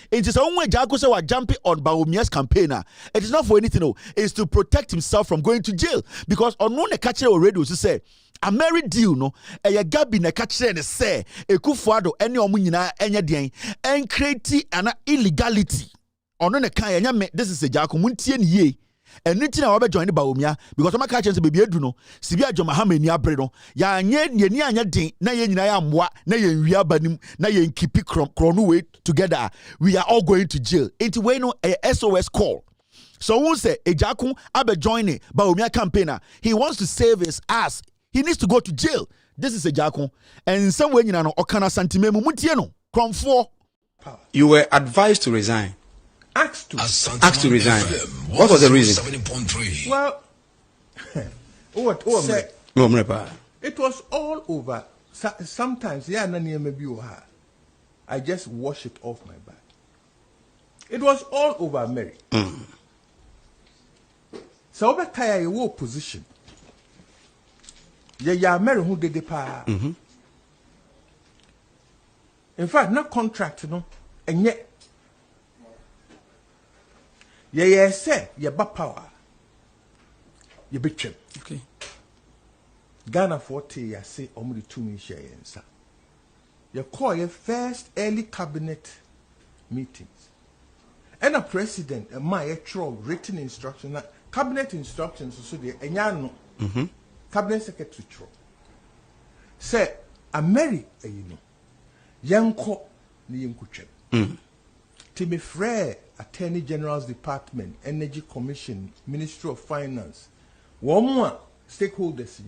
It is only Ejaku say we're jumping on Baumia's campaigner. It is not for anything. No, it is to protect himself from going to jail because on one catcher already was to say. A married deal no a gabi na catcher and say ekufuado any omunyina enya den and create an illegality ono ne kan enya me this is a Ejaku muntie ne ye enti na we join Baumia because my catcher say baby edu no sibi adwo Mahama ni abre no ya anye ni anya den na ye nyina ya mboa na ye nwia banim na ye nkipi krono way together we are all going to jail enti we no a SOS call. So who say Ejaku abe join Baumia campaigner he wants to save his ass. He needs to go to jail. This is Ejaku. And in some way, you know, Okana Santimemu Mutieno, Cromfo. You were advised to resign. Asked to resign. What was the reason? Well, it was all over. Sometimes, I just wash it off my back. It was all over Mary. So, over Kaya, your position. Yeah, Mary who did the power. In fact, not contract, no, and yet, say, you bad power. You bitch. Okay. Ghana 40, I say, only 2 million shares. You call your first early cabinet meetings. And a president, a my actual written instruction, cabinet instructions, so the Enyano. Cabinet Secretary say a Mary you know yanko ni yankuche Timmy Frere Attorney General's Department Energy Commission Ministry of Finance one more stakeholders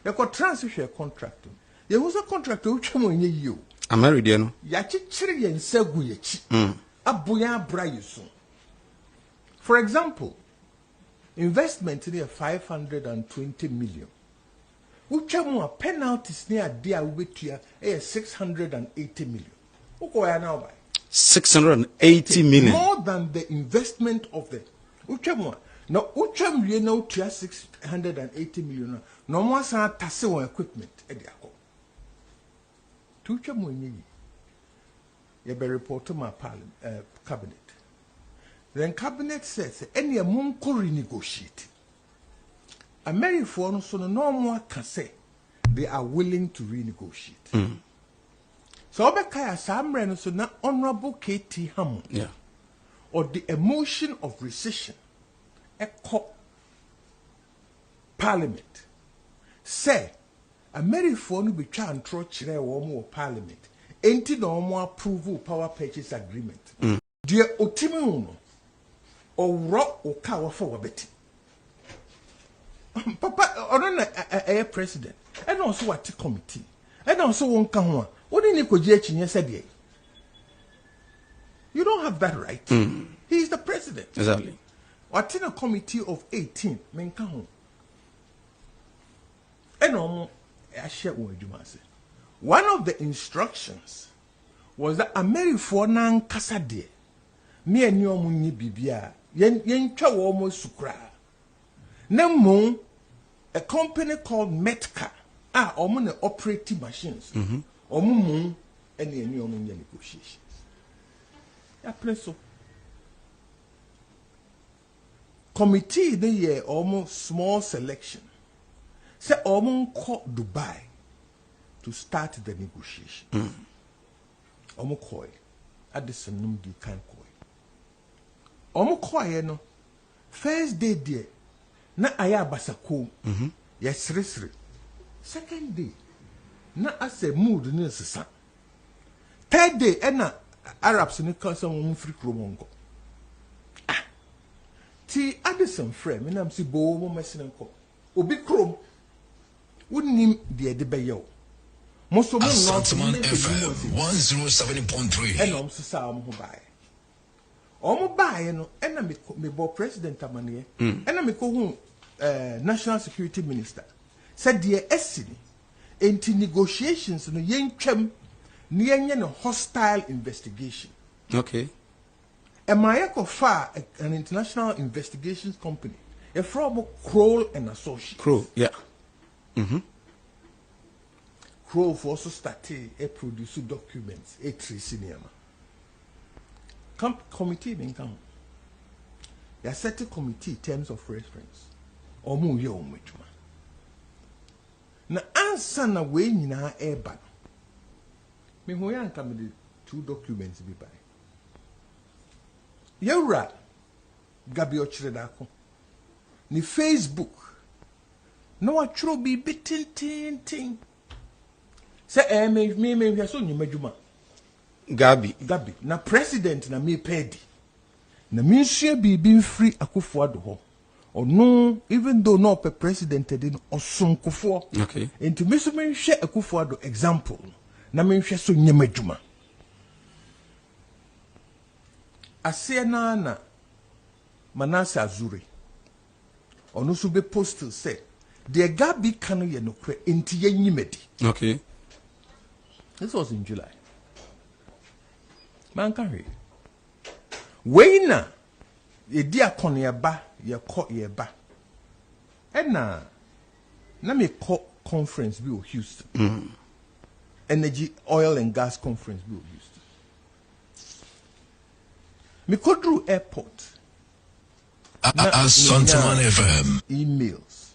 you got transfer contract There was a contractor which one you. I'm married, you know. Yachichiri and Seguyachi. Abuya Brayusun. For example, investment near 520 million. Which are penalties near dear with you 680 million. Who are now by 680 million. More than the investment of the Uchamwa. Now, Ucham, you know, 680 million. No more san tasso equipment. Ediako. Tucham when you be report to my cabinet. Then cabinet says any among renegotiate. America so no more can say they are willing to renegotiate. So Obekaya Samren so na Honorable KT Hammond. Yeah. Or the emotion of rescission. Echo Parliament. Say America no be try and throw chire wo Parliament. Enti no more approval power purchase agreement. Dear Otimi or rock or cower for wabeti. Papa, or a president, and also what committee, and also one come. What do you need yesterday? You don't have that right. He is the president. Exactly. What in a committee of 18 men come. And I share what you must say. One of the instructions was that America nan kasa de me and you munyi bibia yen twa wo mo sukra. Nemo a company called Metka omo na operating machines. Omo mu ene eni omo nya negotiations. Ya preso. Committee the year almost small selection. Say omo ko Dubai to start the negotiation. Omo koi Addison numdi kan koi. Omo koi no first day there na aya basako yes resre. Second day na ase mood ni sesa. Third day na Arabs ni kan some free kromongo. Ti Addison frame me nam si bo mo mesinenko. Obi krom wouldn't the debayo. Most of them FM 107.3. And I'm so buy. Omo buy no and me bo president amane and me ko national security minister said the esini enti negotiations no yentwam ne yenye no hostile investigation. Okay. Emayako fa an international investigations company a from Kroll and Associates. Kroll, yeah. Kroll also started a produce documents a cinema. Committee then come. There set a committee terms of reference. Omu yo umejuma. Na answer na we nyina eba. Me ho yanka me the two documents bi by. Yewra Gabi Ochredako. Ni Facebook. No atro bi bitin. Say me so nyumajuma. Gabi. Na president na me pedi. Na me share bi free Akufo-Addo ho. Or no, even though no pe president did Osunkufo. Okay. Into me so me share Akufo-Addo example. Na me share so nyumajuma. Asiana na Manase Azuri. Ono so be postal say the Gabi kanu ye no kwe enti ye nyimedi. Okay. This was in July. Man can read. Wayna ye dia kono ye ba ye ko ye ba. Na me ko conference bi o Houston. Energy, oil and gas conference bi o Houston. Me Kodru airport. Santaman FM. Emails.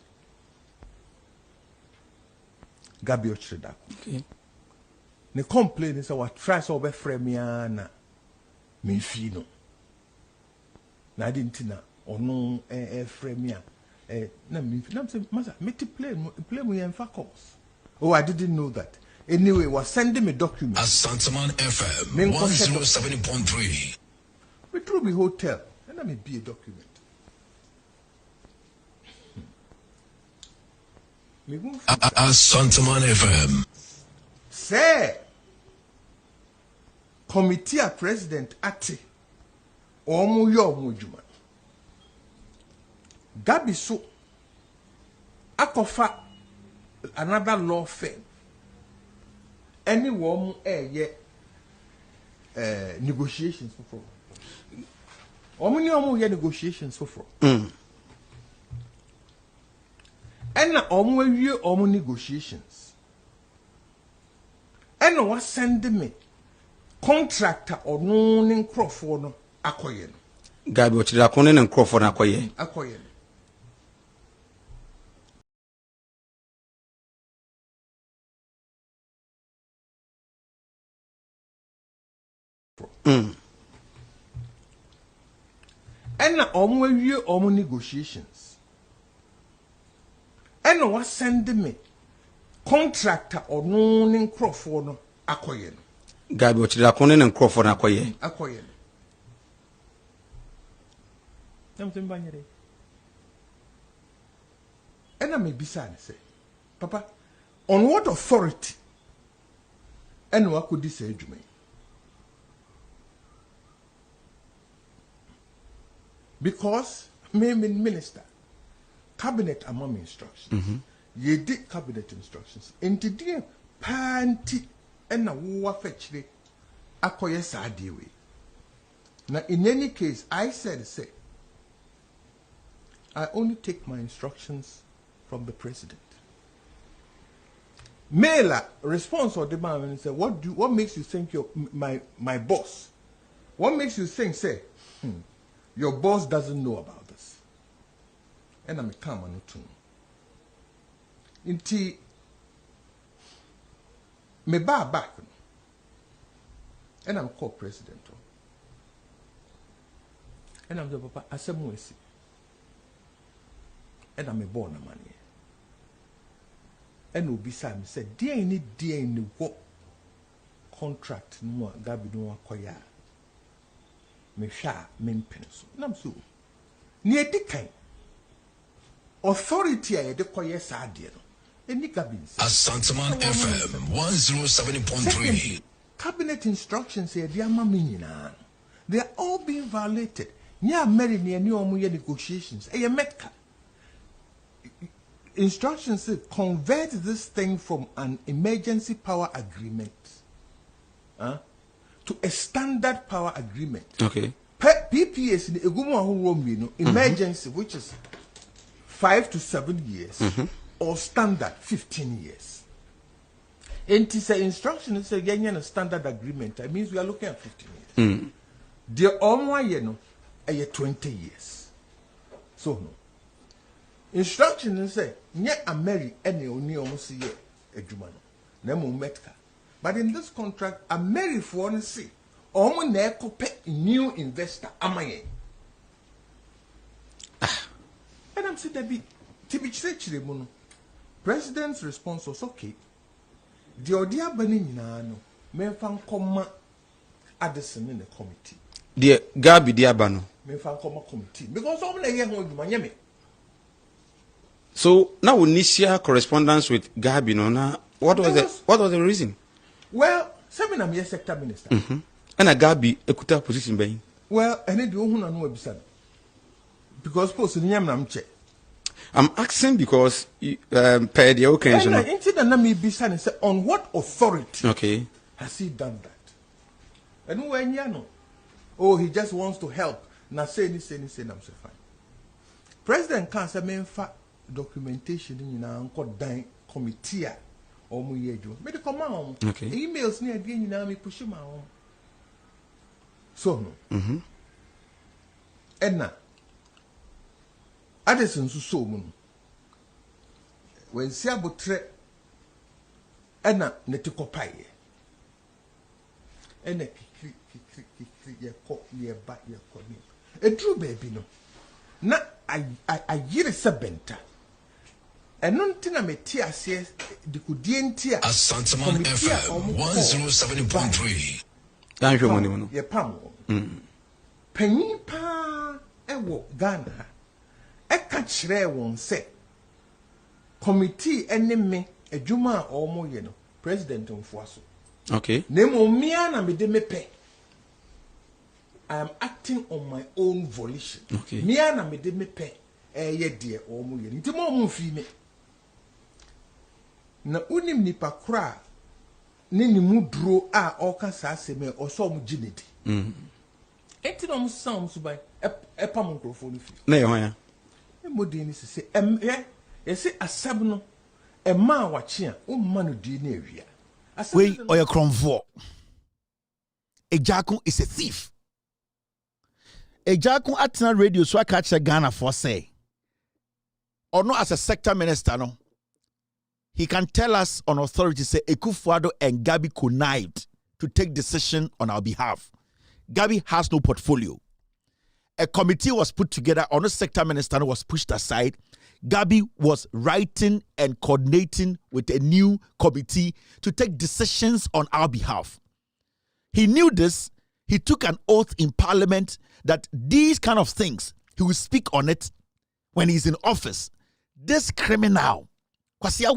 Gabi Ochredako. Okay. Ne complain is what try so be fremiana me fino. Na didn't na ono fremia na me na say masa me to play me en course. Oh, I didn't know that. Anyway, was sending me documents. Santaman FM 107.3. We through the hotel and let me be a document. Santaman FM. Say committee a president ate omu yo omu juma Gabi so akofa another law firm any woman negotiations for ni omu ye negotiations for and omu awie omu negotiations and what send me contractor or no Crawford no akoye no Gabi ochira kone ne Crawford akoye and omu awie omu negotiations and what send me contractor or no Crawford no akoye no Gabi ochira kone ne Crawford akoye and I may be sad say Papa on what authority and what could this say to me? Because me minister cabinet among instructions ye did cabinet instructions into the panty and a war fetchly akoye sadi way. Now in any case I said say I only take my instructions from the president. Mailer response or demand and say what makes you think you're my boss? What makes you think say your boss doesn't know about this? And I'm a calm on it too. Inti me back and I'm called president. And I'm the papa I said and I'm a born man. And Obi Sam said, dear in the what contract no Gabi no akoya. Me sha me penso. Nam so. Ni edikan. Authority a de koye sa de no. Eni Gabi. Asantaman FM 107.3. Cabinet instructions say they are nyina. They are all being violated. Nya Mary ni ani omu ye negotiations. E ye metka. Instructions say convert this thing from an emergency power agreement to a standard power agreement. Okay. PPS in the emergency, which is 5 to 7 years, or standard 15 years. And it's an instruction is a standard agreement. That means we are looking at 15 years. The only 20 years. So no. Instruction is say nye Ameri any oni almost ye ejuma no na metka. But in this contract Ameri for one say omo na ekope new investor amaye. And I'm saying that be tibichire mu no. President's response was okay. The odia bani nyina no memfa nkoma Addison in the committee. The Gabi diaba no. Memfa nkoma committee because omo na ye ho ejuma nyame. So now we initial correspondence with Gabi no na what was the reason? Well, seven am here sector minister. And a Gabi ekuta position ben. Well, any do who na no ebisa. Because post ni nyam na mche. I'm asking because per the occasion. And incident na me bisa and say on what authority has he done that? And when you know, oh, he just wants to help. Na say I'm say fine. President can say me fa documentation in anko dan committee or mu yeju me de command emails ni ade nyina me push ma on so no enna Addison so mu no when si abotre enna netikopaye enna kikri ye ko ye ba ye ko ni edru baby no na ayire sebenta eno ntina meti ase de kudie ntia Asantaman FM 107.3 danhwe mo ni mo ye pam panyin pa ewo Ghana e ka kire won se committee ene me adwuma a omo ye no president mfuaso. Okay. Nemo mia na me de mepe. I am acting on my own volition. Okay. Mia na me de mepe. Ye dear or mu ye. Nti mo mu fi me. Na unim nipa kra ne ni mu duro a oka sa aseme oso mu ginedi. Enti no mu sound so by epa mo microphone fi. Na ye ho ya. E modi ni se ye se asab no e ma wache a o ma no di na awia. Wait, or your convo. Ejakun is a thief. Ejakun at radio so I catch a Ghana for say. Or not as a sector minister, no. He can tell us on authority say Ekufuado and Gabi connived to take decision on our behalf. Gabi has no portfolio. A committee was put together, or no sector minister was pushed aside. Gabi was writing and coordinating with a new committee to take decisions on our behalf. He knew this. He took an oath in Parliament that these kind of things, he will speak on it when he's in office. This criminal, this guy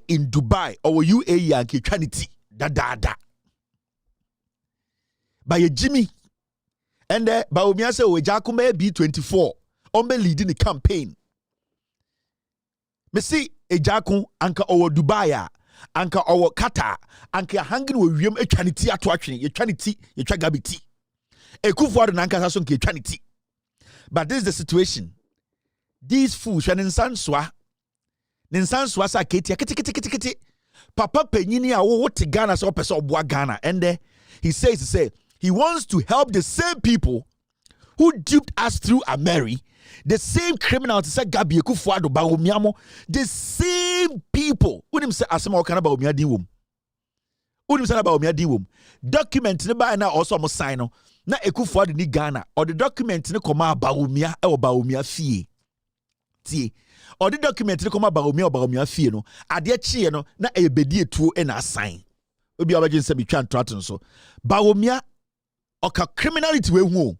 in Dubai or UAE and Trinity, da. By a Jimmy. And Baumia said, Jakume B24, Ombe leading the campaign. Me see a Jakun, Anka or Dubai, Anka or Qatar, Anka hanging with William a Trinity at watching, a Trinity, a Tragabiti. A Kufuad and Anka Hasson Trinity. But this is the situation. These fools, Ninsanswa sa Kiti, Papa Penini, what Ghana so person of Ghana, and he says, he wants to help the same people who duped us through Ameri, the same criminals said Gabi Ekufuado Baumiamo, the same people. Unim say asema okana Baumia diwum. Unim say Baumia diwum. Document ne ba na also mo sign no na Ekufuado ni Ghana or the document ne koma Baumia e Baumia fie. Tie. Or the document ne koma Baumia fie no ade chie no na e bedi etuo e na sign. Obi abagin se bitwa ntrato so. Baumia oka criminality we hu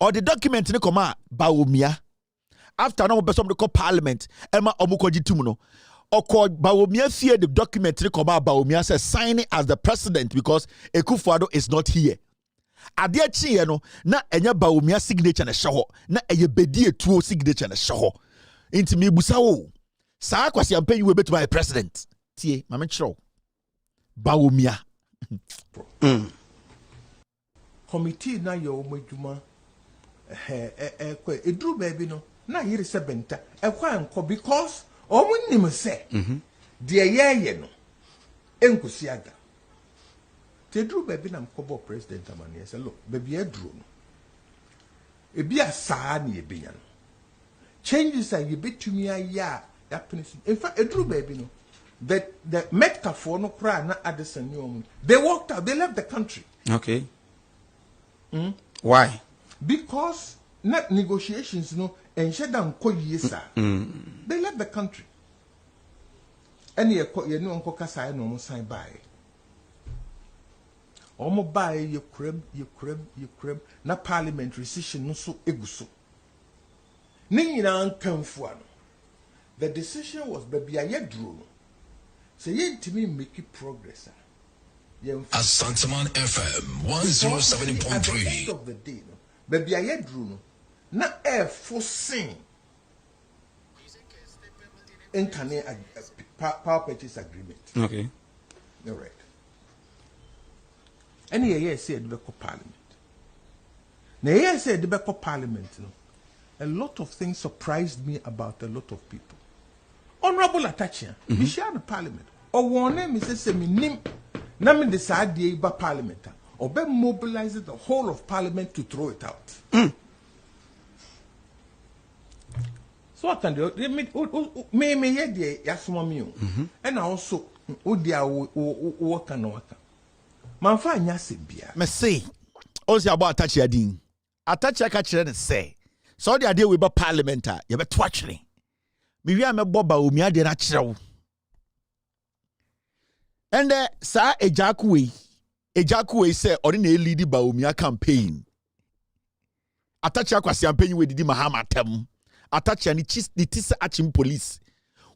or the document ne koma Baumia after no person the Parliament ema omukoji tum no oko Baumia fear the document ne koma Baumia says signing as the president because Ekufuado is not here ade chi no na enya Baumia signature na hye na eye bedi etuo signature na hye inti me busa wo saa kwasi ampanyi we betu by president tie mame chiro Baumia committee na ye omadwuma edru baby no na yiri se benta ekwa enko because omunnim se de ye no enkusi aga te edru baby na mkobo president amane say look baby edru no ebi asa na ebenya no changes are you betumi aya happiness in fact edru baby no the metaphor no cry na Addison Nyom they walked out, they left the country. Okay. Why? Because not negotiations no and shedam ko yesa. They left the country. And you know uncle Kasa no sign by. Omo buy you crem na parliamentary session no so eguso. Nina kanfuano. The decision was baby aye drew. So you to me make progress. As Santaman FM 107.3. At the end of the day, no, baby aye drew no. Na air forcing. In power purchase agreement. Okay. All right. And here said the Parliament. Now here said the Parliament. No, a lot of things surprised me about a lot of people. Honorable Atachia, we share the Parliament. Or one name is a nim. Namin decide the Iba Parliament. Or be mobilize the whole of Parliament to throw it out. So what can do? Me ye de yasumamiu. And also udia work and work. Manfa nyase bia. Me say, ozi about Atachia din. Atachia ka kire ne say. So the idea we ba Parliament you be twatching. Me wi am boba o mi ade na kire. And sa Ejakuwe say ori na lead ba Baumia campaign. Atachia kwasi campaign we didi Mahama tem. Atachia ni tisa achim police.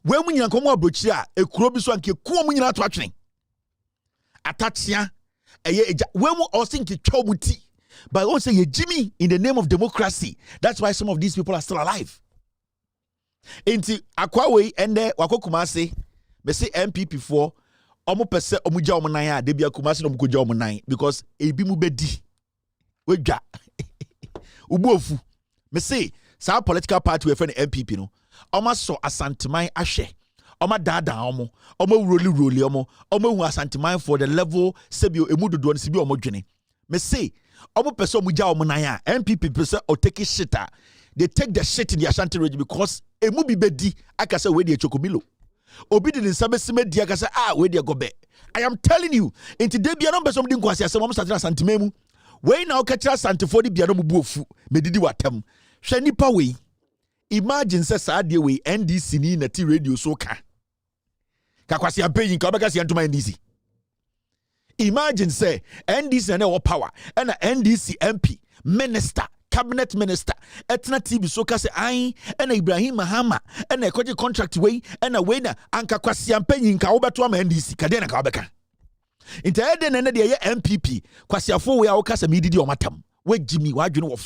when we nyina komo abrochia ekuro bi so anke kuo mu nyina to atwene atachia when we all think chobuti but also ye Jimmy in the name of democracy. That's why some of these people are still alive. Inti akwawe ende wako Kumasi me say MPP for omo pese omo ja omo nan ya de bia Kumasi no ko ja omo nan because ebi mu bedi wedwa ubuofu me say sa political party we friend MPP no omo so asanteman ahwe omo dada omo roli omo hu asanteman for the level sebio emudodo no sebi omo dwene me say omo pese omo ja omo nan ya MPP pese o take shit. They take the shit in the Ashanti region because emu bi bedi aka say we dey chokomilo obi di nsabesime di aka say we dey gobe. I am telling you into de bia no be somebody nkwasi asem omo satira santimemu we na okachira santifo di bia no bu ofu medidi watam hwe nipa we imagine say saade we NDC ni na ti radio so ka kwasi ampeyin ka obeka si antuma NDC. Imagine say NDC na power and NDC MP minister cabinet minister etna TV so ka say ai and Ibrahim Mahama and a koji contract way and a way na anka kwasi ampeyin ka obeto ama NDC ka de na ka obeka inte ede na de ye MPP kwasi afo we a wo ka say mididi o matam we Jimmy wa dwene wo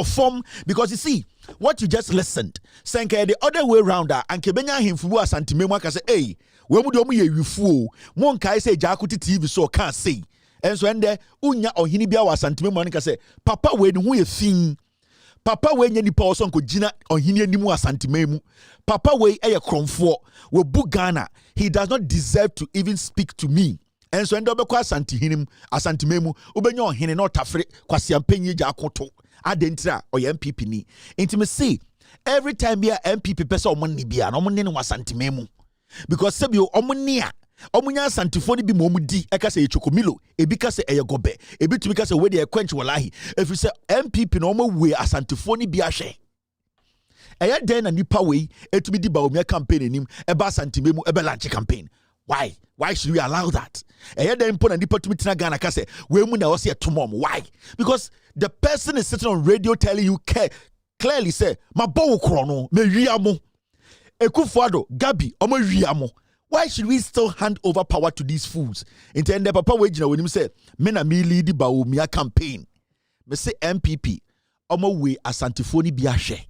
fom because you see what you just listened saying the other way around and kebenya himfu asantimemu aka say hey we mu de omu ye wifu mo nkai say jakuti TV so can say and so ende unya ohini bia wa asantimemu aka say papa we ni hu ye fin papa we nya nipa oso nko gina ohini animu asantimemu papa we eye kromfo we bu Ghana he does not deserve to even speak to me. And so ende obekwa asantimemu ubenya ohini no tafre kwasi ampenyi jakoto adentra or MPP ni intimacy every time be MPP person omo bia no omo ne wasantimemu because sebio omo nia omo nya santifo ni bi mo di eka se chokomilo ebi ka se eyegobe ebi tumi ka se we de quench wallahi if you say MPP no omo we asantifo ni bia hwe eya den na nipa we etumi di ba omia campaign enim eba santimemu ebe launch campaign. Why should we allow that? And then put a department Ghana say we mu na o say tomorrow. Why? Because the person is sitting on radio telling you clearly say ma bo krono me wiamo Ekufuado Gabi omo wiamo. Why should we still hand over power to these fools? Intend the papa we gina when him say me na me lead ba o mia campaign. Me say MPP omo we asantifoni bia hwe.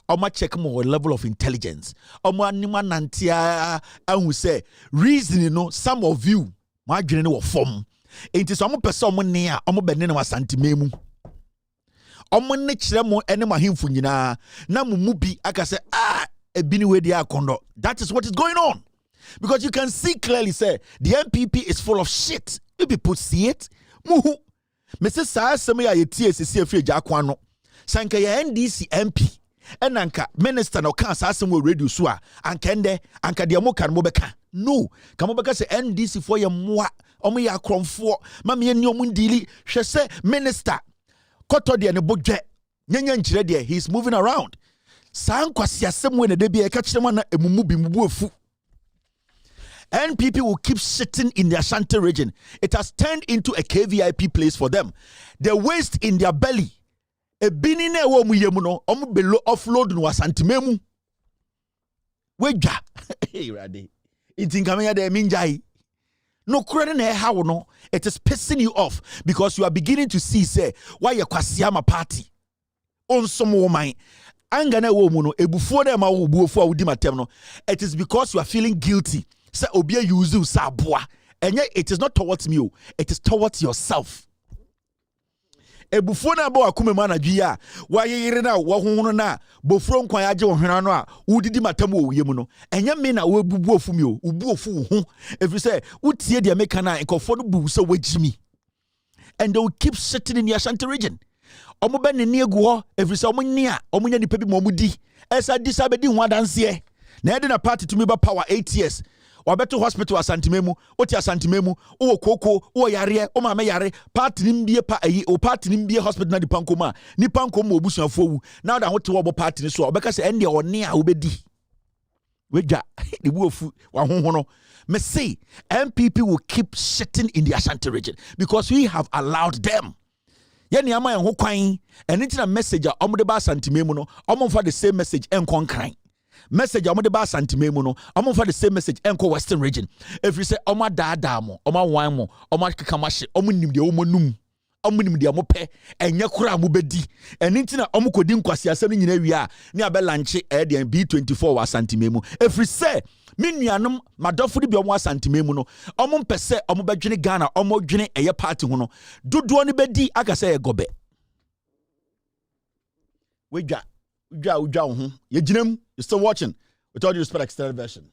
Oma check more level of intelligence. Oma anima nantia who say reason some of you my journey will form. It is omo person omo near omo benene wa santimemu. Omo ne kire mo ene mahimfu nyina na mumubi aka say ebini we dia kondo. That is what is going on. Because you can see clearly say the MPP is full of shit. You people see it. Muhu. Mr. Sa asem ya yetie sisi afie jakwa no. Sanka ya NDC MP and anka minister no kan sa asem we radio so a anka ende anka de mo kan mo beka no kan mo beka se NDC for ye moa omo ya kromfo ma me ni omo ndili hwe se minister koto de ne bodwe nyanya nkire de he is moving around san kwasi asem we ne de bia e ka kire mo na emumu bi mubu afu. NPP will keep sitting in the Ashanti region. It has turned into a KVIP place for them. The waste in their belly ebini na ewo mu yemu no omu belo offload no asantimemu weja rade itinka ya de minjai no kure na ha wo no it is pissing you off because you are beginning to see say why you kwasiama party on some woman anga na ewo mu no ebufuo na ma wo buofu a wudi matem no it is because you are feeling guilty say obi use you saboa enye it is not towards me it is towards yourself. Ebufuo na ba akume ma na dwia wa yeyire na wo hohono na bofuro nkwan age wo hwena no a wudidi matam wo yemu no enya me na wo bubu ofu mi o ubu ofu ho every say utie de meka na nkofo no bu so wagimi and they will keep sitting in the Ashanti region omo be ne ne egu ho every say omo nya nipa bi mo mudi esa disabedi ho adanse na ede na party to me ba power 8 years wabeto hospital asantimemu oti asantimemu wo koko wo yare o ma me yare party nimbie pa ayi o party nimbie hospital na dipankoma nipankoma obusuafo wu now that hote wo party ni so obeka se ende one a obedi weja the buofu wa honhono me say MPP will keep sitting in the Ashanti region because we have allowed them. Ye ni ama ho kwan ene ntina message a omo de ba santime mu no omo fa the same message enkon kran message a omo de ba santime mu no omo fa the same message enko western region every say omo daada mo omo wan mo omo kakamache omo nim de omo num omo nim de omo pe enye kura mo bedi ene ntina omo kodi nkwasi asem nyina wi a ne abe lanche de B24 wa santime mu every say me nuanom madofo de bi omo asantime mu no omo mpese omo bedwene Ghana omo dwene eye party ho no dodo ne bedi aka say egobe wedwa ho ye ginam you still watching with all due respect extended version.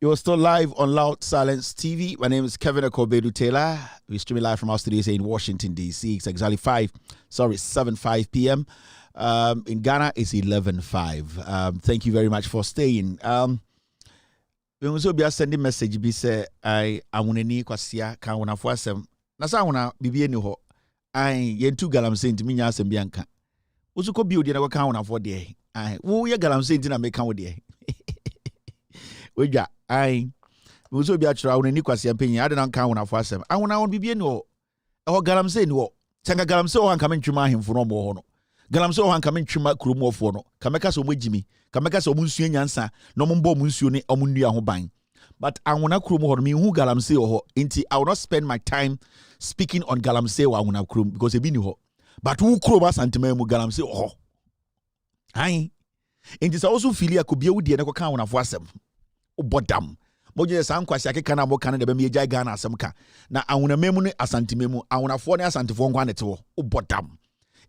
You're still live on Loud Silence TV. My name is Kevin Akobedu Taylor. We're streaming live from our studios in Washington, D.C. It's exactly 7:05 p.m. In Ghana, it's 11:05. Thank you very much for staying. We also be sending message. Be say I amuneni kwasia kan wona fo asem. Na sa wona bibie ni ho. Ai yentu galamse ntimi nya asem bianka. Usuko bi odi na kan wona fo de. Ai wo ye galamse nti na me kan wo de. Weja, I was so be a trout and Niquas Yampin, I don't count of us. I want to be no. Oh, Galamse no. Sanga Galamso and coming to my him for no more. Galamso and coming to my crew more for no. Kameka so Jimmy, Kameka so Munsian Yansa, no mumbo Munsione or Mundia Hobine. But I want to crew more me who Galamse or inti. I will not spend my time speaking on Galamse or I want to crew because it be new. But who crew us and Timemu Galamse or aye. It is also filia could be a dear count of wasem. O bodam. Moja sam kwasi kana mo kana de be meja Ghana asemka. Na awuna memu ne asantimemu, awuna fo ne asantifo nkwa ne tewo. O bodam.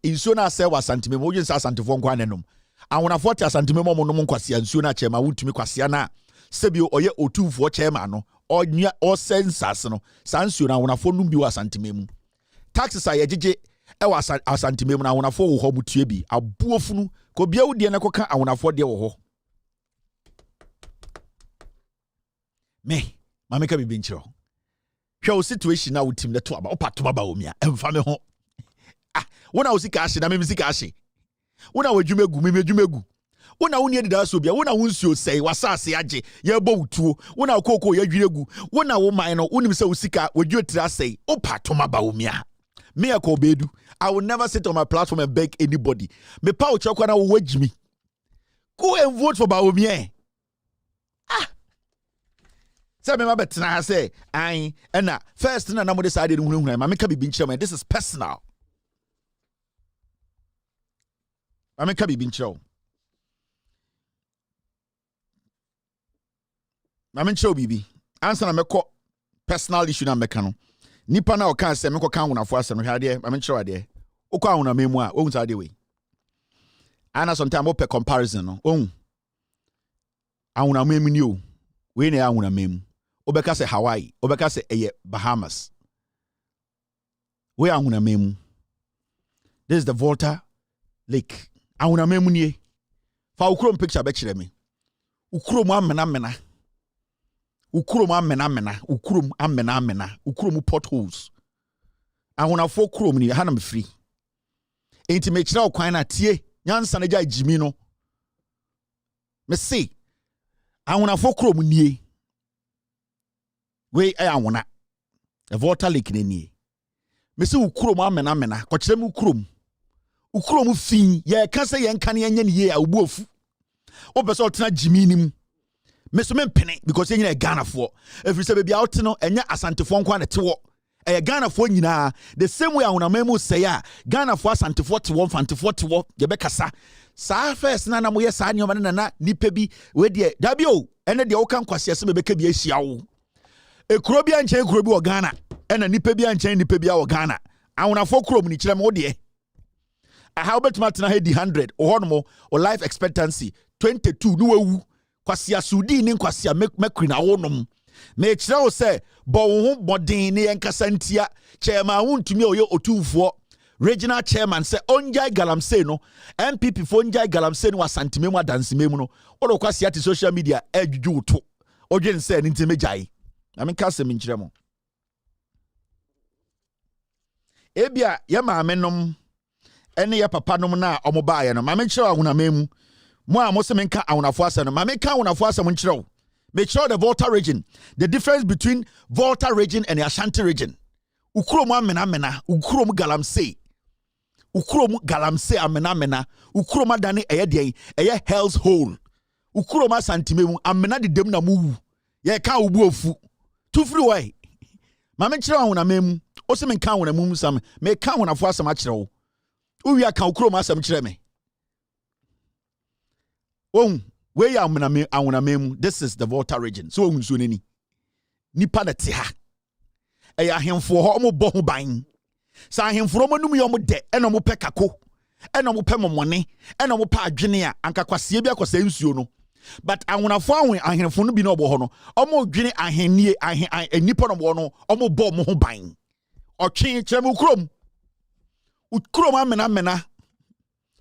Insuo na se wa asantimemu, moja sa asantifo nkwa ne nom. Awuna fo te asantimemu mo nom kwasi ansuo na chema wutumi kwasi na sebio oye otufo chema no. Onya o sensas no. Sansuo na awuna fo num bi wa asantimemu. Taxes a yejeje e wa asantimemu na awuna fo wo ho mutue bi. Abuofunu ko bia wo de ne koka awuna fo de wo ho. Me, mama ka bibi nchiro. Hwa o situation na wutim leto aba opatoma ba omia. Emfa me ho. Ah, wona o sika ahye na me sika ahye. Wona wadwumegu me dwumegu. Wona woni edida so bia, wona wonsuo sei wasase age, ye bo wutuo. Wona okoko ye dwiregu. Wona wo man no, wonim se wo sika wadwotira sei. Opatoma ba omia. Me akobedu. I will never sit on my platform and beg anybody. Me pa o chokwa na wo wagimi. Go and vote for Baomia. Say me mabetena say I na first na mo decided hunhun ma meka bibi nchira. This is personal. Ma meka bibi nchira. Ma me nchira bibi. Answer na meko personal issue na meka no. Nipa na o kan say meko kan wonafo asem hwa de ma me nchira de. Okọ awona memu a ohun sa de we. Ana sometimes o pe comparison no. Ohun. Awona memu ni o. We na awona memu. Obeka se Hawaii, obeka se Bahamas. We awuna memu. This is the Volta Lake. Awuna memu nie. Fa ukrom picture be kire me. Ukrom amena. Ukrom amena. Ukrom amena. Ukrom potholes. Awuna fo krom ni ha na me free. Enti me kire okwan na tie. Nyansa na ja jimi no. Me say awuna fo krom nie. We awona the Volta Lake ni me se ukrom amena ko kire me ukrom fin ye ka se ye nka ne nya ne ye a obu ofu obeso otena jimi nim me so me mpene because ye nyina Ghana fo every se bia ote no enya asantefo nkwa ne tewo e Ghana fo nyina the same way awona memu say ya Ghana fo asantefo tewo mfantefo tewo ye be kasa sa first na mo ye sa nyoma na nipa bi we de da bi o ene de wo kan kwase se be ka bi ahia wo ekuro bi anche ekuro bi wo Ghana ena nipa bi anche nipa bi wo Ghana awona fo kuro mu ni kire me wo de how bet matna hedi 100 ohono o life expectancy 22 no wawu kwase asudi ni kwase makri na wonom me kire wo se bo wo ho bodin ne yankasa ntia chairman wontumi oye otumfo regional chairman se onjai galamse no MPP fo onjai galamse no asantememu adansememu no odo kwase ati social media edwudwu to odwen se ni ntimejai na me kase me nkire mo ebia ye maamenom ene ye papa nom na omobaye no mame nkire awuna memu mo a mo se me nka awunafo ase no mame nka awunafo ase mo nkire wo me kire the Volta region, the difference between Volta region and the Ashanti region. Ukrom amena ukrom galamse amena ukrom adane eye hell's hole ukrom asantimemu amena de dem na mu ye ka obu ofu tu free way mame nkire awuna memu o se me nka awuna memu sam me ka awunafo ase ma kire wo uwi aka ukrom asem kire me we ya awuna memu. This is the Volta region. So unso nani nipa na te ha eya hemfo ho mo bo ho ban sa hemfo mo num yo mo de eno mo pe kako eno mo pe momone eno mo pa adwene a anka kwase bi akwasa nsuo no but awunafo ahemfo no bi no bo ho no omo dwene ahenie nipa no bo no omo bo mo ho ban otwe kire mo ukrom amena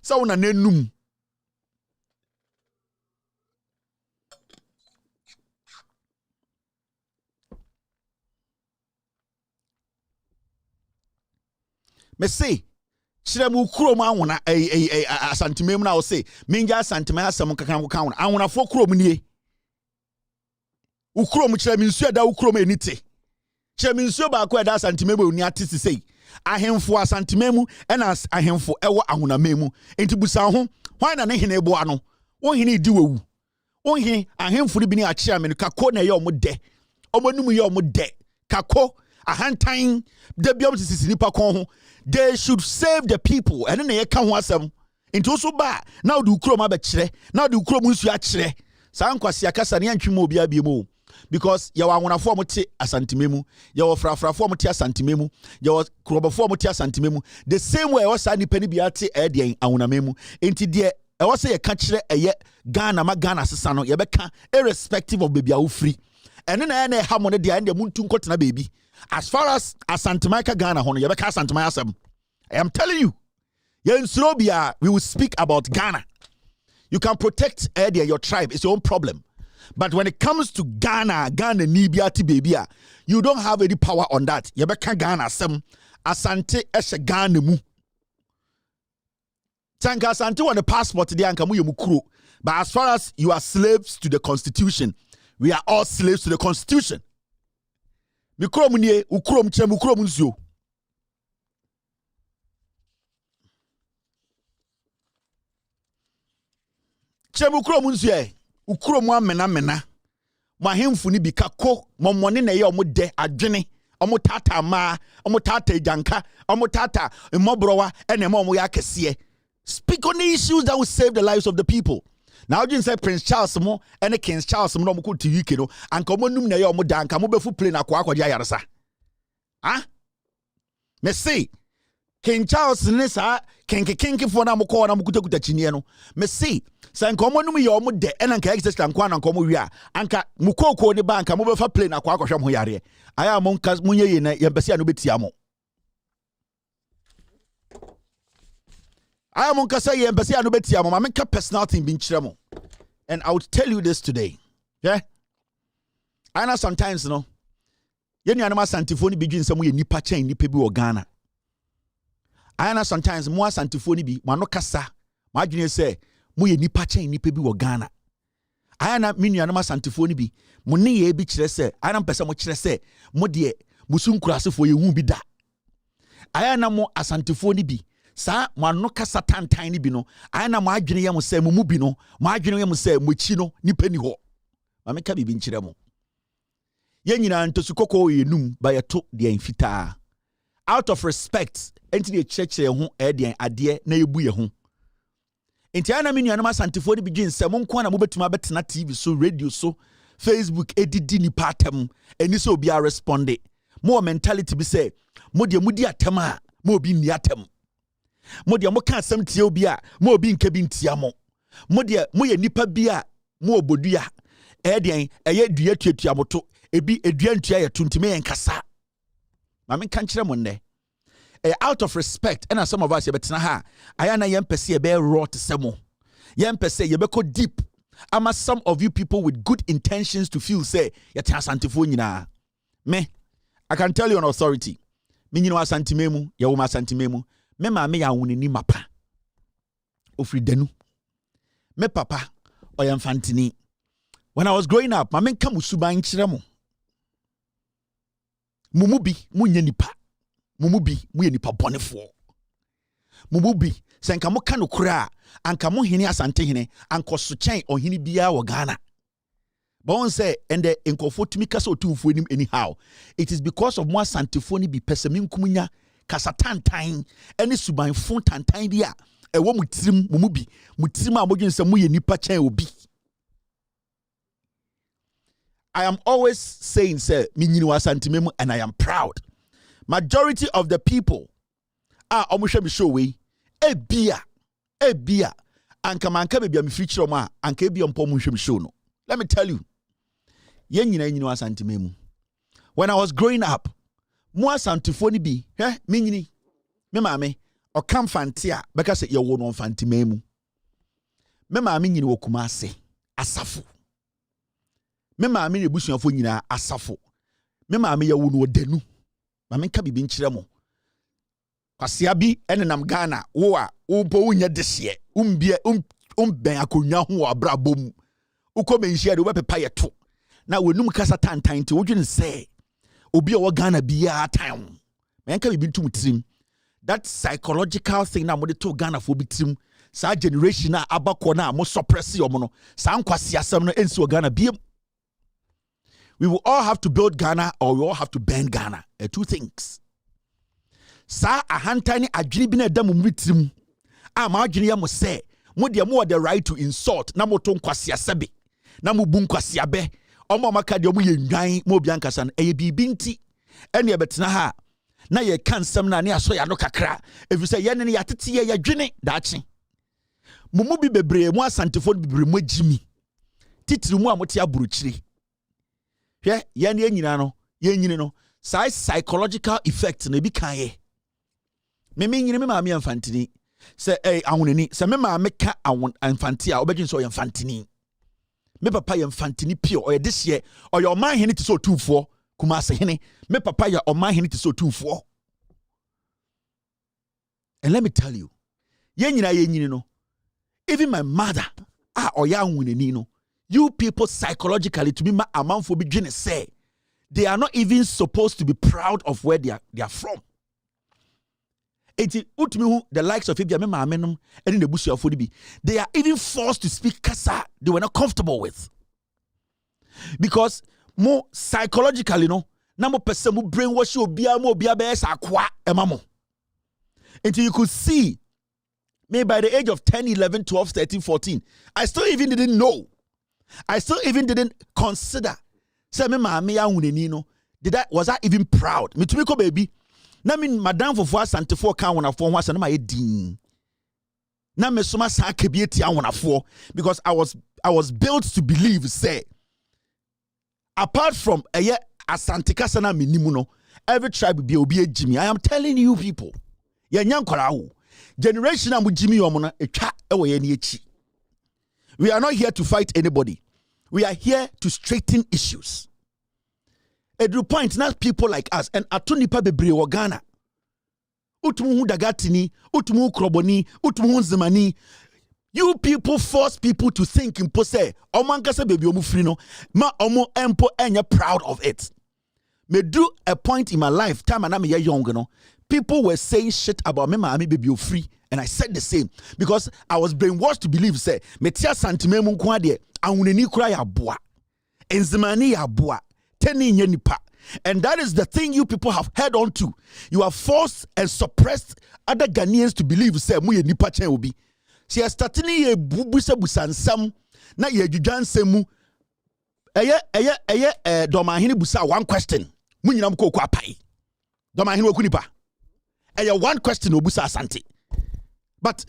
sa wona nanum me say chiremu krom awona asantimem na o say menja asantime asem kakan ko kan awona fo krom nie ukrom kyerɛ me nsuo da ukrom enite kyerɛ me nsuo ba ko da santimemu oni atisi sei ahemfo asantimemu ɛna ahemfo ɛwɔ ahonamemu enti busa ho hwan na ne hene boa no wo hene di wewu wo hene ahemfo bi ni akyea me kako na ɛyɛ ɔmo de ɔmonum yɛ ɔmo de kako ahantan da biom sisi nipa kon ho they should save the people ɛne na yɛka ho asɛm enti wo so ba na wo de ukrom abekyerɛ na wo de ukrom nsuo akyerɛ saa nkwasi akasa ne antwe mo obia biemo because yawa awonafo amote asantimemu yawa frafrafo amote asantimemu yawa krobafo amote asantimemu the same way wasa nipa ni bia te ɛdeɛn awonamemu enti de ɛwɔ sɛ yɛka kyerɛ ɛyɛ Ghana ma Ghana sesa no yɛbɛka irrespective of baby a wo free ɛne na ɛna ɛha mo ne de ɛne muntu nkɔtena baby as far as asantimaika Ghana ho no yɛbɛka asantimai asɛm I am telling you yɛnsuro bia we will speak about Ghana. You can protect your tribe. It's your own problem. But when it comes to Ghana Nibiati baby, you don't have any power on that. Yebeka Ghana sem asante eshe Ghana mu. Tanka asante on the passport de anka mu yemukuro. But as far as you are slaves to the constitution, we are all slaves to the constitution. Mikuro munye ukuro mche mukuro munzio. Chemukuro munzio ukuro mu amena mahemfu ni bi kako momone na ye omo de adwene omo tata ma omo tata ejanka omo tata mmobrowa ene ma omo ya kese. Speak on the issues that will save the lives of the people. Now you say Prince Charles mo ene King Charles mo no mo ko TV ke no anka omo num na ye omo danka mo befu plane akwa akwa dia yaresa. Ah? Me say King Charles ne sa kenke fo na mo ko na mo kutakuta chinie no me say sanka omo num ye omo de ena nka exist anko na nko mo wi a anka mo kokoko ne banka mo be fa plane akwa akwa hwem ho yare aya mo nka mo ye na ye bese anu betia mo aya mo nka say ye bese anu betia mo ma menka personal thing bi nkyere mo. And I would tell you this today. Yeah, I know sometimes no ye nuanom asantifo bi dwin sam ye nipa chen nipa bi wo Ghana. I know sometimes mo asantifo bi mo kasa ma adwene say mo ye nipa chen nipa bi wo Ghana. I na me nuanom asantifo bi mo ne ye bi kire say I na pese mo kire say mo de musunkurasefo ye hu bi da. I na mo asantifo bi sa mo kasa tantan ni bi no I na mo adwene ye mo say mo mu bi no mo adwene ye mo say mo chi no nipa ni ho. Ma meka bibi nkire mo. Ye nyina ntosukoko ye num ba ye to de anfita. Out of respect enti de chekere ho de ade na ye bu ye ho. Enti ana me nuanom asantifo ni bi dwin se mo nko na mo betuma betena TV so radio so Facebook edidi ni patam eni so obi a responde. Mo mentality bi say mo de mudi atem a mo obi ni atem. Mo de mo ka asem tie obi a mo obi nka bi ntia mo. Mo de mo ye nipa bi a mo obodua eye dua tuatua moto ebi edua ntua ye tuntime ye nkasa. Ma men kan kire mo nne out of respect and some of us ye betena ha ayana ye mpese ye be raw to semo ye mpese ye be ko deep ama some of you people with good intentions to feel say ye tan santifo nyina me I can tell you on authority me nyino asantimemu ye wo asantimemu me ma me ya wonini mapa ofri danu me papa oyamfantini. When I was growing up, my men come usuba nchiremo. Mumubi munye nipa. Mumubi munye nipa bonefo. Mumubi senka mo kanu kura anka mo hini asante hini anko suchen ohini biya wo Ghana. But one say and the enkofo tumi kasa otumfo enim anyhow. It is because of mo asantefo ni bi pesemin kumunya kasa tantan ene suban fon tantan dia ewo mutirim mumubi mutirim a modwen se mo ye nipa chen obi. I am always saying, sir, and I am proud. Majority of the people are almost show way. E bia, and come and come be a feature ma, and can be on Pomusham show. No, let me tell you, when I was growing up, more santifoni be, me mame, or come fantia, because you won't on fantimemu. Me mammy, you will come say, asafu. Me maame ne busuafo nyina asafo me maame ya wono danu ma menka bibi nkyere mo kwasea bi enenam Ghana wo a wo po wonya dehye umbie ben akonwa ho abrabom uko menhia de wo pepa yeto na wenum kasa tantan te wodwene say obi a Ghana biya time men ka bibi ntum tirim that psychological thing na mo de to Ghana for bitim sa generation na abakọ na mo suppress yomo no sa nkwasi asem no ensi Ghana biem. We will all have to build Ghana or we all have to bend Ghana. Two things. Sa ahantani adwini bi na da mo mitrim a ma adwini ya mo say mo de mo the right to insult na mo to nkwasi asebe na mo bu nkwasi abe omo maka de mo ye ndwan mo bia nkasa no eye bibi nti ene ebetena ha na ye kansam na ne aso ya no kakra efi say ye ne ya tete ye yadwene daachi mumu bi bebre mu asantefo bebre mu agimi titiri mu amote aburuchiri hwe ye ne nyina no ye nyine no sai psychological effect na bi kan ye me nyine me maame amfantini se ahonani se me maame ka awon amfanti a obedwin so ye amfantini me papa ye amfantini pure oye this year oye oman hene ti so tufo Kumase hene me papa ya oman hene ti so tufo. And let me tell you, ye nyina no, even my mother oya nwuneni no, you people psychologically to be ma amanfo bi dwene say they are not even supposed to be proud of where they are from. Enti utumi the likes of Ibia me maamenom and in the busuafo bi, they are even forced to speak kasa they were not comfortable with. Because more psychologically no na mo person mo brainwash obia be sa kwa emamo. Until you could see me by the age of 10, 11, 12, 13, 14, I still even didn't know. I still even didn't consider. Say me maame ya huneni no. Was I even proud? Me to baby. Na me madam for asante for kan wona for wasa na ma edin. Na me soma sa kebieti wona for because I was built to believe say apart from asante kasa na menimu no, every tribe be obi ejimi. I am telling you people. Generation we are not here to fight anybody. We are here to straighten issues. At the point, not people like us and atunipa bebre wa Ghana. Utumu dagatini, utumu kroboni, utumu zemani. You people force people to think in pose. Omankase baby omufrino. Ma omo empo enya proud of it. Me do a point in my lifetime and I'm young, you know. People were saying shit about me, mommy, baby, you're free. And I said the same because I was brainwashed to believe, say, Metia Santimemu Kwade, Auneni Kraya Boa, Enzimani Abua, Teni Yenipa. And that is the thing you people have held on to. You have forced and suppressed other Ghanaians to believe, say, Muye Nipa Chen Obi. She has started ye bubusa busansam, na ye jujan semu. Domahini busa one question. Munyinam ko kwa pai. Domahini wakunipa. One question obusa asante. But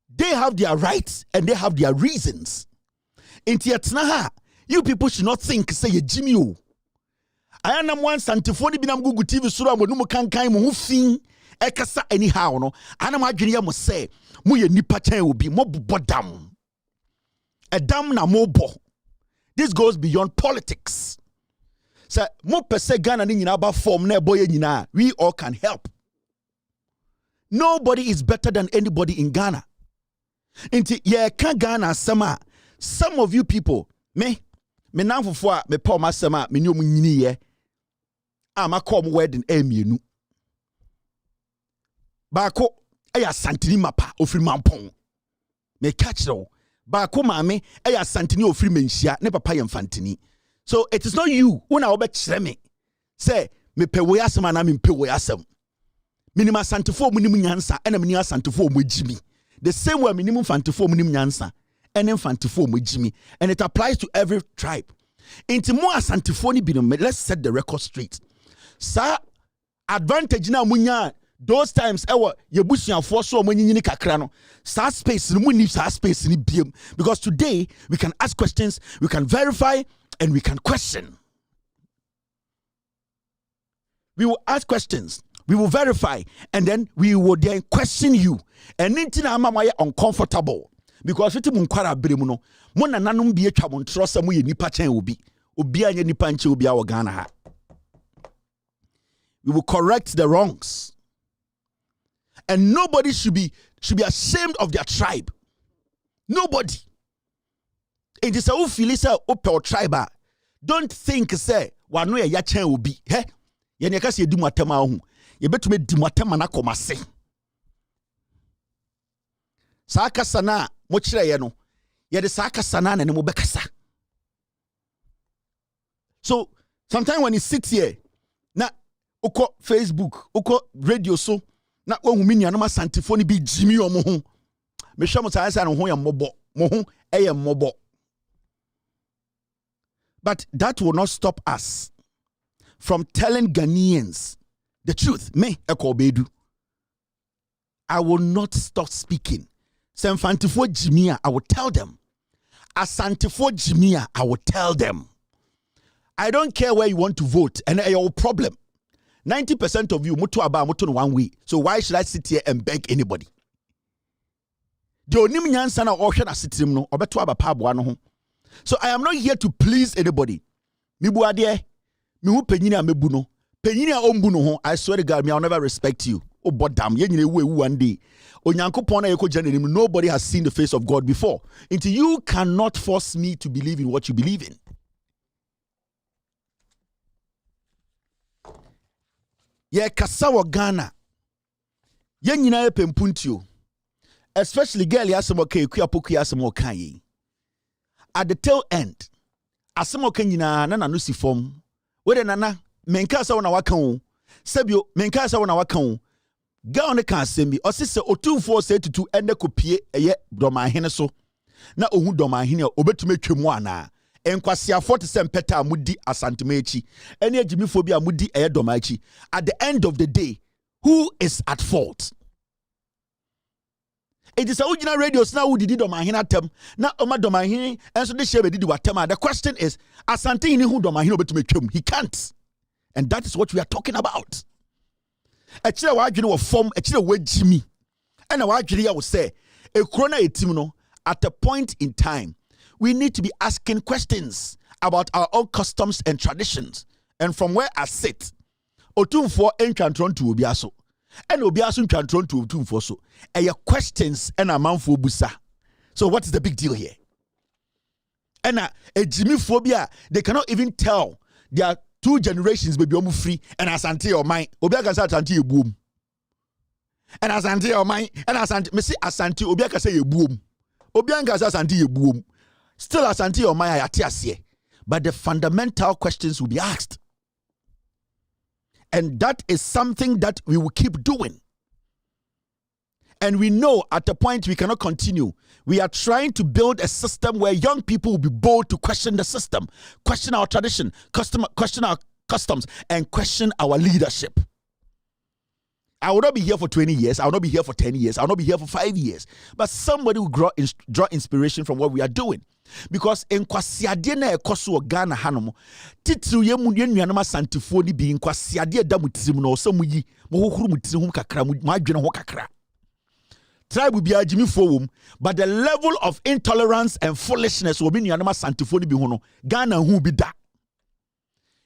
they have their rights and they have their reasons. Inti yatnaha, you people should not think say ye Jimmy o. I am one santifoni binam Google TV sura mo numu kankan mo hufin ekasa anyhow no. Anam adwene ya mo say mo ye nipa chen obi mo bodam. Edam na mo bo. This goes beyond politics. So mo pese Ghana ni nyina ba form na boy nyina, we all can help. Nobody is better than anybody in Ghana. Inti ye kan Ghana sama. Some of you people, me now for me pa ma sama me nyomu nyini ye. Ma come wedding emienu. Baako eya santini mapa ofiri mampon. Me catch no. Baako maame eya santini ofiri menhia ne papa ye mfantini. So it is not you una obe kire me. Say me pe we asem na me pe we asem. Minimum santifo munim nyansa ena minimum santifo mujimi. The same way minimum fantifo munim nyansa ena fantifo mujimi. And it applies to every tribe. Inti mo asantifo ni binom, let's set the record straight. Sa advantage na munya those times ewa yebusuafo so omanyinyini kakra no. Sa space ni munni sa space ni biem because today we can ask questions, we can verify and we can question. We will ask questions. We will verify and then we will then question you. And anything I'm uncomfortable because it's munkwara beremu no. Mo na nanum bi etwa mo ntrosa mo ye nipa chen obi. Obi anya nipa nche obi awo Ghana ha. We will correct the wrongs. And nobody should be ashamed of their tribe. Nobody. It is a feel is a tribe. Don't think say wano ya chen obi. He? Ye ne ka se di mwatema ho. Ye betume di mwatema na komase. Saa kasa na mo kire ye no. Ye de saa kasa na ne mo bekasa. So sometimes when you sit here na uko Facebook, uko radio so na wo humi nia no ma santifo ni bi jimi omo ho. Me hwa mo saa sa no ho ya mmobo. Mo ho eye mmobo. But that will not stop us from telling Ghanaians the truth. Me ekobedu. I will not stop speaking. Semfantifo jimia, I will tell them. Asantifo jimia, I will tell them. I don't care where you want to vote, and your problem. 90% of you mutu aba mutu one way. So why should I sit here and beg anybody? The onim nyansa na ohwe na sitrim no obeto aba pa aboa no ho. So I am not here to please anybody. Mi bu ade, mi hu penyini a mebu no. Penyini a ombu no ho, I swear to God, me I'll never respect you. Oh bodam, ye nyine ewu one day. Onyankopon na yeko janenim, nobody has seen the face of God before. Until you cannot force me to believe in what you believe in. Ye kasa wo Ghana. Ye nyina ye pempuntio. Especially girl yasemo ke kuapoku yasemo kan yi. At the tail end, asemo kan nyina na nanu si fom. We nana menka sa wona waka wo. Sebio menka sa wona waka wo. Ga on kan sembi osise otumfo se tutu ende kopie eye domahene so. Na ohu domahene obetume twemu ana. Enkwasi afort se mpeta amudi asantemechi. Ene agimifo bi amudi eye domachi. At the end of the day, who is at fault? It is a original radio now who did domahina tem. Na oma domahini and so this share did watema. The question is asante ni who domahino betume twem. He can't. And that is what we are talking about. Echire wa adwene wo form, echire wa jimi. And wa adwene ya wo say e krona etim no at a point in time we need to be asking questions about our own customs and traditions. And from where I sit, otumfo entwantron to obiaso. And obiaso entwantron to otumfo so. Your questions and amanfo busa. So what is the big deal here? And a Jimmy phobia, they cannot even tell there are 2 generations baby omu free and asante or mine. Obiaka say asante ye boom. And asante or mine and asante me say asante obiaka say ye boom. Obianga say asante ye boom. Still asante or mine ayate ase. But the fundamental questions will be asked. And that is something that we will keep doing. And we know at a point we cannot continue. We are trying to build a system where young people will be bold to question the system, question our tradition, question our customs, and question our leadership. I will not be here for 20 years. I will not be here for 10 years. I will not be here for 5 years. But somebody will draw inspiration from what we are doing. Because in kwasiade na ekoso Ghana hanomo titru ye mu nuanoma santifo ni bi kwasiade da mutirim no so muyi mo hohuru mutirim hum kakra mo adwene ho kakra tribe bi agimi fo wom, but the level of intolerance and foolishness will be nuanoma santifo ni bi ho no Ghana hu bi da.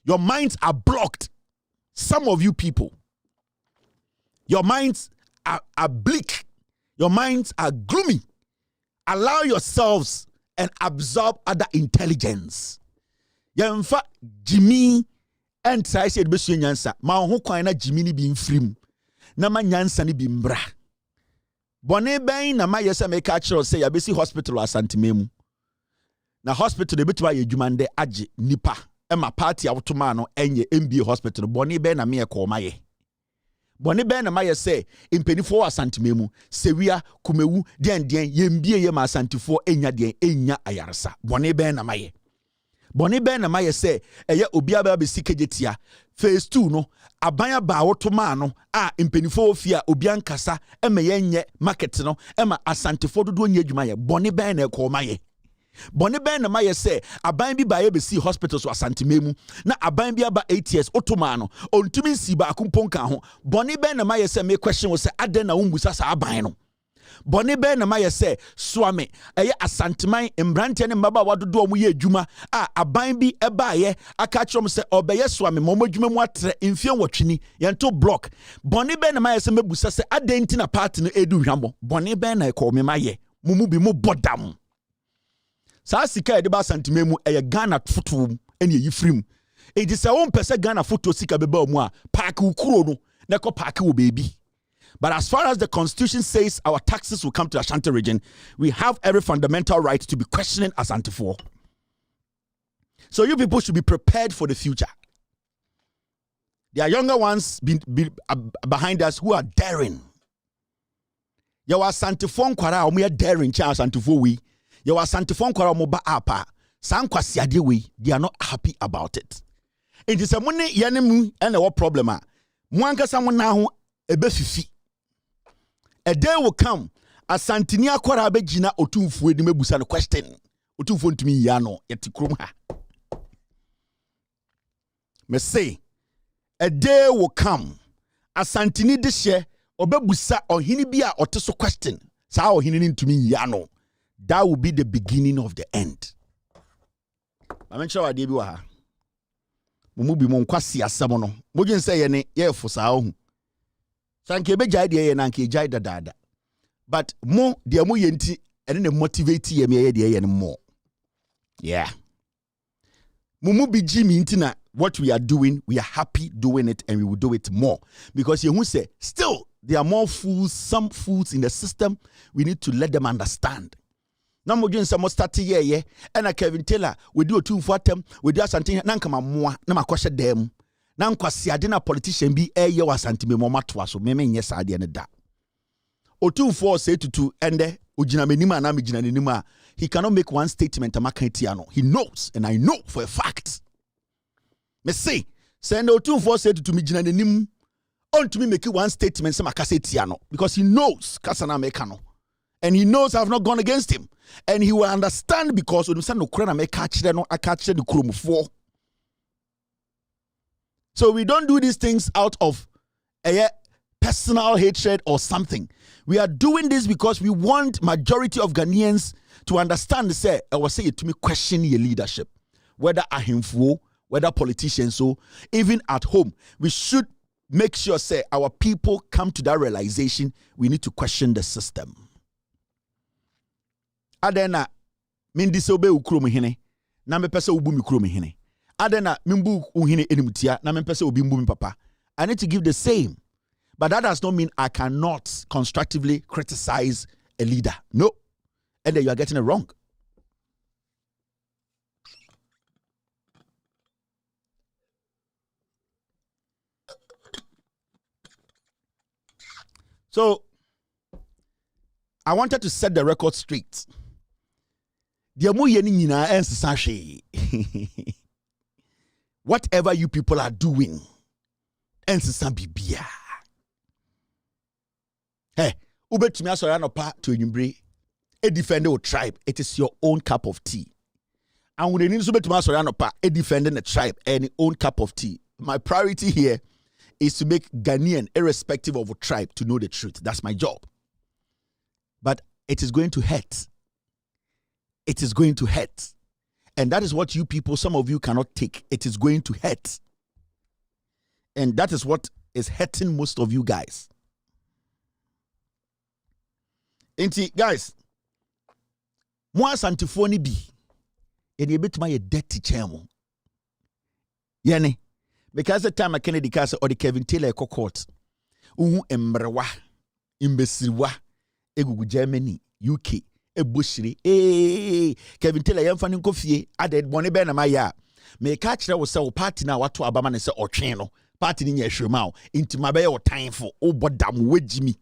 Your minds are blocked. Some of you people, your minds are bleak. Your minds are gloomy. Allow yourselves and absorb other intelligence. Yemfa Jimmy and try said besu nyansa. Ma ho kwan na Jimmy ni bi mfrim. Na ma nyansa ni bi mbra. Bone ben na ma yesa me ka kire say ya besi hospital asantememu. Na hospital de betu aye dwumande age nipa. E ma party awotoma no enye MBA hospital. Bone ben na me e ko maye. Bone ben na maye say impenifo asantememu sewia kumewu den yembie ye ma asantifo enya den enya ayaresa. Bone ben na maye. Bone ben na maye say eye obi aba be sikejetia phase 2 no abanya ba wotoma no a impenifo ofia obi ankasa e me yenye market no e ma asantifo dodo nya adwuma ye. Bone ben na ko maye. Bone ben na maye say aban bi ba ye be see hospitals asantememu na aban bi aba 8 years otoma no ontumi si ba akumponka ho. Bone ben na maye say me question was say aden na umbusa sa aban no. Bone ben na maye say swame eye asanteman embrante ne mbaba wadodo omu ye adwuma a aban bi eba ye aka krom say obeye swame mo adwuma mu atre mfie wotwini yento block. Bone ben na maye say mebusa say aden ti na party no edu hwambo. Bone ben na e ko me maye mumu bi mu bodam. Sa sika e de ba santimemu eye Ghana foto ene yi frim e di say won pese Ghana photo sika beba mu a park ukuro no na ko park wo baby. But as far as the constitution says our taxes will come to Ashanti region, we have every fundamental right to be questioning Asante 4. So you people should be prepared for the future. There are younger ones behind us who are daring. You are Asante 4 nkwara o me daring cha Asante 4 we. You are Asante 4 nkwara mo ba apa. San kwasi ade we, they are not happy about it. It is a money yenemu and what problem a. Mo ankasa mo na ho ebe fifi. A day will come as Santini akwara abegina otumfuo edi mebusa no question. Otumfuo ntumi ya no yeti krom ha. Me say a day will come as Santini this year obebusa ohini bi a oteso question. Sa ohini ni ntumi ya no. That will be the beginning of the end. Amencha wa de bi wa ha. Mumu bi mo nkwasi asem no. Modwen say ye ne ye fosa ohu. Sanke be jai de ye na nke jai dada. But mo de mo yenti ene ne motivate ye me ye de ye ne mo. Yeah. Mumu bi jimi ntina what we are doing, we are happy doing it and we will do it more. Because you say still there are more fools, some fools in the system. We need to let them understand. Na mo dwen some start ye and a Kevin Taylor we do two for them, we do something na nkama moa na makwahye dem. Na nkwasi ade na politician bi eye wasante me moma to aso me menye saade ne da. Otu for say tutu ende ogina menima na me gina nenima. He cannot make one statement amaka tia no. He knows and I know for a fact. Me say send otu for say tutu me gina nenim on to me make one statement say makase tia no because he knows kasana meka no. And he knows I've not gone against him. And he will understand because when no kura na meka kire no aka kire the kuromfo. So we don't do these things out of a personal hatred or something. We are doing this because we want majority of Ghanaians to understand, say, I was saying to me, question your leadership. Whether ahimfo, whether politicians, so even at home, we should make sure, say, our people come to that realization we need to question the system. Adena, min disobe ukuro hine, na me pese ubu mi kuro hine. Adena mimbu uhine enimtia na mempese obi mbu papa. I need to give the same. But that does not mean I cannot constructively criticize a leader. No. And then you are getting it wrong. So I wanted to set the record straight. Whatever you people are doing, hey, ubetumi asori anopa to enyumbre e defend your tribe. It is your own cup of tea. And when you need ubetumi asori anopa e defending the tribe and own cup of tea. My priority here is to make Ghanaian, irrespective of a tribe, to know the truth. That's my job. But it is going to hurt. It is going to hurt. And that is what you people, some of you cannot take. It is going to hurt. And that is what is hurting most of you guys. Inti, guys, moi santifoni bi, eni ebet ma ye dirty chemo. Yene, because the time I Kennedy Castle or the Kevin Taylor court, embrewa, imbesirwa, egugu Germany, UK. Ebushiri Kevin Taylor yam fani nkofie added bone be na maya me ka kire wo se wo party na wato abama ne se otwen no party ni nya hwema o intima be ye otanfo obodam wagimi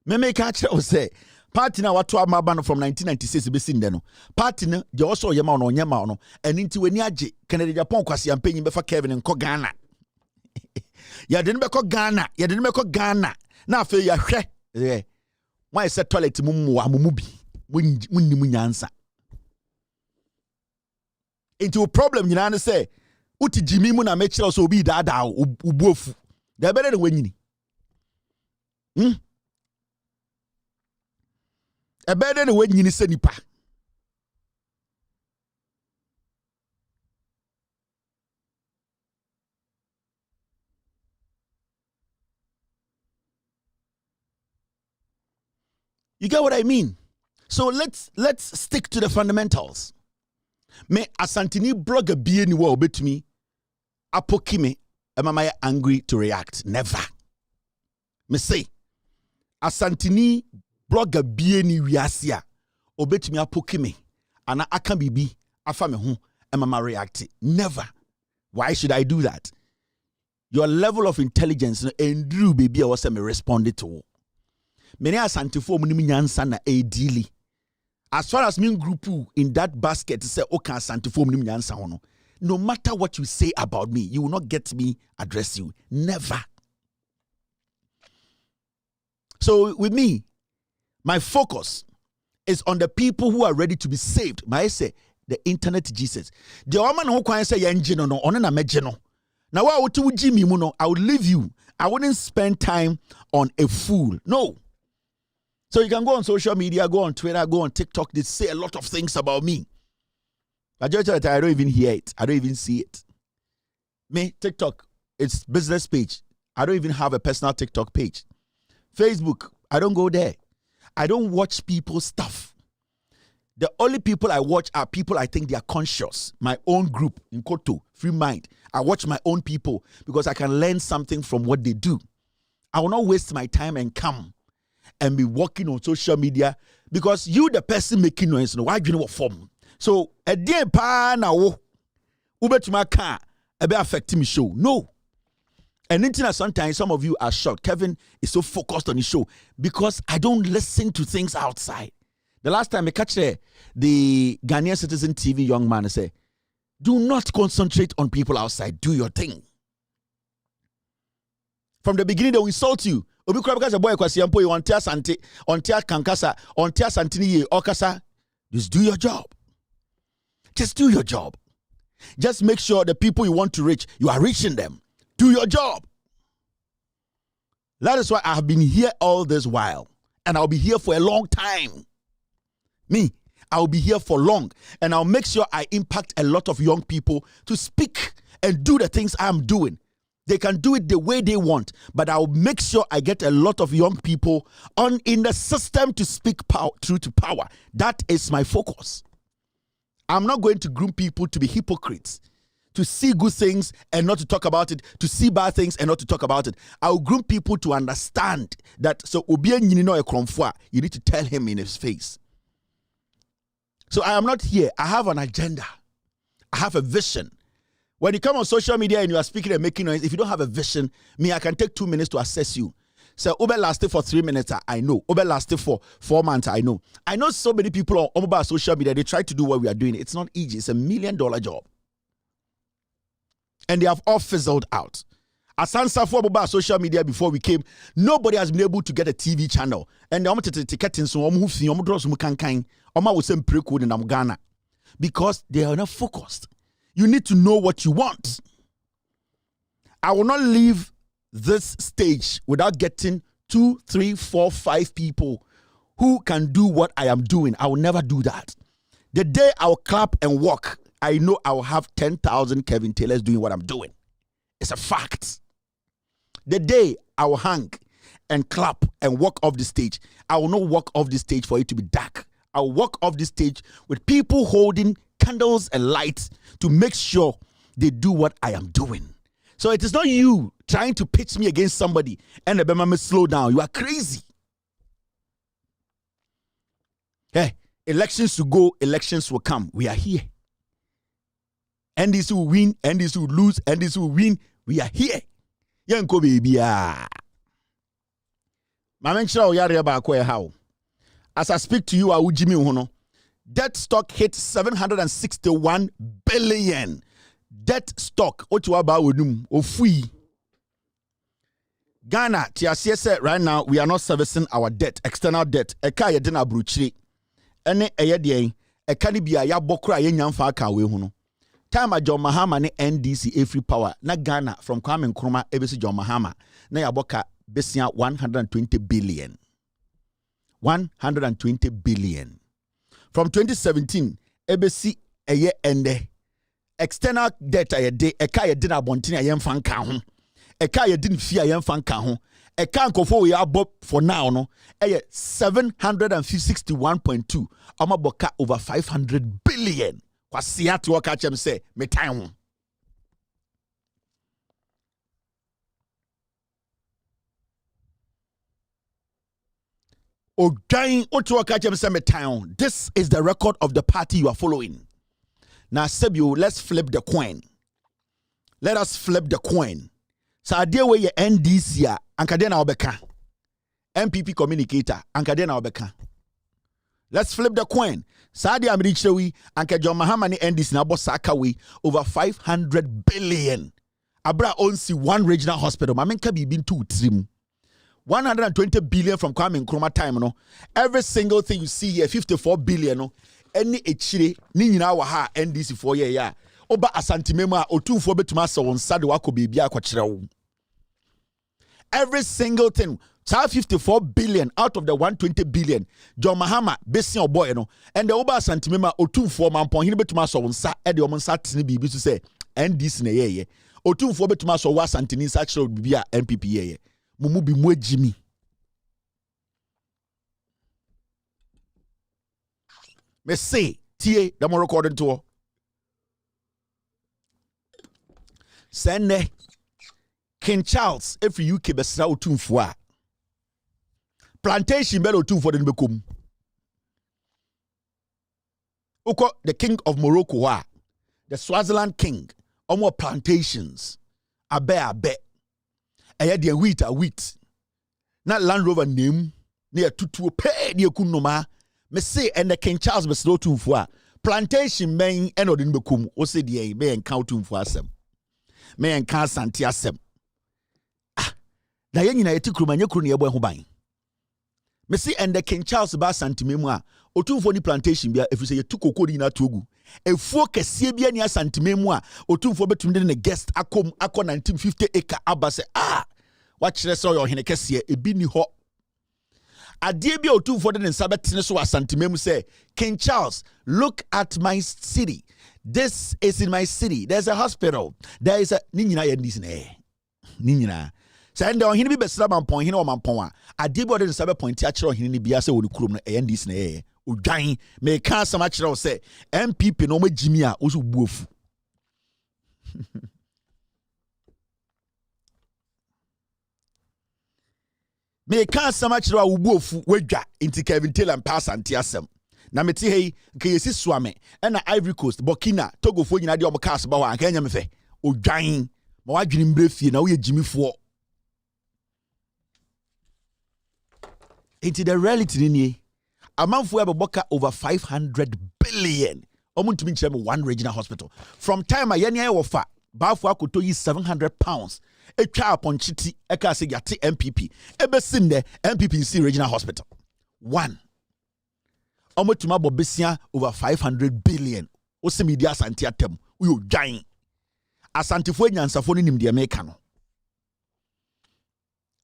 me ka kire wo se party na wato abama no from 1996 be sin de no party no je wo so yema no onyema no eni nti weni age Kennedy Japan kwase ampanyi be fa Kevin nko Ghana ya de ne be ko Ghana na afa ya hwe why is that toilet mumubi munni nyansa into a problem nyina ne say uti jimi mu na me kire so obi daada ubuofu da bere de wanyini e bere de wanyini se nipa You get what I mean? So let's stick to the fundamentals. Me asantini blogger be any wo betumi apoki me am I angry to react? Never. Me say asantini blogger be any wiasia obetumi apoki me ana aka bibi afa me ho am I react? Never. Why should I do that? Your level of intelligence and drew baby I was me responded to. Many asantifo munimi nyansa na daily. As far as me group in that basket say okay asantifo munimi nyansa hono. No matter what you say about me, you will not get me address you. Never. So with me, my focus is on the people who are ready to be saved. My say the internet Jesus. The woman who can say engine no on na mejeno. Now I would Jimmy Muno, I would leave you. I wouldn't spend time on a fool. No. So you can go on social media, go on Twitter, go on TikTok. They say a lot of things about me. But I don't even hear it. I don't even see it. Me, TikTok, it's business page. I don't even have a personal TikTok page. Facebook, I don't go there. I don't watch people's stuff. The only people I watch are people I think they are conscious. My own group, in Koto, Free Mind. I watch my own people because I can learn something from what they do. I will not waste my time and come and be working on social media because you, the person making noise, why do you know what form? So, a day pa na wo, ube to my car, ebe affect me show. No. And then sometimes some of you are shocked. Kevin is so focused on his show because I don't listen to things outside. The last time I catch the Ghanaian Citizen TV young man, I say, do not concentrate on people outside. Do your thing. From the beginning, they will insult you. Obi kura because a boy kwasi ampo you ontia sante, ontia kankasa, ontia santini ye okasa. Just do your job. Just do your job. Just make sure the people you want to reach, you are reaching them. Do your job. That is why I have been here all this while. And I'll be here for a long time. Me, I'll be here for long. And I'll make sure I impact a lot of young people to speak and do the things I'm doing. They can do it the way they want. But I'll make sure I get a lot of young people on in the system to speak through to power. That is my focus. I'm not going to groom people to be hypocrites, to see good things and not to talk about it, to see bad things and not to talk about it. I'll groom people to understand that so you need to tell him in his face. So I am not here. I have an agenda. I have a vision. When you come on social media and you are speaking and making noise, if you don't have a vision, me, I can take 2 minutes to assess you. So Uber lasted for 3 minutes, I know. Uber lasted for 4 months, I know. I know so many people on mobile social media, they try to do what we are doing. It's not easy. It's $1 million job. And they have all fizzled out. As Sansa for mobile social media before we came, nobody has been able to get a TV channel. And they want to ticket in so Ghana because they are not focused. You need to know what you want. I will not leave this stage without getting 2, 3, 4, 5 people who can do what I am doing. I will never do that. The day I will clap and walk, I know I will have 10,000 Kevin Taylors doing what I'm doing. It's a fact. The day I will hang and clap and walk off the stage, I will not walk off the stage for it to be dark. I will walk off the stage with people holding candles and lights to make sure they do what I am doing. So it is not you trying to pitch me against somebody and the Bema slow down. You are crazy. Hey, elections to go, elections will come. We are here. And this will win, and this will lose, and this will win. We are here. Yanko baby. How? As I speak to you, I will Jimmy Hono. Debt stock hit 761 billion. Debt stock. Ghana, TRCS right now, we are not servicing our debt, external debt. Eka yedina bruchiri. Ene eyedien. Eka ni biya ya bokra ye nyamfa ka we hono. Time a John Mahama ne NDC free power. Na Ghana from Kwame Nkrumah ebesi John Mahama. Na ya boka besia 120 billion. 120 billion. From 2017, ebesi eye ende. External debt aye de eka ye dina bontini aye mfa nka ho. Eka ye din fi aye mfa nka ho. Eka nkofo we abo for now no. Eye 761.2. Ama boka over 500 billion. Kwasia to catch him say, me time. Ogain Otua catch him say, me time. This is the record of the party you are following. Now, Sebio, let's flip the coin. Let us flip the coin. So, idea where you end this year, Ankadena Obeka. MPP communicator, Ankadena Obeka. Let's flip the coin. Saudi Americhewi, Anka John Mahama end this na Sakawi over 500 billion. Abra owns one regional hospital. Mamenka be been 2 trim. 120 billion from Kwame Nkrumah time. No, every single thing you see here, 54 billion. No, any echire ni nyina wa ha NDC 4 year ya. Oba asantimema otumfo betuma so won sade wako bibia akwakire wo. Every single thing. 54 billion out of the 120 billion. John Mahama, Bessie or boy, no, and the Oba Santimema otumfo mampon hin betuma so won sa e de omon sa tene bibi to say NDC na ye. Otumfo betuma so wa santini sa kire bibia MPP ye. Mumu bi mu agimi. Me say tie da mo recording to. Sende King Charles every UK besra otumfo a plantation belo otumfo de bekom. Uko the king of Morocco the Swaziland king omo plantations abe eye de wheat na Land Rover name na tutuo pe de kunoma me say and the King Charles besra otumfo a plantation men eno de bekom o se de be en ka otumfo asem me en ka asante asem na ye nyina yeti kruma nye kru ne yebo ho ban me see and the King Charles ba santimemu a otumfo ni plantation bia efise ye tukoko ni na togu efuo kese bia ni santimemu a otumfo betum de ne guest akọ 1950 acre abase wa kire se yo hene kese ebi ni ho ade bia otumfo de ne nsa betene so asantimemu say King Charles, look at my city. This is in my city. There's a hospital. There is a ni nyina ye ndis na ni nyina send on him be besra mampon hine o mampon a ade bi o de nsabe point a kire hine ni bia se woni kurom no ndis na ye odwan me ka sama kire o se MPP no magimi a o so buofu me ka sama kire o buofu wadwa inti Kevin Taylor pass anti asem na meti hei nke yesi suame na Ivory Coast Burkina Togo fo nyina de o cast ba wa anka nya me fe odwan ma wadwene mbrefie na wo ye jimifo. Into the reality ni amanfo abeboka over 500 billion omuntumi nkyerem one regional hospital from time ayene aye wofa baafo akoto yi 700 pounds etwa aponchiti eka se yate MPP ebesim de MPP C regional hospital one omutuma bobesia over 500 billion osimidia asante atem uyo dwan asantefo nyansafo ni nimde America no.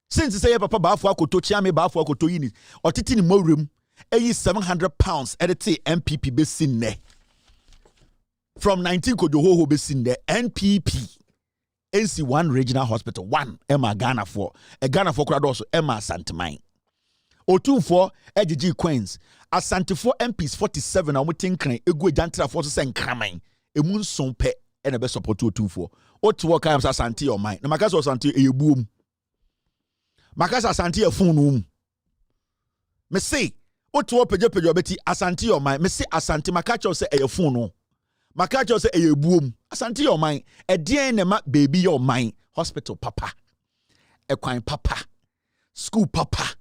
Since say papa baafo akoto chiame baafo akoto yini otiti ni mowrem eyi 700 pounds edite MPP besin ne from 19 kodo ho besin ne NPP NC1 regional hospital 1 Emma Ghana for krado so Emma Santimine otumfo ejiji Queens asantefo MPs 47 amutenkran egu jantra for so senkraman emu nson pe ena be support otumfo otuwo kan asante your mind na makasa asante eyebuom makasa asante your phone me say otuwo peje obeti asante your mind me say asante makacha say eye phone no makacha say eyebuom asante your mind edien na ma baby your mind hospital papa ekwan papa school papa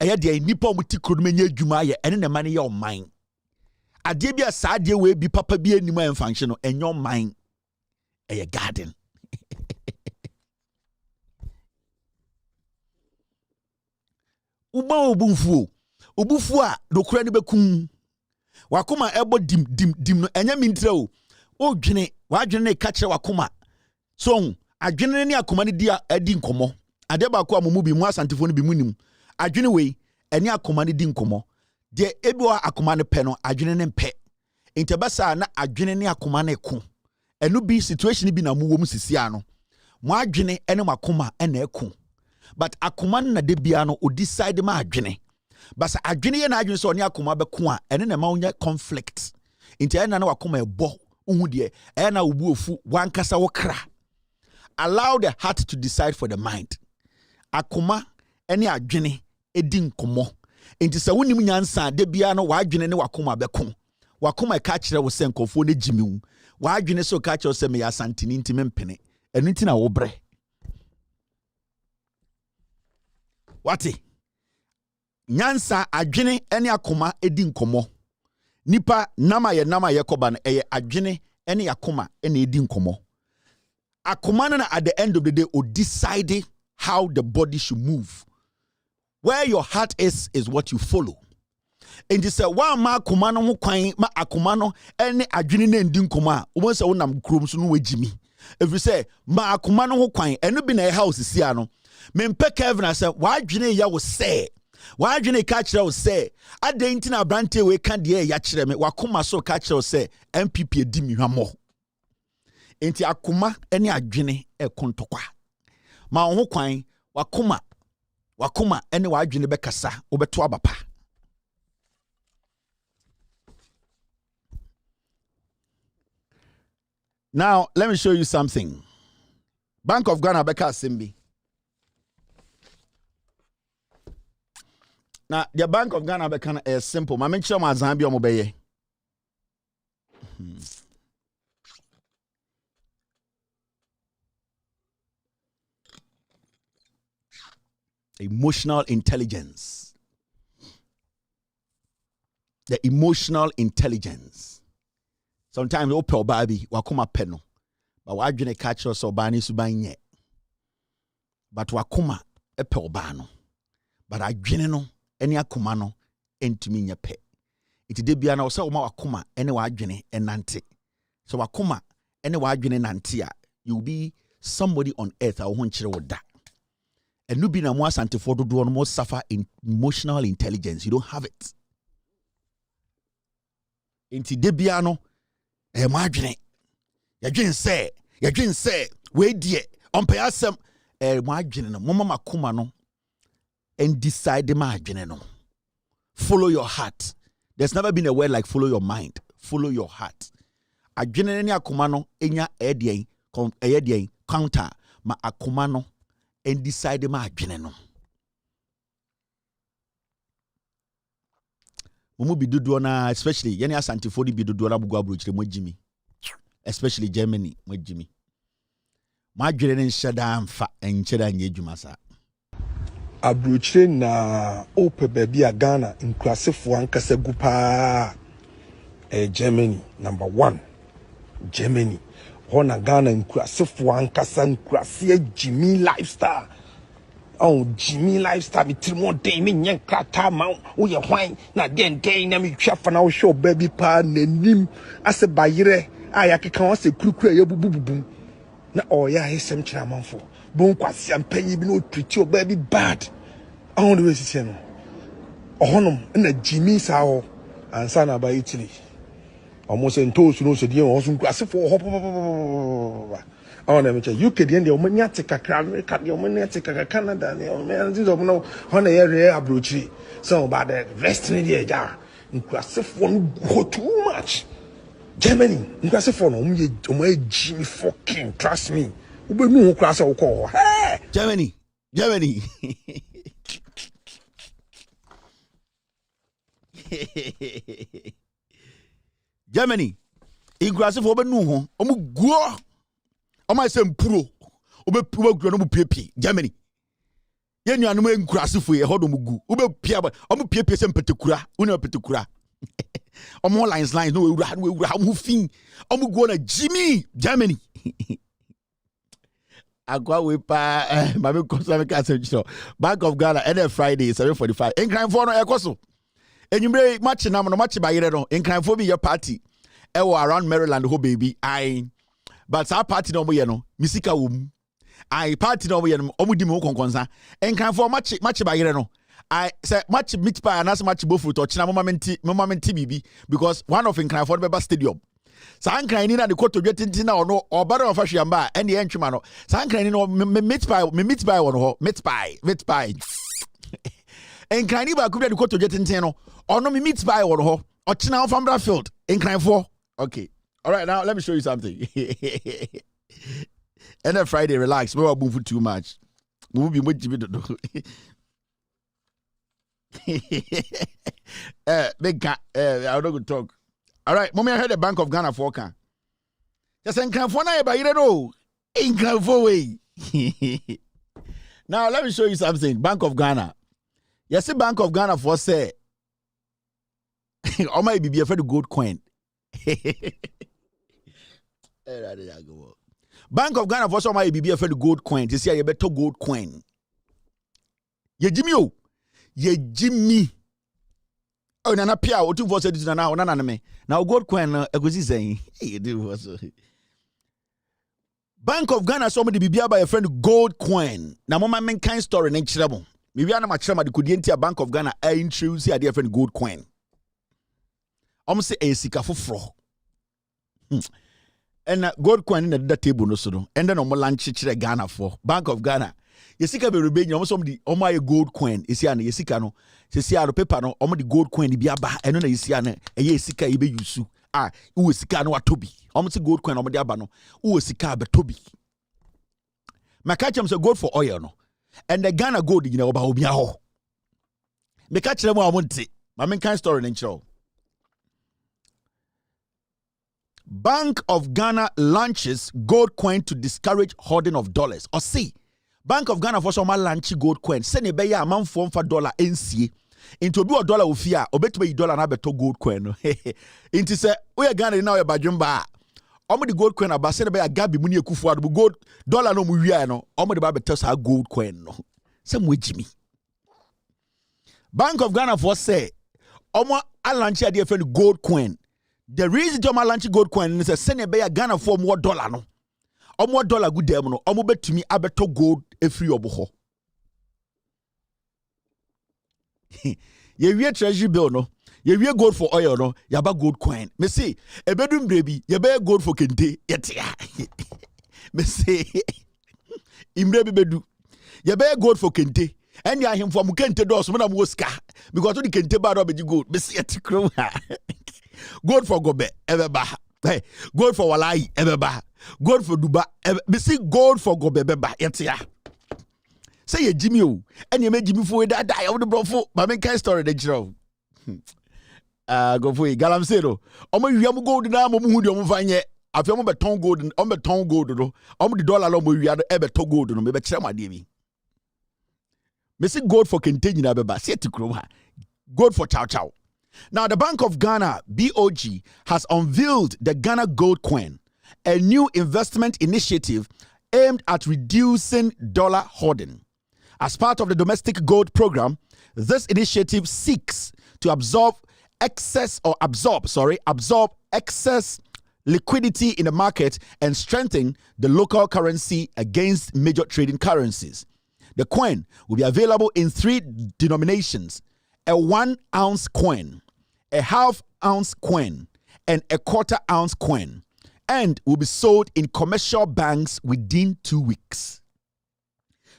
eye de nipa muti kro menye adwuma ye ene na ma ne your mind ade bia saade we bi papa bi anim en function no enyo mind eye garden uba obufu a dokura ne bekum wakoma ebo dim no enya mintre o odwene wadwene ne ka kire wakoma so adwene ne akoma ne dia adi nkomo ade ba ko amumu bi mu asantefo ne bi munim adwene we ene akoma ne di nkomo de ebi wa akoma ne pe no adwene ne mpe intebasa na adwene ne akoma ne ko enu bi situation bi na mu wom sisia no mo adwene ene makoma ene eko but akoma na de bia no o decide ma adwene basa adwene ye na adwene so ne akoma be ko a ene na ma wonya conflict Inti ena na wakoma ebo uhu de ena ubu ofu wankasa wokra. Allow the heart to decide for the mind. Akoma ene adwene edi nkomo. Inti se wonim nyansa de bia no wadwene ne wakoma beko. Wakoma ka kire wo se nkofo ne jimiwu. Wadwene so ka kire se me ya santini nti mempene. Enu nti na wo bre. Wati? Nyansa adwene ene akoma edi nkomo. Nipa nama ye koba na eye adwene ene akoma ene edi nkomo. Akoma na at the end of the day o decide how the body should move. Where your heart is what you follow. And you say wa ma akoma no ho kwan ma akoma no ene adwene na edi nkomo a wo say wonam krom so no wagimi. If you say ma akoma no ho kwan eno bi na house sia no mempe Kevin ase wa adwene ya wo say wa adwene ka kire wo say adenti na brante we ka de ya kire me wakoma so ka kire wo say MPP edi mi hwamo enti akoma ene adwene kontokwa ma ho kwan wakoma ene wa adwene be kasa wo beto abapa. Now let me show you something. Bank of Ghana beka simbi. Now, the Bank of Ghana is simple. My mention my Zambia mobile. Emotional intelligence. The emotional intelligence. Sometimes we pay baby wakuma peno, but we adwene catch us obani subanye. But wakuma pay obano, but adwene no. Eni akoma no entumi nya pe. Iti de bia na wo ma wakoma ene wadwene enante. So wakoma ene wadwene nante a you will be somebody on earth a wo nkire wo da. Enu bi na mo asantefo dodo no mo suffer in emotional intelligence. You don't have it. Enti de bia no mo adwene. Yadwene se we die ompe asem mo adwene no mo mama akoma no and decide ma adwene no. Follow your heart. There's never been a word like follow your mind. Follow your heart. Adwene ne akoma no enya edien counter ma akoma no and decide ma adwene no. Mumu bidudu na especially yene asantifo di bidudu na bugu abrochire mo jimi. Especially Germany mo jimi. Ma adwene ne nhyeda amfa enkyeda anye adwuma sa. Abrochire na ope baby a Ghana nkrasefo ankasa gupa Germany number 1 Germany hona Ghana nkrasefo ankasa nkrase Jimmy lifestyle Jimmy lifestyle bitrimo dey me nyen krata ma wo ye hwan na den na me twafa na wo show baby pa nanim ase bayire ayakeka wo se kurukura ye bubububu na oya hesem kira manfo bon kwasi ampanyi bi no treat your baby bad. I want to be saying, Honum and a Jimmy Sao and Sana by Italy. Almost in toast, you know, said you also grass for hop. I want to you could end your maniatic crowd, cut your maniatic Canada, your man, this of no honor area abrochi. So about the rest in the jar. Inclusive one go too much. Germany, inclusive one, Jimmy fucking trust me. We no class of call. Hey, Germany. Germany ingrasive obenu ho omuguo omasem puro obepuro no mupiepie Germany ye nuanom ingrasive ye hodo mugu obepia omupiepie sem petekura una petekura omo lines no wewura mu fin omuguo na Jimmy Germany agwa we pa mame konsa ka se Bank of Ghana and Friday 7:45 incline for no ekoso enyumre match na no match bayire no incline for be your party around Maryland ho baby but our party no mo ye no misika wo mu party no mo ye no omudi me konkonsa incline for match bayire no say match meet pie and as match bofu to china moment bibi because one of incline for the stadium Sankran ni na de koto dwetintin na ono obare of ahwiamba ene entwema no Sankran ni no meet pie wono ho meet pie enkran ni ba ku de koto dwetintin no ono meet pie wono ho Ochina Fambra Field in Crime 4. Okay. All right, now let me show you something. And then Friday, relax. We won't move too much. We will be much. Big cat. I don't talk. All right, mommy, I heard the Bank of Ghana for can. Just in Crime 4 now, but you don't know. In Crime 4 way. Now let me show you something. Bank of Ghana. Yes, the Bank of Ghana for say. Oh my be afraid of gold coin. Bank of Ghana for some my be afraid of gold coin. You see, you better gold coin. Ye Jimmy o. Ye Jimmy. Oh, nana pia. O tu for say this na na me. Now gold coin. Egusi saying. You do also. Bank of Ghana somebody be by a friend gold coin. Na mama men kind story na chiramo. Maybe ana ma chirama de kodienti a Bank of Ghana a introduce a dear friend gold coin. Say a sika foforo. And gold coin in the table no so. And then lunch chire Ghana for Bank of Ghana. Yesika be rebellion almost somebody my gold coin. Is here na yesika no. Se aro paper no the gold coin bi aba. Eno na yesi ana yesika ibe yusu. Ah, uwe sika no atobi. Almost gold coin the aba no. Uwe sika be tobi. My catch say gold for oil no. And the Ghana gold you know oba obi aho. Me catch them I want it. My main kind story in show. Bank of Ghana launches gold coin to discourage hoarding of dollars. Or see, Bank of Ghana for some launch gold coin. Send a beya amount for dollar NC. Into do a dollar of fear, or bet me dollar na beto gold coin. Into say, we are Ghana now a bajumba. Omo the gold coin about send a beya gabi muni kufu adu gold dollar no muya no. Omo the babe tells her gold coin no. Some way Jimmy. Bank of Ghana for say, Omo a launch a dear friend gold coin. The reason to my launch gold coin is a send a Ghana for more dollar no. Or more dollar good dem no. Omo bet to me abeto gold a free oboho. Ye wear treasury bill no. Ye wear gold for oil no. Yaba gold coin. Me say a bedroom baby. Ye bear gold for kente. Yetia. Me say imre bedu. Ye bear gold for kente. And ya him for mukente dos mo na mo ska because the kente ba do be gold. Me say etikro ha. Gold for Gobe, ebeba. Hey, gold for Walai, ebeba. Gold for Duba, me see gold for Gobe, ebeba. Yetia. Say ye Jimmy o, and you made Jimmy for that die of the brofo. But make kind story the show. Go for it. Galam Sero. Omo yamu gold na mo mu di omo fanye. Afi omo beton gold, omo beton gold no. Omo the dollar lo mo wi ado beton gold no. Me be kire ma de mi. Me see gold for container ebeba. Say tikro ha. Gold for chow chow. Now, the Bank of Ghana, BOG, has unveiled the Ghana Gold Coin, a new investment initiative aimed at reducing dollar hoarding. As part of the domestic gold program, this initiative seeks to absorb excess liquidity in the market and strengthen the local currency against major trading currencies. The coin will be available in 3 denominations: a 1 ounce coin, a ½ ounce coin, and a ¼ ounce coin, and will be sold in commercial banks within 2 weeks.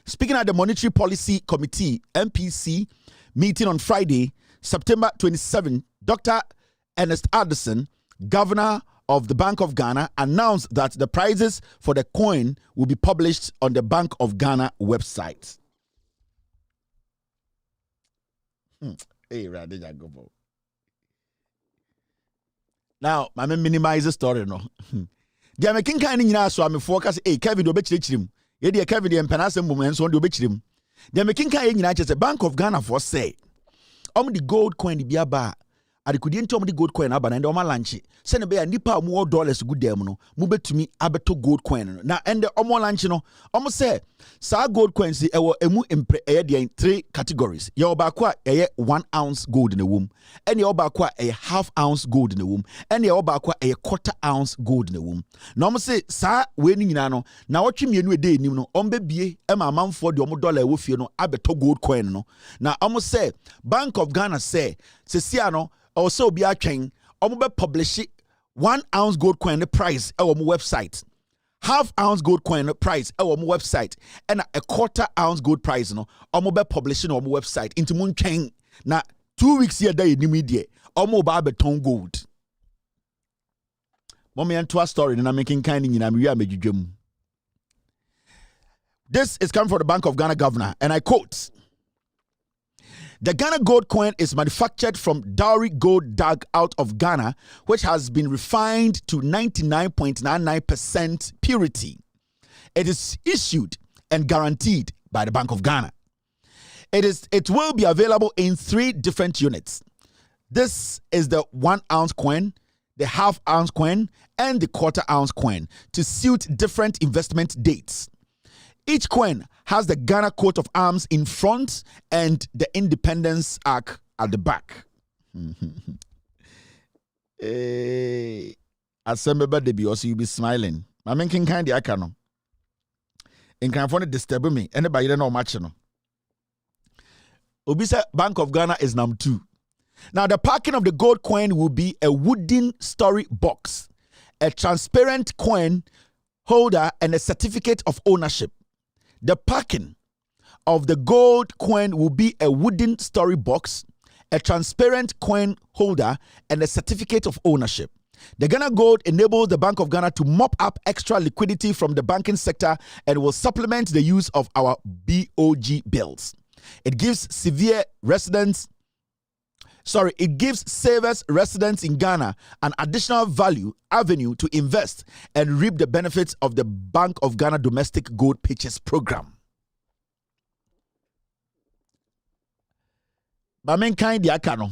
Speaking at the Monetary Policy Committee (MPC) meeting on Friday, September 27, Dr. Ernest Addison, Governor of the Bank of Ghana, announced that the prices for the coin will be published on the Bank of Ghana website. Hey, now, I minimize the story no. The American kind of so I'm focus. Hey, Kevin, do be chirim. Ye de Kevin the empanase moment so do be chirim. The American kind of the Bank of Ghana for say, the gold coin the biaba. I could enter the gold coin aba and oma lunch. Send a bear nipa more dollars good dem no. Mube to me abeto gold coin. Now and the omo lunch no. Omo say sa gold coins e wo emu impre in 3 categories. Ye oba kwa 1 ounce gold in the womb. And ye oba kwa ½ ounce gold in the womb. And ye oba kwa ¼ ounce gold in the womb. Na omo say sa we ni nyina no. Na wotwe mienu e dey nim no. Ombe bie e ma amanfo de omo dollar e wo fie no abeto gold coin no. Na omo say Bank of Ghana say sesia no also be a chain, publish 1 ounce gold coin price our website, ½ ounce gold coin price our website, and a ¼ ounce gold price no publishing on website into moon chain. Now 2 weeks here day in the media omo ba beton gold. Mommy and twa story na making kind in amedwedwam. This is coming from the Bank of Ghana governor, and I quote: "The Ghana gold coin is manufactured from dowry gold dug out of Ghana, which has been refined to 99.99% purity. It is issued and guaranteed by the Bank of Ghana. It will be available in 3 different units. This is the 1 ounce coin, the half ounce coin, and the quarter ounce coin to suit different investment dates. Each coin has the Ghana coat of arms in front and the independence arc at the back." Assemble the also you be smiling. I mean, can kind the akano. In can find disturb me. Anybody don't know much no. Obisa Bank of Ghana is number 2. Now the packing of the gold coin will be a wooden story box, a transparent coin holder, and a certificate of ownership. The packing of the gold coin will be a wooden story box, a transparent coin holder, and a certificate of ownership. The Ghana Gold enables the Bank of Ghana to mop up extra liquidity from the banking sector and will supplement the use of our BOG bills. It gives savers residents in Ghana an additional avenue to invest and reap the benefits of the Bank of Ghana domestic gold purchase program. Mamen kind di akano.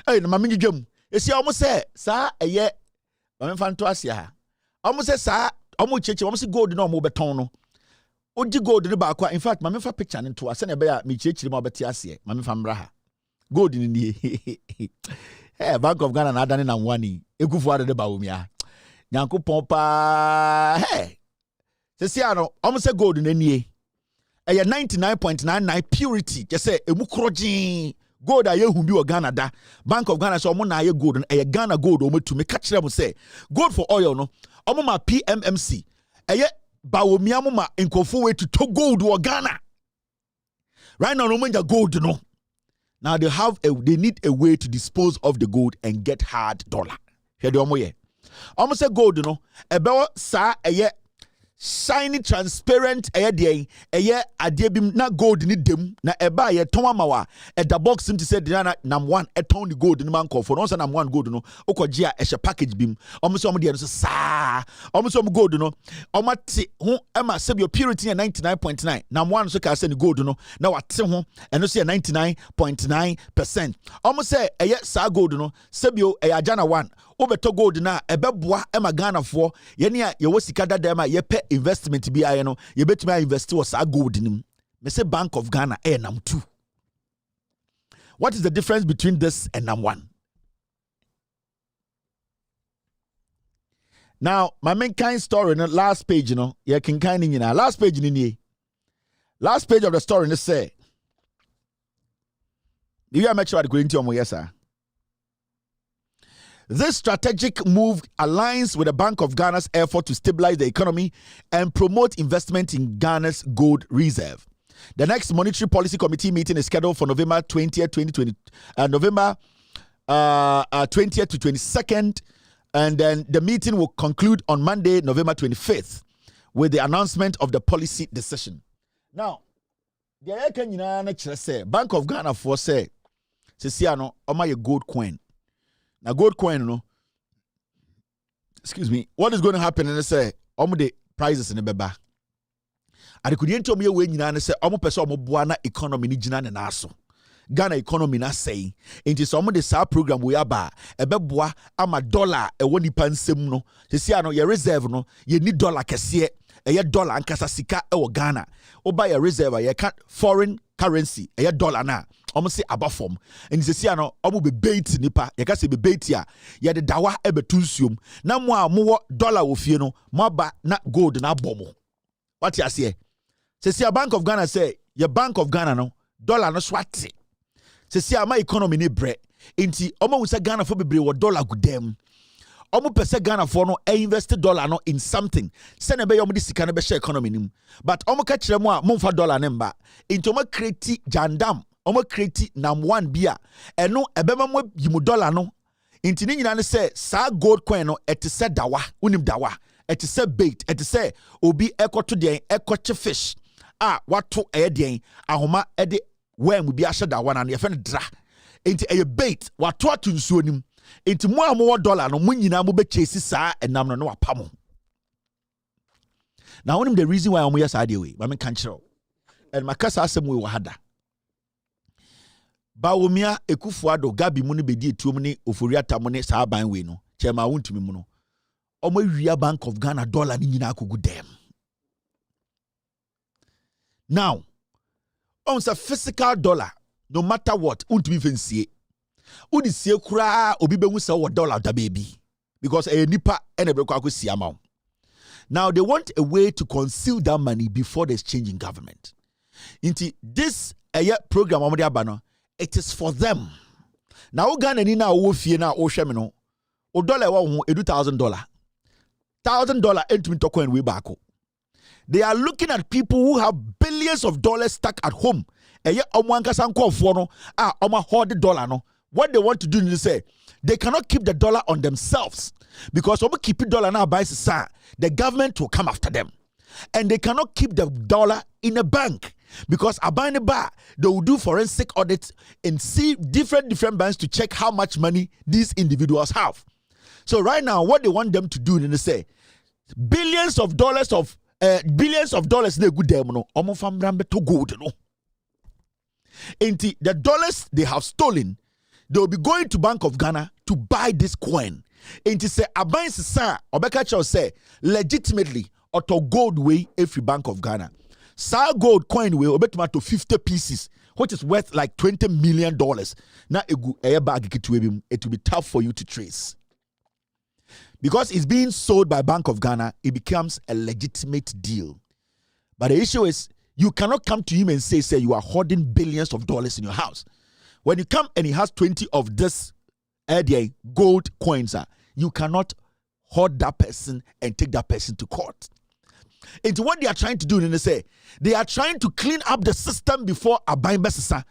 Hey, na mamen jum. Esi almost say sa eye mamen fan to asia. Almost say sa almost cheche almost gold no mo beton no. Odi gold ni ba kwa. In fact, mamen fa picture ni to ase na be ya me cheche mo beti asia. Mamen fa mra ha. Gold ni ni. Hey, Bank of Ghana na adane na nwani. Ekufu ade de ba omia. Nyankopon pa. Hey. Sesi ano almost say gold ni ni. Eye 99.99 purity. Just say emu krojin. Gold aye hu bi o Ghana da. Bank of Ghana so omo na aye gold no Ghana gold o to me catch them say gold for oil no omo ma PMMC aye bawomia mo ma nkofo way to gold o Ghana. Right now no manja gold no. Now they need a way to dispose of the gold and get hard dollar. Here do omo ye. Omo say gold no ebe sa aye shiny transparent ade bim na gold ni dem na eba ye ton amawa e da box nti say na nam 1 e ton the gold ni man call for no say nam 1 gold no okoje a e she package bim omo say omo de no sa omo say omo gold no omo te ho e ma say your purity 99.9 nam 1 so ka say ni gold no na wate ho e no say 99.9%. omo say eye sa gold no say bio e ajana 1 obeto gold na ebeboa ema Ghana for yene a ye wosika dada ma ye pe investment bi aye no ye betumi invest wo sa gold nim. Me say Bank of Ghana nam 2. What is the difference between this and nam 1? Now my main kind story in the last page, you know, ye can kind in last page ni. Last page of the story they say you are make sure going to yes sir. This strategic move aligns with the Bank of Ghana's effort to stabilize the economy and promote investment in Ghana's gold reserve. The next Monetary Policy Committee meeting is scheduled for November 20th, 2020, November 20th to 22nd, and then the meeting will conclude on Monday, November 25th, with the announcement of the policy decision. Now, the Bank of Ghana for say, "Sisiano, my gold coin." Now gold coin, no. Excuse me. What is going to happen? And they say, the prices in the beba. And they couldn't tell me when you know say, person buana economy ni jina na so. Ghana economy na say. Into some of the SAR program we are ba. Ebeboa ama dollar e woni pansem no. They say ano your reserve no. You need dollar kesiye. Eye dollar ankasa sika e Ghana. Oba your reserve you can't foreign currency. Eye dollar na. Almost say above form. And they say no, almost be bait nipa. You can say be bait ya. Ya the dawa ebe tunsium. Na mo dollar ofie no. Mo ba na gold na bomo. What you say? Say Bank of Ghana say your Bank of Ghana no dollar no swati. Say my economy ni bre. Inti omo we say Ghana for bebre wo dollar gudem. Omo pese Ghana for no invest dollar no in something. Send be omo di sika no be share economy nim. But omo ka kire mo a mo fa dollar nemba. Into mo create jandam omo create nam one bia eno ebema mo yimu dollar no inti ni nyina ne say sa gold coin no ete se dawa unim dawa ete se bait ete se obi ekoto den ekoche fish wato den ahoma ede worm bi ahye dawa na ye fe ne dra inti eye bait wato ato nsuo nim inti mo amo dollar no mo nyina mo be chase sa enam no wapamo. Now one of the reason why I'm here side way I mean kanchero and my kasa asem we wahada ba womia ekufuado gabi mu ne bedi etuom ne oforiata mu ne saa ban we no chema wontumi mu no omo wia Bank of Ghana dollar ni nyina akogu dem. Now on a physical dollar no matter what wontumi fensie udi sie kura obi behu se wo dollar da baby because nipa ene be kwa akosi ama. Now they want a way to conceal that money before there's change in government. Into this program, it is for them. Now Ghana ni na wo fie na wo hwe me no. O dollar wa ho $1,000. $1,000 entumi to coin way back. They are looking at people who have billions of dollars stuck at home. Omo ankasa nkofo no omo hoard dollar no. What they want to do is say they cannot keep the dollar on themselves because when we keep the dollar now by the government will come after them, and they cannot keep the dollar in a bank because abine the bar they will do forensic audits and see different banks to check how much money these individuals have. So right now, what they want them to do is they say billions of dollars they good them no omo famrambe to gold no. Into the dollars they have stolen, they will be going to Bank of Ghana to buy this coin. And to say, Aban Sisa, Obeka say, legitimately, auto gold way every Bank of Ghana. Sa gold coin way, Obetuma to 50 pieces, which is worth like $20 million. Now, it will be tough for you to trace. Because it's being sold by Bank of Ghana, it becomes a legitimate deal. But the issue is, you cannot come to him and say you are hoarding billions of dollars in your house. When you come and he has 20 of this gold coins, you cannot hoard that person and take that person to court. It's what they are trying to do. And they are trying to clean up the system before a buying besisa.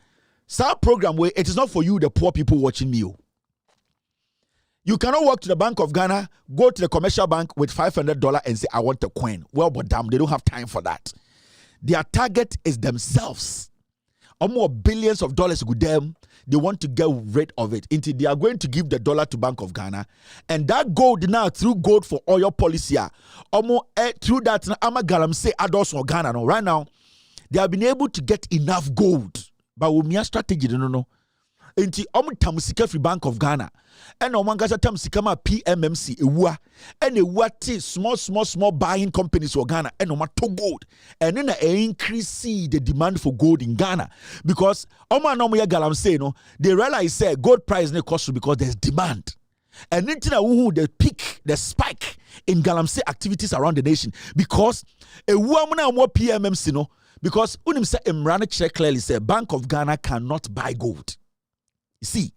Some program where it is not for you, the poor people watching me. You cannot walk to the Bank of Ghana, go to the commercial bank with $500 and say, I want a coin. Well, but damn, they don't have time for that. Their target is themselves. Almost billions of dollars with them, they want to get rid of it. Until they are going to give the dollar to Bank of Ghana. And that gold now, through gold for oil policy, almost through that, Amagalam say Ados or Ghana. No, right now, they have been able to get enough gold. But with my strategy, no. Until tamusika free Bank of Ghana. And omangasa tamusika ma PMMC ewa. And ewa small buying companies for Ghana. And oma to gold. And then increase the demand for gold in Ghana. Because oma no ya galam say no, they realize say gold price ne cost because there's demand. And then the peak, the spike in galamsey activities around the nation. Because ewa muna more PMMC no. Because unim say Imran check clearly say Bank of Ghana cannot buy gold. You see,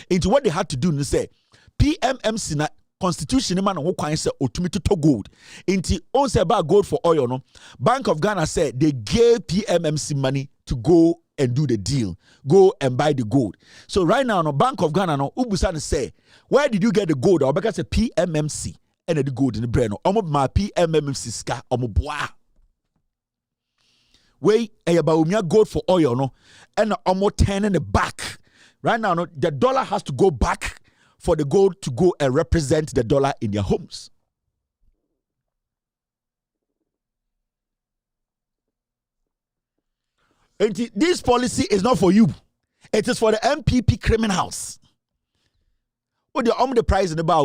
into what they had to do, they say PMMC na constitution man who can say ultimately to gold. Into on say about gold for oil, no. Bank of Ghana said they gave PMMC money to go and do the deal, go and buy the gold. So right now, no Bank of Ghana, no Ubusan say, where did you get the gold? Or because it's PMMC and the gold in the brain. Omo my PMMC ska omo boa. Way about gold for oil, no, and omo turning the back. Right now, no, the dollar has to go back for the gold to go and represent the dollar in their homes. And this policy is not for you. It is for the MPP criminals. What the price in the bar?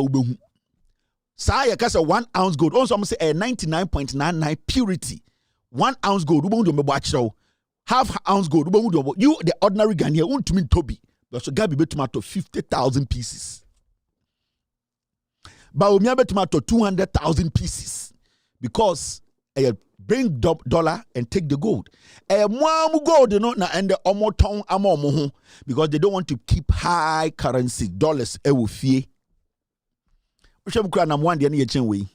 Say, I 1 ounce gold. Also, I'm say a 99.99 purity. 1 ounce gold. Half ounce gold. You, the ordinary Ghanaian, won't mean Toby. So Gabi bet tomato 50,000 pieces. But we bet tomato 200,000 pieces because bring dollar and take the gold. More gold, you know, and the omoton amomo because they don't want to keep high currency dollars. Will fear. We shall cry na one the any way.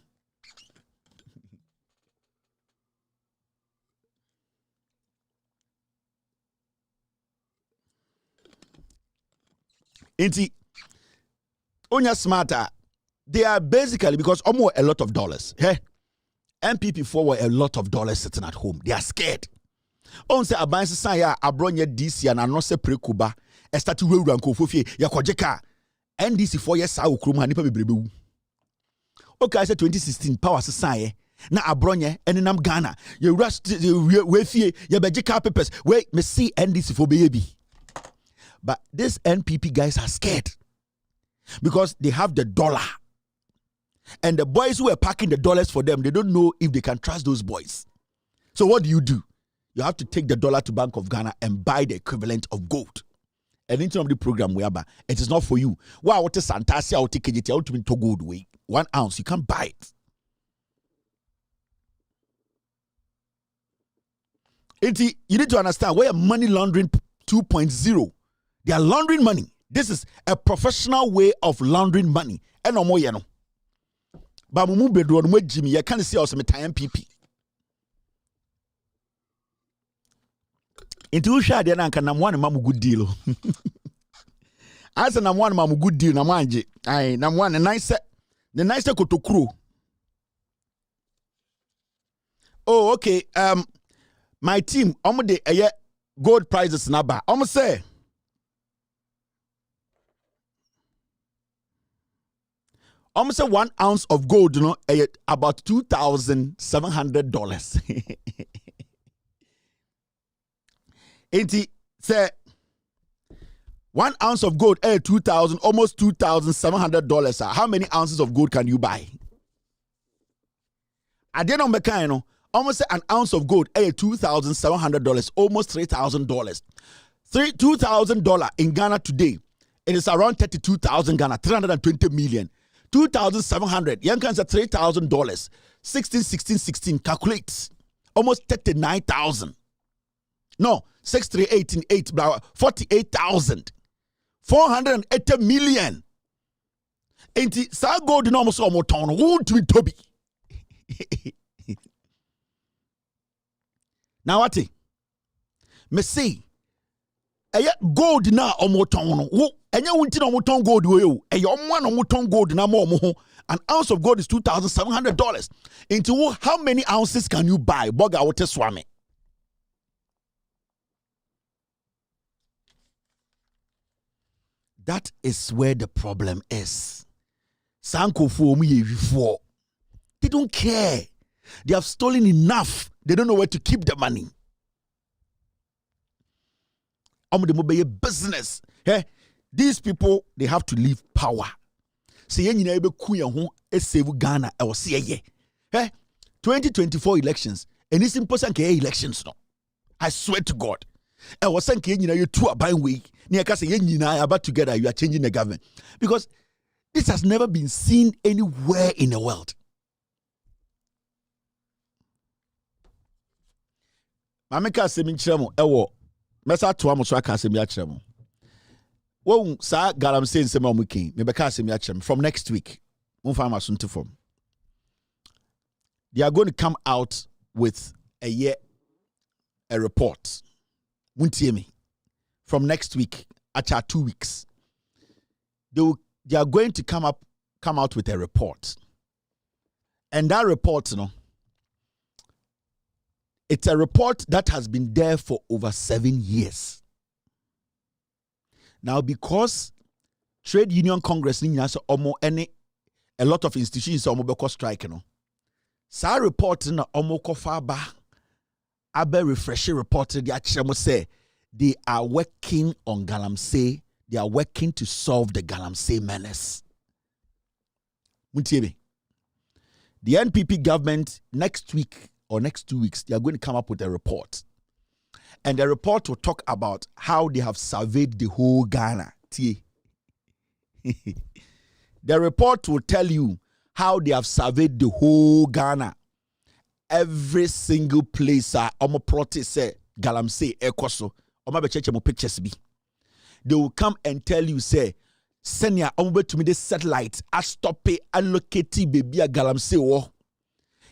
Inti, onya smarter. They are basically because almost a lot of dollars. Hey, MPP forward a lot of dollars sitting at home. They are scared. On say abansi san ya abronye DC and anose prekuba. Estati we ranko fofie ya kojeka. NDC 4 years sa okrum ha nipa bebrebe. Okay, I said 2016 power san na abronye enenam Ghana. You rush we fie ya bejeka papers. We me see NDC for baby. But these NPP guys are scared because they have the dollar. And the boys who are packing the dollars for them, they don't know if they can trust those boys. So what do? You have to take the dollar to Bank of Ghana and buy the equivalent of gold. And into the program whereby it is not for you. Wow, what is Santasia or take it out to gold way? 1 ounce, you can't buy it. You need to understand where money laundering 2.0. They are laundering money. This is a professional way of laundering money. And no more, you know. But mumu bedro no Jimmy, you can't see us with MPP. Into usha de na nka one mamu good deal. As na one mamu good deal na manje. Ai na one the nice kotokuro. Oh okay, my team omo de gold prizes naba. Omo say almost 1 ounce of gold, you know, about $2,700. Ain't say 1 ounce of gold, almost $2,700. How many ounces of gold can you buy? I didn't know, you know, almost an ounce of gold, $2,700, almost $3,000. $2,000 in Ghana today, it is around 32,000 Ghana, 320 million. 2,700. Young can say $3,000. 16. Calculate. Almost 39,000. No, 638 48,000. 480 million. Ain't it? Sa gold no almost almost town. Who to be Toby? Now what? Me see. Gold na almost town. Enya wunti na muton gold we o. Eyo mwa na muton gold na mo ho. An ounce of gold is $2,700. Into how many ounces can you buy? Boga wote swami. That is where the problem is. Sanko for me before. They don't care. They have stolen enough. They don't know where to keep the money. Business. Hey, these people, they have to leave power. See, you know, save Ghana. I was say, hey, 2024 elections. And it's important elections. No, I swear to God. I was saying, you know, you two are buying way. Near say, you know, about together, you are changing the government because this has never been seen anywhere in the world. Mameka seminchemo ewo. Mesa to amo so aka asemi akyerem. Wo sa garam say nsem amukin. Me beka asemi akyerem from next week. Mumfa amasunte form. They are going to come out with a report. Wuntie me. From next week, actually 2 weeks. They are going to come out with a report. And that report, you know, it's a report that has been there for over 7 years. Now, because Trade Union Congress, a lot of institutions are strike, you know. So report na faba abe refreshing report the actually say they are working on Galamsey. They are working to solve the Galamsey menace. The NPP government next week or next 2 weeks, they are going to come up with a report. And the report will talk about how they have surveyed the whole Ghana. The report will tell you how they have surveyed the whole Ghana. Every single place, Omoprote say, Galamsey, Ekoso, Omabecheche pictures be. They will come and tell you, say, Senya, Omobe to me the satellite, Astope, allocate baby a Galamsey war.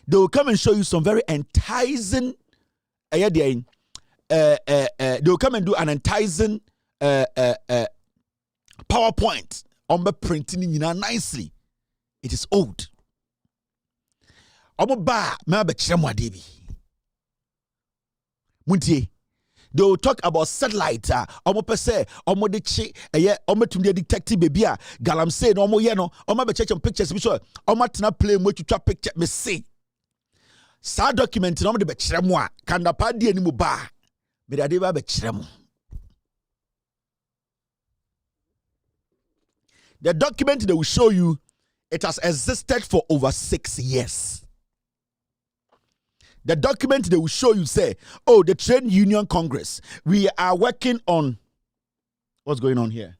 They will come and show you some very enticing, they will come and do an enticing PowerPoint printing nicely. It is old. Muntie. They will talk about satellite. Omo pese, omo de chi, omo detective baby. Galam say no omo yeno. Omo be check pictures. So omo tina play mo to picture. Me see. Sa document no omo de be chere mo a. Kanda pa di ani mo ba. Me de ade ba be chere mo. The document they will show you, it has existed for over 6 years. The document they will show you say, oh, the Trade Union Congress, we are working on, what's going on here?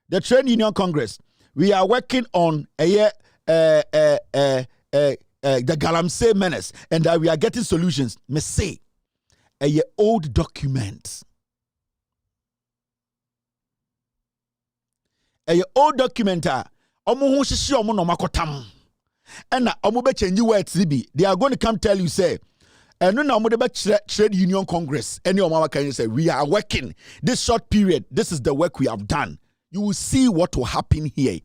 The Trade Union Congress, we are working on the Galamsey menace, and we are getting solutions. Me say, a old document. A old document, omo hu shishi omo no makotam. And omo be change words they are going to come tell you say, and no omo de Trade Union Congress. Any omo can say we are working this short period. This is the work we have done. You will see what will happen here.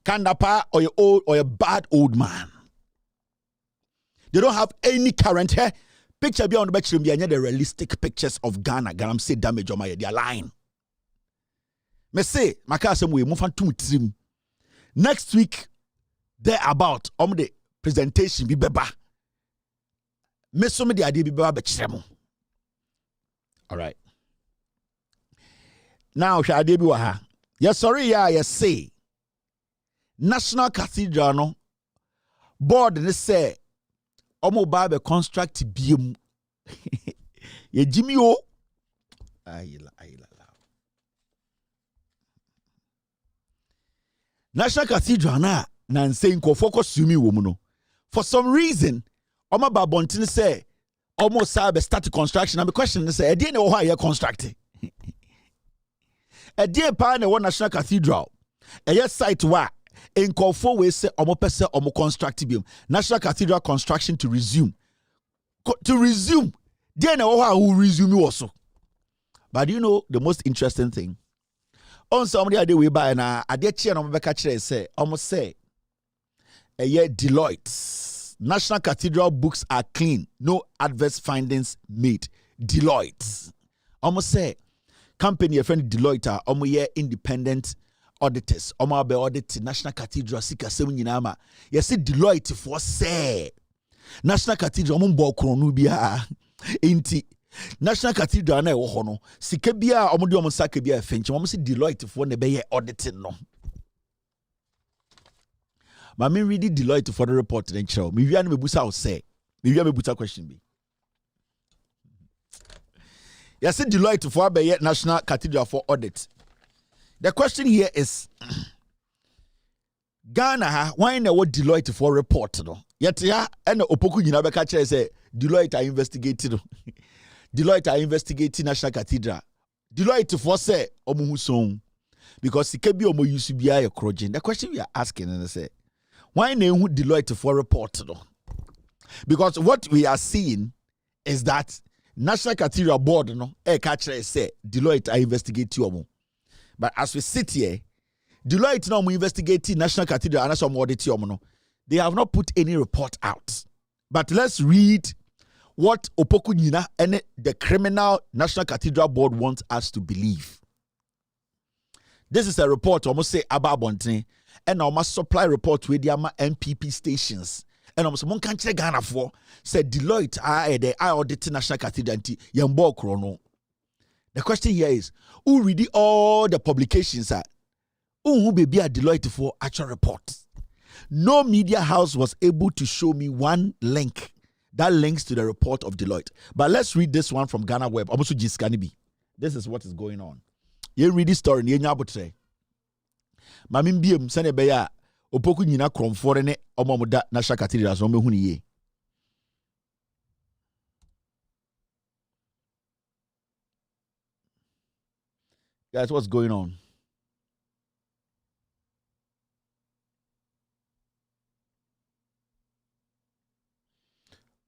Kandapa or your old or a bad old man. They don't have any current hair. Picture beyond the bedroom, the realistic pictures of Ghana. Ghana say damage on my they are lying. Me say, makasem we move on to trim. Next week, there about the presentation be beba. Me so me the idea be beba be chemo. All right. Now, shall I be waha? Yes, sorry, yeah, yes, say. National Cathedral no board ne say omo ba be construct biem. Ye Jimmy o. Ayila. National Cathedral na saying ko focus sumi wo mu no. For some reason, Oma Babontin say almost sabe start construction. And the question is say, "Edi na wo ha ye construct?" Edi pa na wo National Cathedral. Eye site wa enkofo we say omo pese omo construct biom. National Cathedral construction to resume. To resume. Di na wo ha who resume also. But you know the most interesting thing? On somebody ade we buy na ade chia no beka kire say almost say Deloitte National Cathedral books are clean, no adverse findings made. Deloitte almost say company a friend Deloitte almost independent auditors almost be audit National Cathedral sika sem nyina ma yes Deloitte for say National Cathedral almost bo kronu bia enti National Cathedral na ewo ho no sika bia omode omo saka bia fenche omo se Deloitte for na be ye auditing no ma me read Deloitte for the report then show me wia na mebusa o say me wia mebusa question be yes Deloitte for be ye National Cathedral for audit. The question here is Ghana why na what Deloitte for report no yet ya and opoku nyina be ka kire say Deloitte are investigating Deloitte are investigating National Cathedral. Deloitte for say omo son because it can be omo use be a crojin. The question we are asking and say why na Deloitte for report no? Because what we are seeing is that National Cathedral board no catch say Deloitte are investigating omo. But as we sit here, Deloitte now investigating National Cathedral and some audit omo no. They have not put any report out. But let's read what Opoku Nina and the criminal National Cathedral Board wants us to believe. This is a report almost say about Bontin and almost supply report with the MPP stations. And almost one country Ghana for said Deloitte I audit National Cathedral Yambo Chrono. The question here is who read all the publications are who be a Deloitte for actual reports. No media house was able to show me one link that links to the report of Deloitte. But let's read this one from Ghana Web. This is what is going on. You read this story. You say, Mamim Biem, Sene Beya, Opoku Nina Cromforene, Omomoda, National Cathedral, Zomehuni. Guys, what's going on?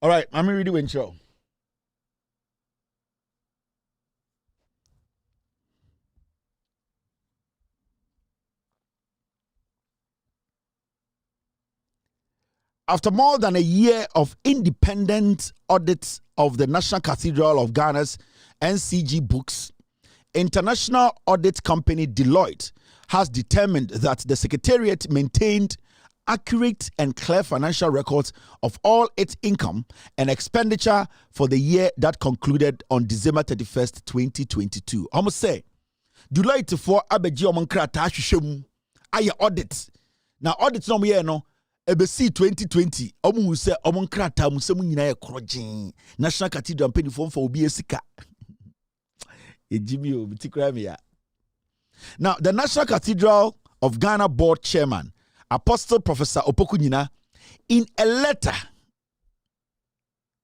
All right, I'm ready when show. After more than a year of independent audits of the National Cathedral of Ghana's NCG books, international audit company Deloitte has determined that the Secretariat maintained accurate and clear financial records of all its income and expenditure for the year that concluded on December 31st, 2022. Almost say, Deloitte for Abeji Omonkrata Shushem, aye audit. Now, audit no year no, EBC 2020, Omu say Omonkrata Musemu Nina Krojin, National Cathedral penny form for Obiesika. Now, the National Cathedral of Ghana Board Chairman, Apostle Professor Opokunyina, in a letter,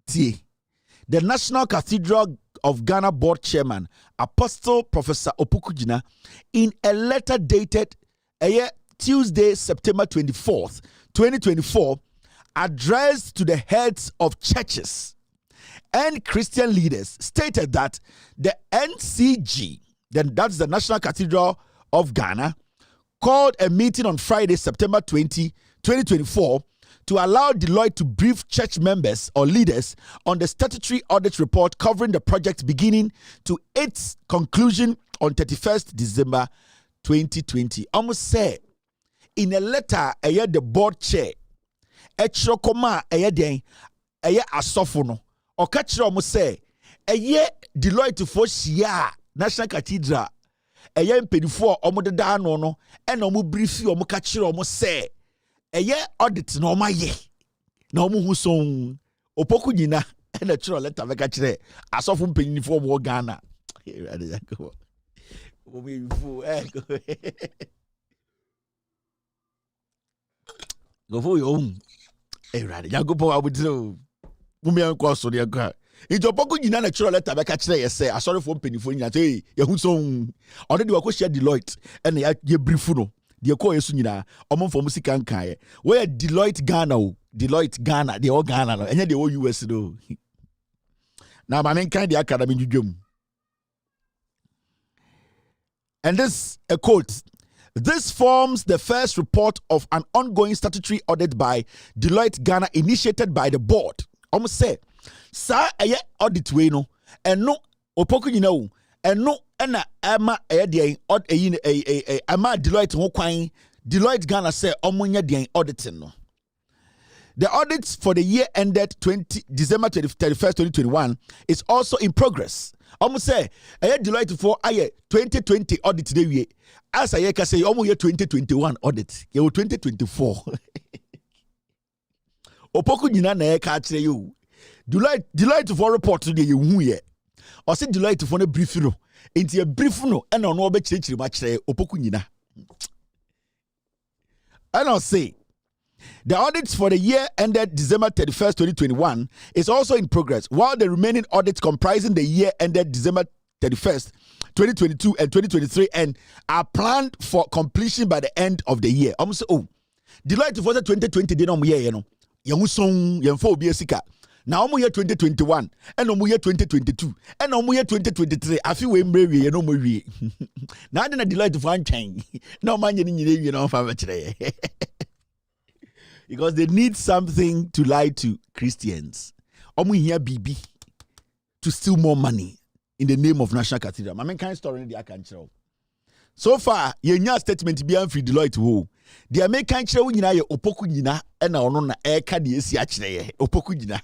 the National Cathedral of Ghana Board Chairman, Apostle Professor Opokunyina, in a letter dated Tuesday, September 24th, 2024, addressed to the heads of churches and Christian leaders, stated that the NCG, that's the National Cathedral of Ghana, called a meeting on Friday, September 20, 2024, to allow Deloitte to brief church members or leaders on the statutory audit report covering the project beginning to its conclusion on 31st December 2020. Almost say, in a letter, the board chair, Echokoma, Asofono, or catcher almost say, Deloitte for Shia, National Cathedral, mpedifo omo da no no e na omo brief omo ka kire omo se audit na omo ye na omo hu son opoku nyina e na kire letter be ka kire asofo mpedifo omo Ghana go for your own rade yagopo abudiro mumi anko so de ga Ijopoku nyina na kire letter be ka kire ye say asori for mpenifo nyina say ye hu so on de wako share Deloitte and ye brief no de ko yesu nyina omomfo musika nkan ye we Deloitte Ghana o Deloitte Ghana de o Ghana no enye de o US no na ma men kan de academy dwudwum. And this a quote: "This forms the first report of an ongoing statutory audit by Deloitte Ghana initiated by the board." Almost say sa audit we no eno opoku nyina o eno na ama de ama Deloitte ho kwan Deloitte Ghana say omonya de auditing no. The audits for the year ended December 31st, 2021 is also in progress. Almost say Deloitte for 2020 audit de we as ka say omo year 2021 audit ye 2024 opoku nyina na ka kire you Deloitte for report to the hu ye or say Deloitte for no brief no enti a brief no e na no oba kirikiri ma kire opoku nyina. And I'll say the audits for the year ended December 31st, 2021 is also in progress, while the remaining audits comprising the year ended December 31st, 2022 and 2023 and are planned for completion by the end of the year. Almost Deloitte for the 2020 did no year, you know. Yahu song yemfo obi esika. Na omo year 2021 and omo year 2022 and omo year 2023 afi we mrewie ye no mo wie. Na ade na Deloitte for antwen. Na omo anye ni nyire wie na ofa ba kire. Because they need something to lie to Christians. Omo here BB to steal more money in the name of National Cathedral. My kind story in the account. So far, your new statement be free Deloitte wo. The American chira nyina ye opoku nyina e na ono na e ka de esi a kire ye opoku nyina.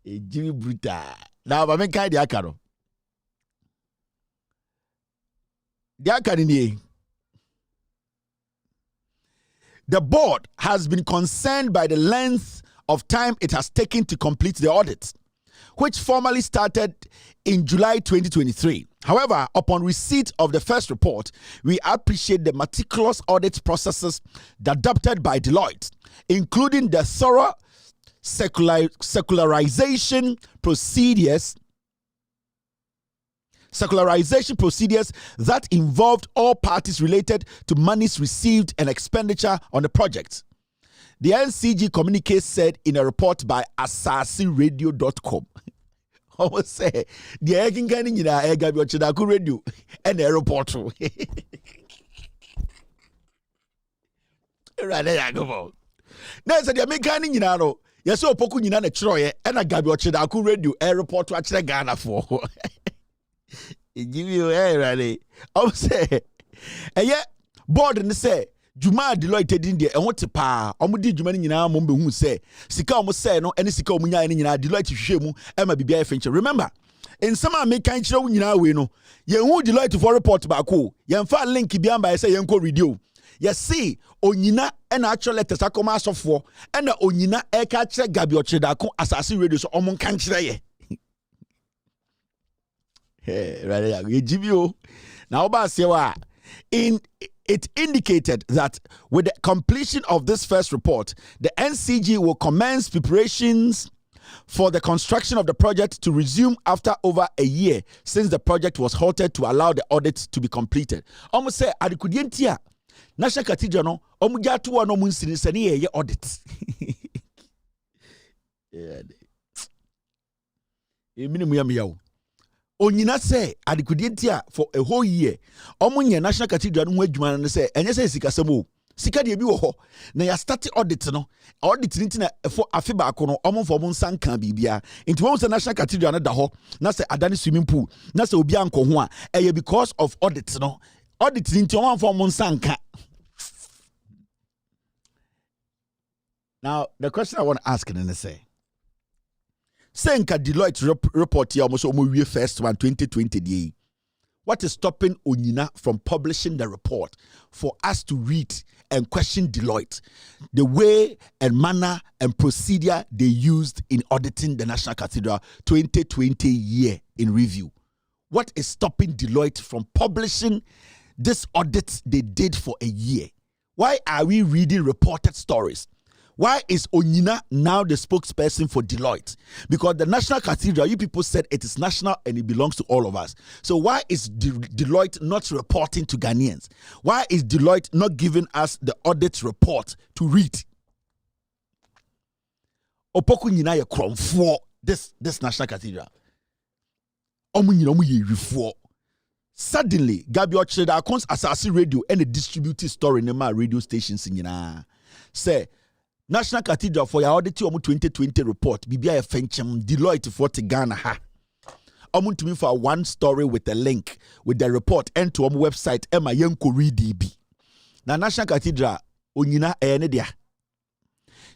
E Jimmy Bruta. Na ba men kan de aka no. De aka ni. The board has been concerned by the length of time it has taken to complete the audit, which formally started in July 2023. However, upon receipt of the first report, we appreciate the meticulous audit processes adopted by Deloitte, including the thorough secularization procedures that involved all parties related to monies received and expenditure on the project. The NCG communique said in a report by asasiradio.com. I would say the egin kan nyina ega bi ochida radio and a report. Na say the American nyina no. Yes, opoku nyina na chroye e na gabi ochidako radio air report to achire Ghana for. Give you ready. Say board and say Juma Deloitte din de ehwo te pa omudi juma ni nyina mo behu say sika omo say no ene sika omo nya ni nyina Deloitte hwehwe mu e ma bibia efenche. Remember in some American chire wo nyina we no ye hu Deloitte for report back ko ye mfa link bia mba say ye nko radio ye see onyina e na actual letters akoma asofo e na onyina e ka kire gabi ochidako asase radio so omo kan kire ye. Hey, right, you GBO. Now, it indicated that with the completion of this first report, the NCG will commence preparations for the construction of the project to resume after over a year since the project was halted to allow the audit to be completed. Almost say, Adikudientia, National Cathedral, no, Omujatu no Munsini audit. Yeah, Onyina say adikudientia for a whole year. Omunye National Cathedral no adwuma no say enye say sika semo. Sika de bi wo ho. Na ya start audit no. Audit ni na for afi ba ko no omonfo mo nsanka bibia. Nti won say National Cathedral no da ho. Na say adani swimming pool. Na say obi anko ho a eye because of audit no. Audit ni nti omonfo mo nsanka. Now the question I want to ask and say Senka Deloitte report here almost we first one 2020 day. What is stopping Onyina from publishing the report for us to read and question Deloitte the way and manner and procedure they used in auditing the National Cathedral 2020 year in review? What is stopping Deloitte from publishing this audit they did for a year? Why are we reading reported stories? Why is Onyina now the spokesperson for Deloitte? Because the National Cathedral, you people said it is national and it belongs to all of us. So why is Deloitte not reporting to Ghanaians? Why is Deloitte not giving us the audit report to read? Opoku nyina ye kromfo this National Cathedral. Omunyina mu ye rifo. Suddenly, Gabi Ocheda accounts Asasi Radio and the distributed story in my radio stations nyina. Say National Cathedral for your audit 2020 report. Bibia Fenchem Deloitte for Ghana ha. To me for one story with a link with the report and to website Emma Yenko read DB. Now National Cathedral Onyina dia.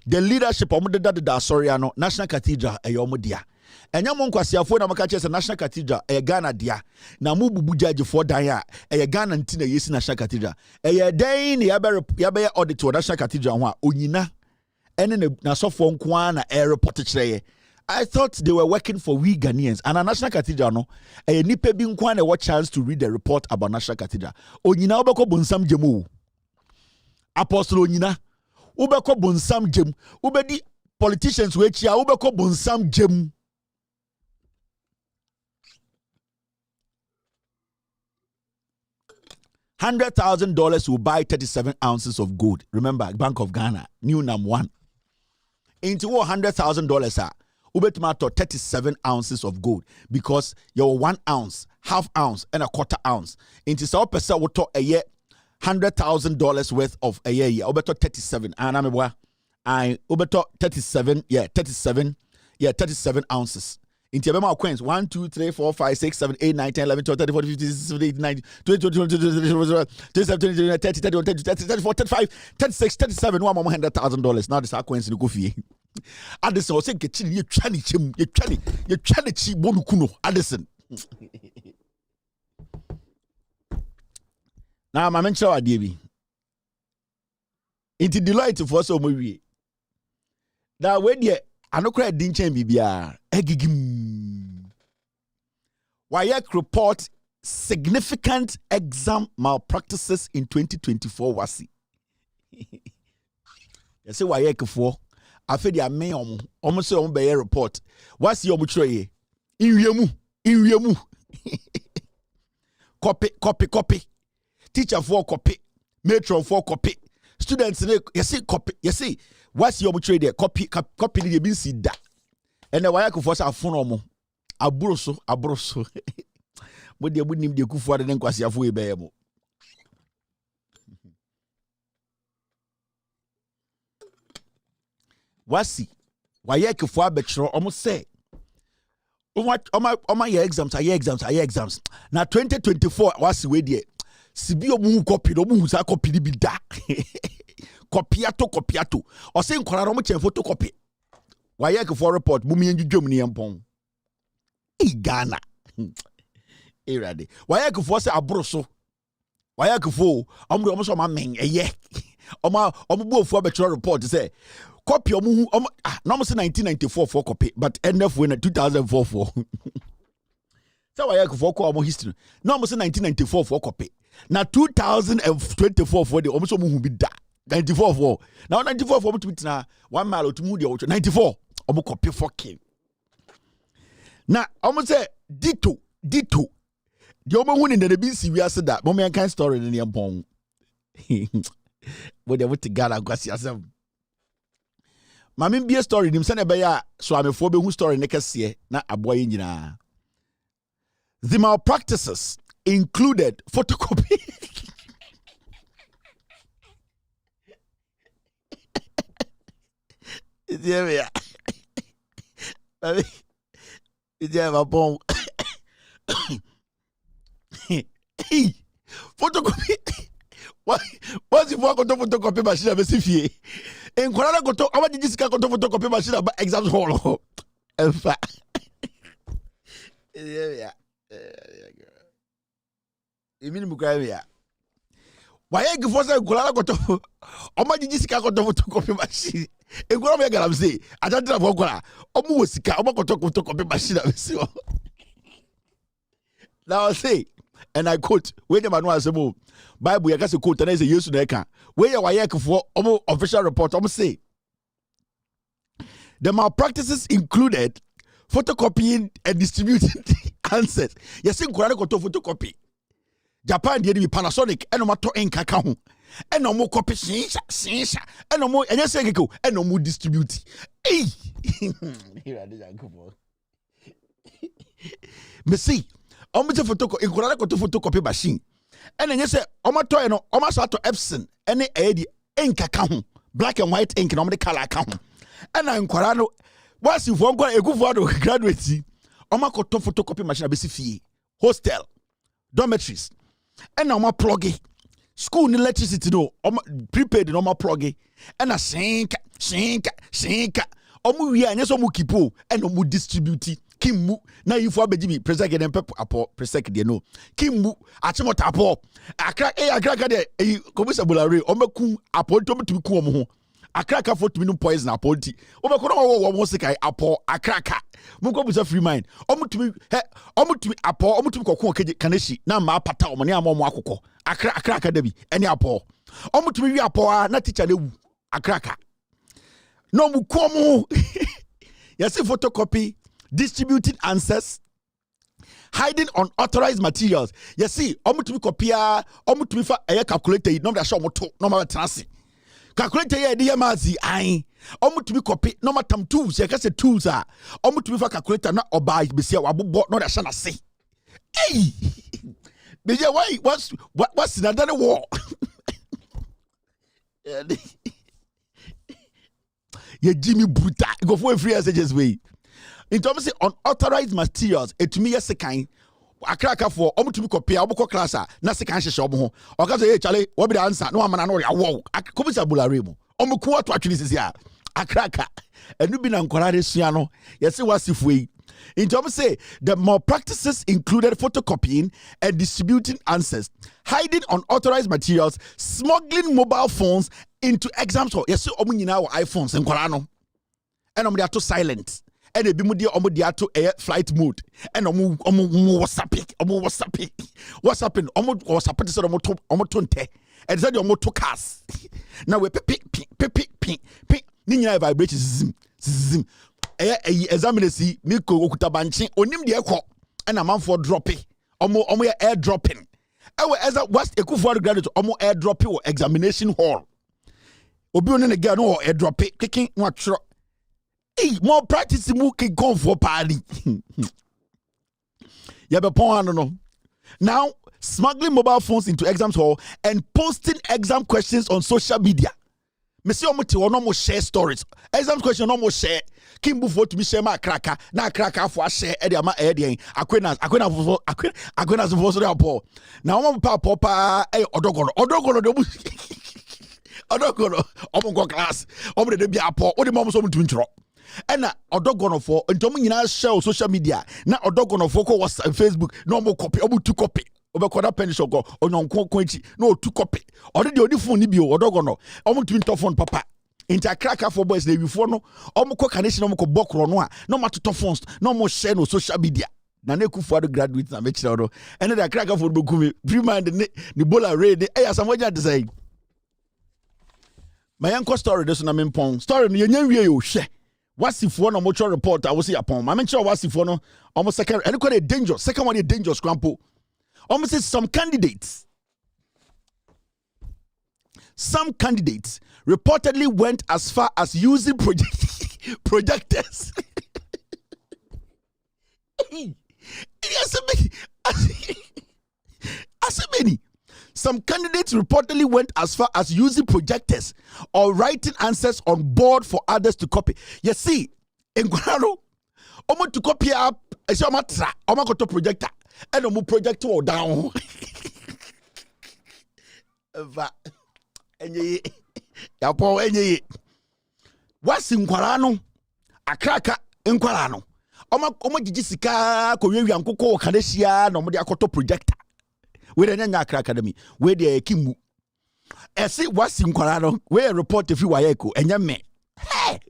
The leadership sorry National Cathedral dia. Enya monkwasiafo na makache se National Cathedral Ghana dia. Na mu bubu judge for dan ya Ghana ntina yesi National Cathedral. Den yabe audit for National Cathedral ho a Onyina ene na sofo nko na air report kire. I thought they were working for we Ghanaians. And a National Cathedral no nipa bi nko na what chance to read the report about National Cathedral. Onyina obeko bonsam jemu. Apostle Onyina ubeko bonsam jem. Ubedi politicians we chia ubeko bonsam jem. $100,000 will buy 37 ounces of gold. Remember, Bank of Ghana, new number one. Into $100,000 are ubetimato 37 ounces of gold because your 1 ounce, half ounce, and a quarter ounce. Into so percent woto a year $100,000 worth of a year. Ubeto 37. And I'm ubeto 37. 37 ounces. Into your coins 1, 2, 3, 4, 5, 6, 7, 8, 9, 10, 11, 12, 13, 14, 15, 16, 17, 18, 19, 20, 21, 22, 27, 28, 30, 31, 32, 34, 35, 36, 37, $100,000. Now this are coins in the coffee. Addison was saying, you chani chi bonukuno. Addison. Now, my mention of DB. Into Deloitte for so movie. Now, when you I no credit didn't change bibia. Egigim. WAEC report significant exam malpractices in 2024 wasi. You say WAEC for afi dia me omo say omo be report. Wasi omo try inwiemu. Copy. Teacher for copy. Matron for copy. Students you see copy. You see what's your trade there? Copy the bin see that. And the wire for sa phone omo. Abroso. But they wouldn't be good for the nkwasi afo e be mo. wasi wayɛ kefo abɛkyerɛ ɔmo sɛ ɔma yɛ exams na 2024 wasi we deɛ sibi ɔmo hu copy no ɔmo hu sa copy ni bi da kopiato ɔsɛ nkɔla no ɔmo kyɛn photocopy wayɛ kefo report mu mi ndwom ne yɛmpɔn Ghana erade wayɛ kefo sɛ aboro so wayɛ kefo ɔmo so ma men ɛyɛ ɔmo bu ofu abɛkyerɛ report sɛ copy ɔmo na ɔmo sɛ 1994 for copy but NF we na 2004 for sɛ wayɛ kefo kɔ ɔmo history na ɔmo sɛ 1994 for copy na 2024 for de ɔmo so ɔmo hu bi da 94 for now 94 for ɔmo tumi tena 1 mile otumu de ɔmo 94 ɔmo copy for king na ɔmo sɛ dito the ɔmo hu ne na bi si wiase da mo me kan story ne yɛmpɔn wo de wo te Ghana kwasi asɛm mame bie story nim sɛ na ɛbɛyɛ so amefo be hu story ne kɛseɛ na aboa yɛ nyinaa. The malpractices included photocopy yeah photocopy what's if one photocopy machine be in Kuala Koto how did this guy photocopy machine about exam hall in fact yeah you mean Mukaya why you for say Kuala Koto how did this guy photocopy machine in Kuala Koto say I don't have Kuala omu sika omu photocopy machine now I say and I quote when the man was a Bible ya kasi quote and I say yes na eka we ya wayek for official report say the malpractices included photocopying and distributing answers. Yes, in Korea koto photocopy. Japan dey be Panasonic and no to ink aka ho. And no more copy shin and no more and yes and no more distribute. Hey. Here I did go. Me see. Omo te photocopy in Korea koto photocopy machine. And then you say omo to no omo so to Epson and the ink aka ho. Black and white ink no the color aka ho. And in Korea no once if one go a good graduate oma ko to photocopy machine abesi fie hostel dormitories and oma plug school electricity no oma prepaid no oma plug and a sink omu wi anya so mu kipo and omu distribute kimmu na yifo abeji presect dem pep apo presect de no kimmu achimota apo akra ka de komisa bulare omeku apo to mutumi ku omo ho akraka for to poison apoti obekono wo wo sika apo akraka munko busa free mind omutumi apo omutumi kokon kaneshi na ma pata omone amomo akokọ akraka dabi ene apo omutumi wi apo na teacher lewu akraka no mukomo yes photocopy distributing answers hiding unauthorized materials you see omutumi copy omutumi fa calculator no da show moto no ma transi calculator ya dey mazi ai omutumi copy no matam tools ya kase tools a omutumi fa calculator na oba besia wabobọ no da hye na se hey beje why what's another war ya Jimmy Bruta go for free messages way in terms of unauthorized materials etumi ya sekan akraka for omutumi copy oboko class na sekan hye obo ho okaze ye chale wo be the answer no amana no ya wo komisa bulare mu omuku ato atwini sisi a akraka enu bi na nkorare sua no yesi wasifu yi in terms say the malpractices included photocopying and distributing answers, hiding unauthorized materials, smuggling mobile phones into exams hall. Yes, omu nyina wo iPhones nkorano and omu dey to silent. And they be omo dia to air flight mode and omo WhatsApp omo WhatsApp so omo tonte and said omo to cars now we pick ni nyina vibrate zim examination mi ko okuta banchi onim de ekọ and amanfo drop omo ya air dropping ewe eza what's ekufor graduate omo air drop examination hall obi one ne ga no air drop kicking no atro. Hey, more practice mu can come for party. No. Now, smuggling mobile phones into exams hall and posting exam questions on social media. Me say omo te ono mo share stories. Exam question no mo share. Kimbu for to me share ma kraka na kraka for share e dey ama e dey akwena so so dey apo. Na omo pa e odogono de odogono omo go class omo de bi apo o de mom so mtu ntro. Ena odogono for ntom nyina share social media na odogono for ko WhatsApp Facebook na omo copy omo tu copy. Obekoda pension ko onyonkon kwanchi na otu copy ode de oni phone ni bi odogo no omo tumi to phone papa inter cracker for boys na before no omo ko connection omo ko bokro no a no matoto phones no mo share no social media na na ekufu ado graduate na me kire no ene da cracker for be kumi free mind ni bola raid e asamoja design my uncle story this na mempon story no yenya wie yo hwe wasifo no mo cho report I was yapon ma menche wasifo no omo second ene ko dey dangerous second one dey dangerous crampo. Almost some candidates reportedly went as far as using projectors. Some candidates reportedly went as far as using projectors or writing answers on board for others to copy. You see, in Guarano, omo to copy up a shomatra, omo koto projector. And no project all down. What's in Quarano? A cracker in Quarano. Oma jisika koyewi ankoko kadesia no mo de akoto projector. We dey nya cracker academy. We dey kimbu. Ese what's in Quarano? We report if you wayeko enya me. Hey,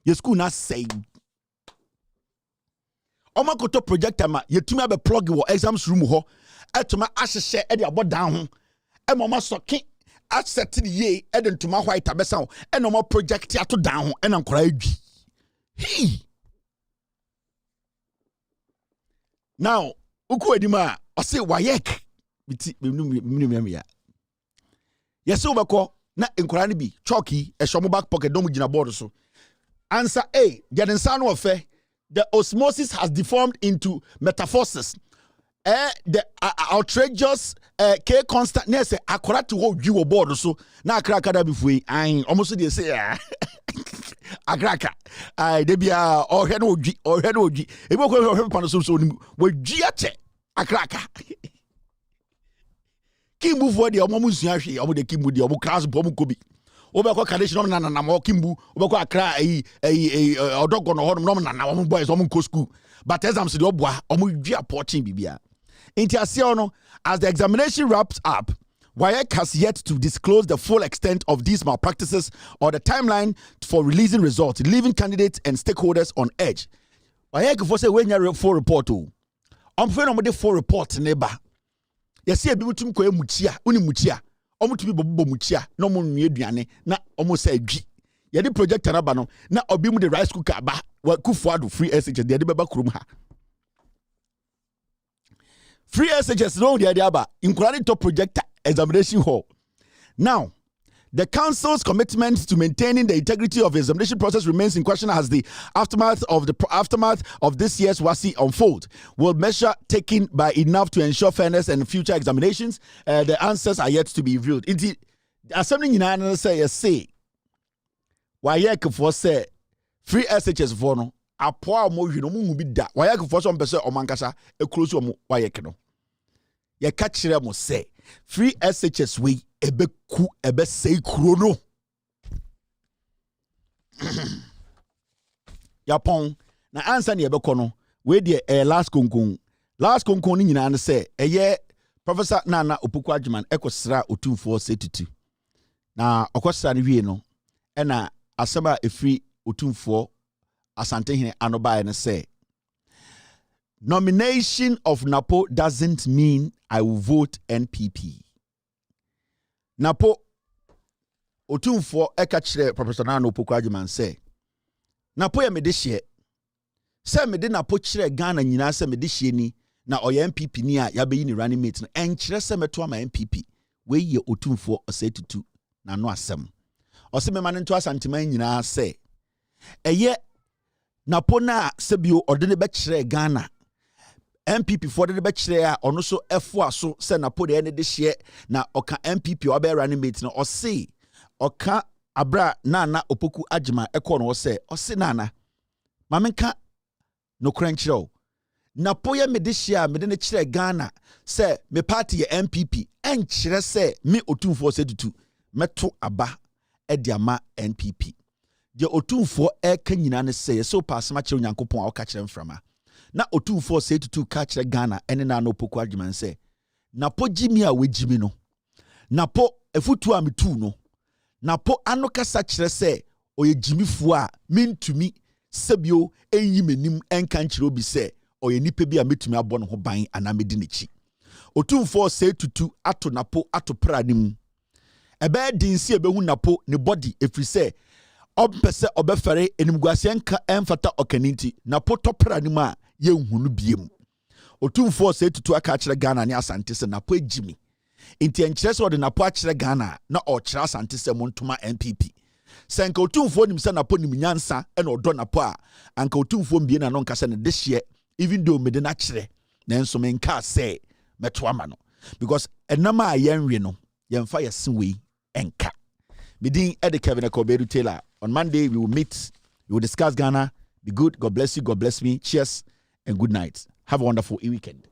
your school na say Oma koto projector ma yetumi abe plug wo exams room ho etuma ahyehyɛ e de abo down ho e mama soke asset the ye e de ntuma white abesa ho e no mo project ato down ho e na nkora adwi hey now uku edima ose wayek biti minimum ya yesi obekɔ na nkora ne bi chalky e shomo back pocket do mu gina board so answer A get nsa no ofe. The osmosis has deformed into metamorphosis. The outrageous K constant ness accurate to what you board so na cracker that before I almost they say a cracker. They be or head or head OG. If we go pan so we giache a cracker. Kimbu for the omomusiashi omo de kimbu the omo class bomu kobi. Obeko condition na mo kimbu obeko akra odogo no hodom no na wo boys omo go school but exams dey obua omo dua portion bibia intiasia no as the examination wraps up WAEC has yet to disclose the full extent of these malpractices or the timeline for releasing results, leaving candidates and stakeholders on edge. WAEC for say when you full report o omfe no mo dey full report neighbor yesi ebi mutum ko emuchia uni muchia omo to be bobo muchia no mo nwe aduane na omo sa adwi ye de project na ba no na obi mu de rice cooker ba wa kufuado free SHS de beba krom ha free SHS no de aba inquiry to projector examination hall. Now the council's commitment to maintaining the integrity of the examination process remains in question as the aftermath of this year's WASI unfold. Will measure taken by enough to ensure fairness and future examinations? The answers are yet to be revealed. Indeed, assembly in say WAEC for say free SHS for no apoa mo hwi no mu bi da WAEC for so mpese o mankasa e close o WAEC no ye ka kire mo say free SHS we ebeku ebe sei kuro no yapon na answer ne ebekɔ no we de last konkon ni nyina ne sɛ ɛyɛ Professor Nana Opoku Agyeman ekosra otumfo setutu na okosra ne wie no ɛna asɛm a efiri otumfo asantehene anobae ne sɛ nomination of Napo doesn't mean I will vote NPP. Napo otumfo eka kire Professor Nana Opoku Agyeman say Napo ya mede hye say mede Napo kire Ghana nyina say mede hye ni na oya MPP ni a ya be ni running mate no enkire say meto ama MPP we ye otumfo osetutu na no asem ose me mane nto asanteman nyina say eye Napo na sebio ode ne be kire Ghana MPP for the bechere a ono so efo aso se na po de ne de hye na oka MPP oba running mate no o say oka abra nana opoku agima ekọ no se ose nana mamenka no kranchiro na poye me de hia me de ne kire Ghana se me party ye NPP enkyere se me otumfo se tutu meto aba ediama NPP de otumfo eka nyina ne se so pasema kire Nyankopon a o ka kire mframa na otumfo se tutu ka kire Ghana ene na no opoku agima se na po jimi a wejimi no na po efutu a metu no na po ano kasa kire se oye jimifu a mentumi sebio enyi menim enka nkire obi se oye nipa bi a metumi abɔ no ho ban ana medi nechi otumfo se tutu ato napo ato pranim ebe dinsi ebehu napo ne body efri se ompese obefere enimguase enka emfata okaninti napo to pranim a ye nhunu biem otumfo se tutu aka kire Ghana ne asante se napo ejimi inti enkyere se ode napo akire Ghana na o kire asante se montoma NPP senka otumfo nim se napo nim nyansa ena odo napo a anka otumfo mbie na no nka se ne de hye even though me de na kire nanso me nka se meto ama no because enama a yenwe no yemfa yesenwe enka midin ede Kevin Koberu Taylor. On Monday we will meet, we will discuss Ghana. Be good, God bless you, God bless me, cheers and good night. Have a wonderful weekend.